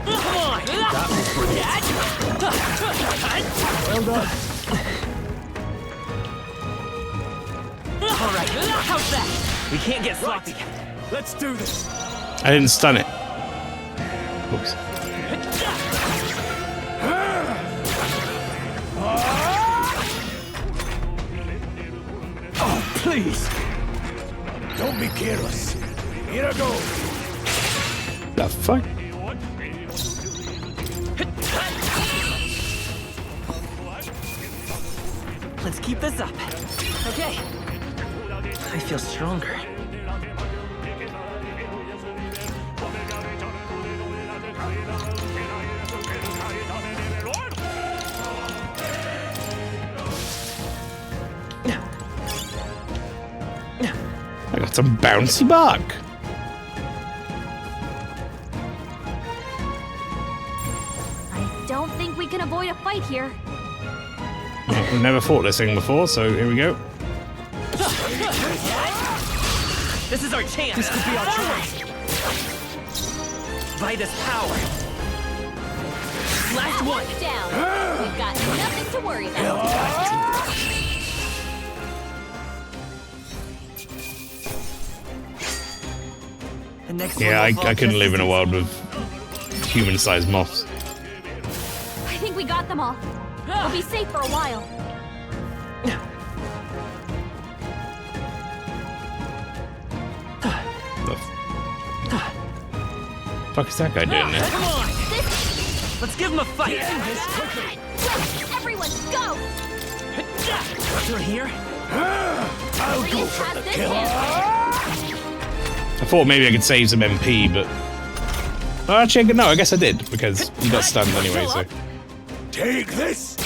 Come on! That was brilliant. Well done. All right, how's that? We can't get sloppy. Let's do this. I didn't stun it. Oops. Oh, please! Don't be careless. Here I go. The fuck? Let's keep this up. Okay. I feel stronger. I got some bouncy bark. I don't think we can avoid a fight here. Well, we've never fought this thing before, so here we go. This is our chance. This could be our chance. By this power. Last one. Down. We've got nothing to worry about. The next Yeah, one will I couldn't fall live in a just world with human-sized moths. I think we got them all. We'll be safe for a while. The fuck is that guy doing there? Come on! Let's give him a fight! Everyone, go! Through here? I'll go for the kill. I thought maybe I could save some MP, but... Oh, actually, no, I guess I did, because he got stunned anyway, so... Take this!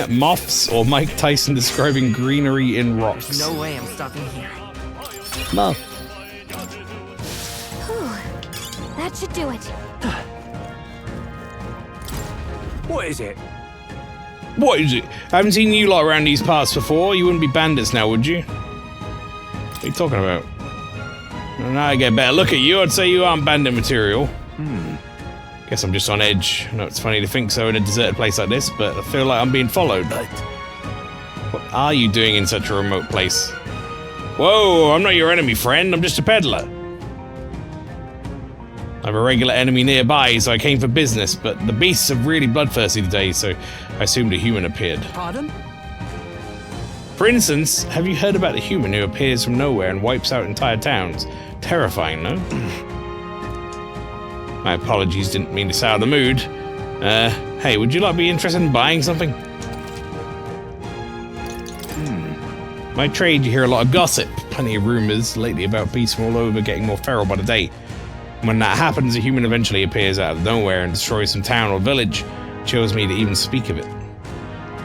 Moths, or Mike Tyson describing greenery in rocks. There's no way I'm stopping here. Moth. Whew. That should do it. What is it? What is it? I haven't seen you lot around these parts before. You wouldn't be bandits now, would you? What are you talking about? Well, now I get a better look at you, I'd say you aren't bandit material. Guess I'm just on edge. I know it's funny to think so in a deserted place like this, but I feel like I'm being followed. What are you doing in such a remote place? Whoa, I'm not your enemy, friend. I'm just a peddler. I have a regular enemy nearby, so I came for business, but the beasts are really bloodthirsty today, so I assumed a human appeared. Pardon? For instance, have you heard about the human who appears from nowhere and wipes out entire towns? Terrifying, no? My apologies, didn't mean to sour the mood. Hey, would you like to be interested in buying something? My trade, you hear a lot of gossip. Plenty of rumors lately about beasts from all over getting more feral by the day. When that happens, a human eventually appears out of nowhere and destroys some town or village. Chose me to even speak of it.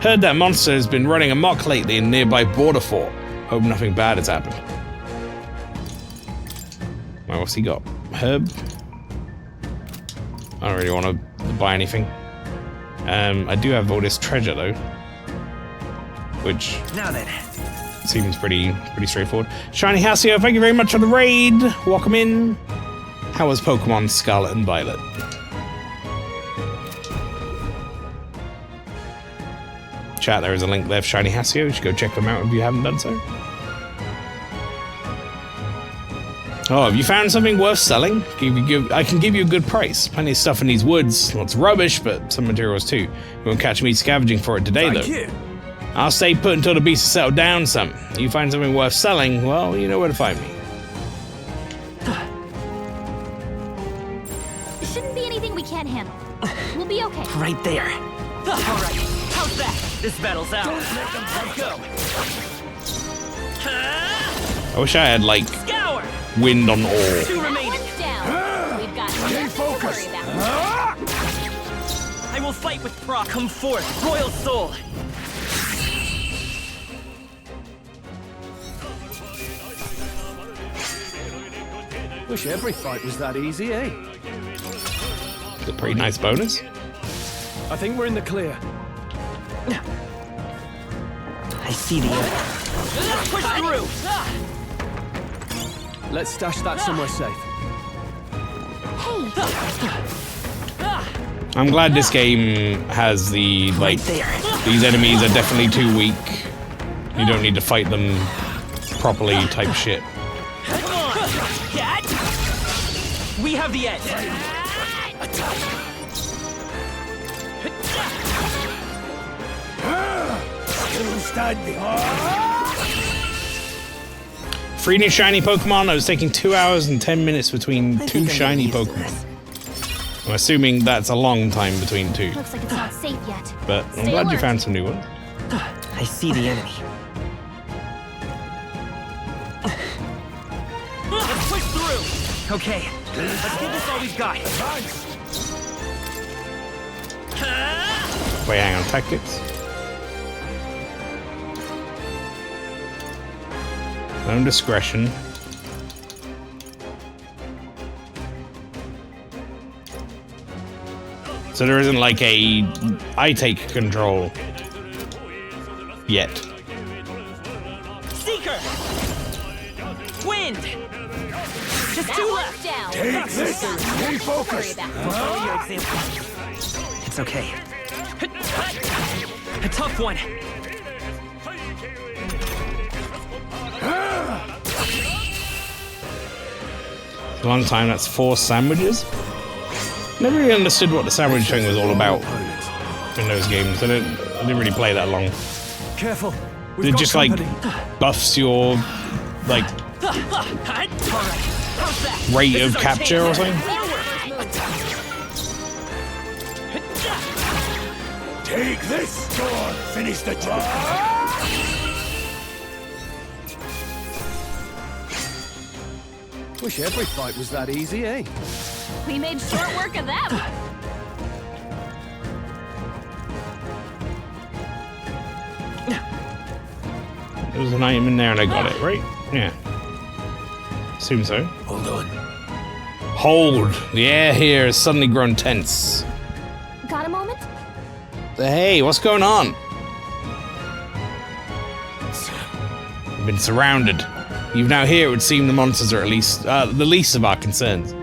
Heard that monster has been running amok lately in nearby border fort. Hope nothing bad has happened. Well, what's he got? Herb? I don't really want to buy anything. I do have all this treasure though, which Now then. seems pretty straightforward. Shiny Hasio, thank you very much for the raid. Welcome in. How was Pokemon Scarlet and Violet? Chat, there is a link there for Shiny Hasio. You should go check them out if you haven't done so. Oh, have you found something worth selling? I can give you a good price. Plenty of stuff in these woods. Lots of rubbish, but some materials too. You won't catch me scavenging for it today, Thank though. you. I'll stay put until the beast has settled down some. You find something worth selling, well, you know where to find me. Shouldn't be anything we can't handle. We'll be okay. Right there. All right. How's that? This battle's out. Don't let them go. I wish I had, like, wind on ore. Two remaining. We've got nothing to worry about. I will fight with pride. Come forth, royal soul. Wish every fight was that easy, eh? It's a pretty nice bonus. I think we're in the clear. I see the end. Push through! Let's stash that somewhere safe. I'm glad this game has the, like, these enemies are definitely too weak. You don't need to fight them properly type shit. We have the edge. Still standing. Free new shiny Pokemon. I was taking 2 hours and 10 minutes between two shiny Pokemon. I'm assuming that's a long time between two. Looks like it's not safe yet. But I'm glad you found some new ones. I see the enemy. Let's push through! Okay, let's give this all we've got. Wait, hang on. Tactics. Own discretion. So there isn't like a I take control yet. Seeker! Wind! Just two left! Down. Take this. Stay focused. Follow your example. It's okay. A tough one. A long time, that's 4 sandwiches. Never really understood what the sandwich thing was all about in those games. I didn't really play that long. Careful. It just like buffs your like rate of capture or something. Take this. Go on, finish the job. Wish every fight was that easy, eh? We made short work of them. There was an item in there and I got it, right? Yeah. Assume so. Hold on. Hold! The air here has suddenly grown tense. Got a moment? Hey, what's going on? We've been surrounded. Even out here, it would seem the monsters are at least the least of our concerns.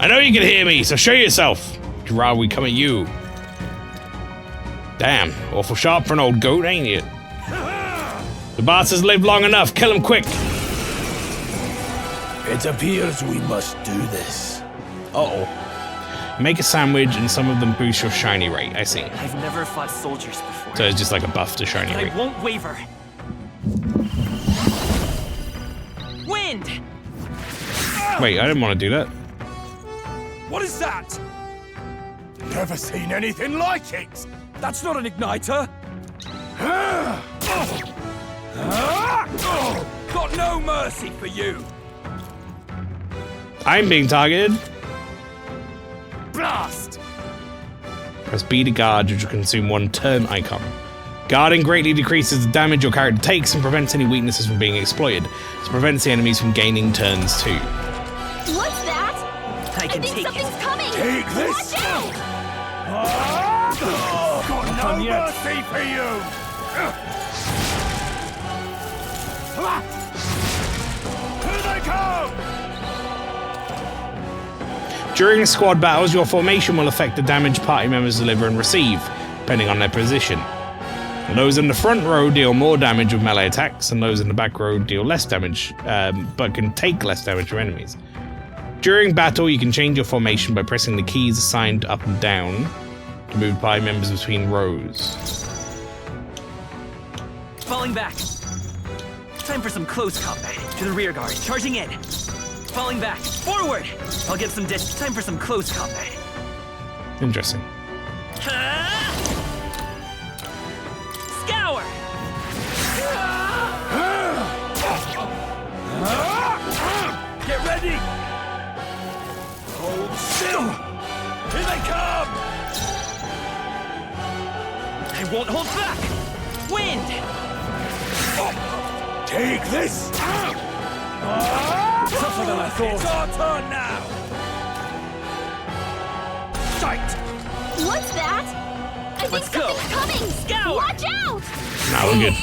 I know you can hear me, so show yourself. Would you rather we come at you? Damn, awful sharp for an old goat, ain't you? The boss has lived long enough. Kill him quick. It appears we must do this. Uh-oh. Make a sandwich and some of them boost your shiny rate. I see. I've never fought soldiers before. So it's just like a buff to shiny But rate. I won't waver. Wind! Wait, I didn't want to do that. What is that? Never seen anything like it. That's not an igniter. Got no mercy for you. I'm being targeted. Blast! Press B to guard, which will consume 1 turn icon. Guarding greatly decreases the damage your character takes and prevents any weaknesses from being exploited. It prevents the enemies from gaining turns too. What's that? I can think take something's it. coming. Take this. Watch out! Got no mercy for you. Here they come. During squad battles, your formation will affect the damage party members deliver and receive, depending on their position. And those in the front row deal more damage with melee attacks, and those in the back row deal less damage, but can take less damage from enemies. During battle, you can change your formation by pressing the keys assigned up and down to move party members between rows. Falling back. Time for some close combat. To the rear guard. Charging in. Falling back. Forward. I'll get some distance. Time for some close combat. Interesting. Scour! won't hold back! Wind! Take this! Tougher than I thought. It's our turn now! Sight! What's that? I think Let's go. something's coming! Scour! Watch out! Now we're good.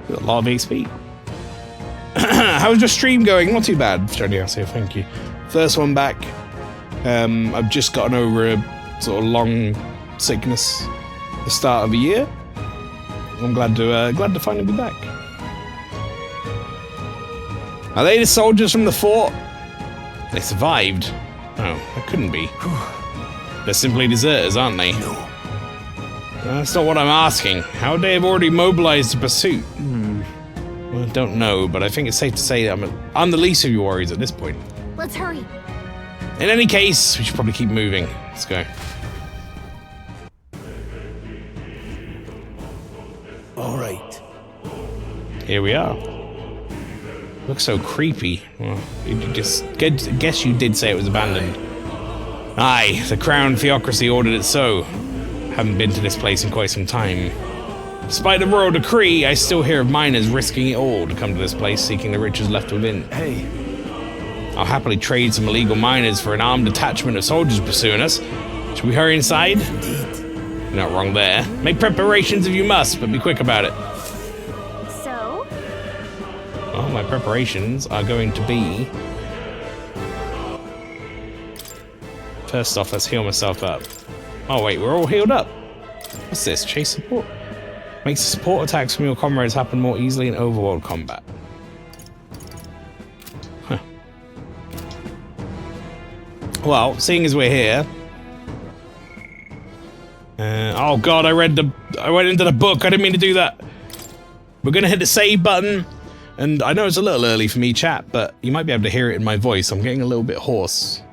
Got a lot of XP. How's your stream going? Not too bad, Johnny. I say thank you. First one back. I've just gotten over a sort of long sickness at the start of the year. I'm glad to finally be back. Are they the soldiers from the fort? They survived. Oh, that couldn't be. They're simply deserters, aren't they? No. That's not what I'm asking. How would they have already mobilized the pursuit? Well, I don't know, but I think it's safe to say that I'm the least of your worries at this point. Let's hurry. In any case, we should probably keep moving. Let's go. All right. Here we are. Looks so creepy. Well, guess you did say it was abandoned. Aye, the Crown Theocracy ordered it so. Haven't been to this place in quite some time. Despite the royal decree, I still hear of miners risking it all to come to this place, seeking the riches left within. Hey. I'll happily trade some illegal miners for an armed detachment of soldiers pursuing us. Should we hurry inside? Indeed. You're not wrong there. Make preparations if you must, but be quick about it. So? Well, my preparations are going to be... First off, let's heal myself up. Oh wait, we're all healed up. What's this? Chase support? Makes support attacks from your comrades happen more easily in overworld combat. Huh. Well, seeing as we're here... oh god, I went into the book. I didn't mean to do that. We're gonna hit the save button. And I know it's a little early for me, chat, but you might be able to hear it in my voice. I'm getting a little bit hoarse.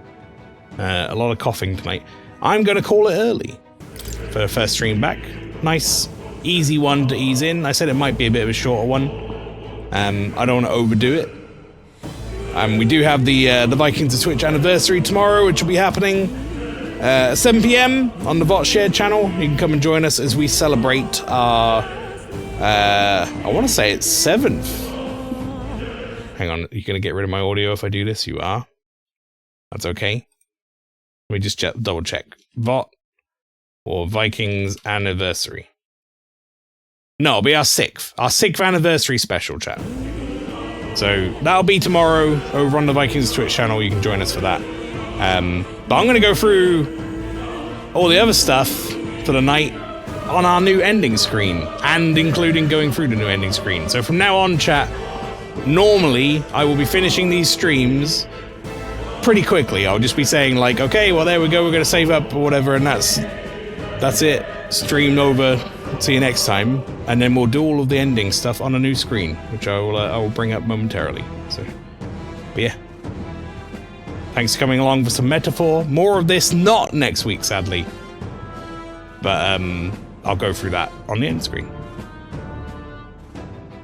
A lot of coughing tonight. I'm gonna call it early for the first stream back. Nice, easy one to ease in. I said it might be a bit of a shorter one. I don't want to overdo it. We do have the Vikings of Twitch anniversary tomorrow, which will be happening 7 PM on the VOT shared channel. You can come and join us as we celebrate our, I want to say it's 7th. Hang on, you're going to get rid of my audio if I do this? You are. That's okay. Let me just double check. VOT or Vikings anniversary. No, it'll be our 6th anniversary special, chat. So that'll be tomorrow over on the Vikings Twitch channel. You can join us for that. But I'm going to go through all the other stuff for the night on our new ending screen, and including going through the new ending screen. So from now on, chat, normally I will be finishing these streams pretty quickly. I'll just be saying like, okay, well there we go, we're going to save up or whatever, and that's it. Stream over. See you next time, and then we'll do all of the ending stuff on a new screen, which I will bring up momentarily. So, but yeah, thanks for coming along for some metaphor. More of this, not next week, sadly, but I'll go through that on the end screen.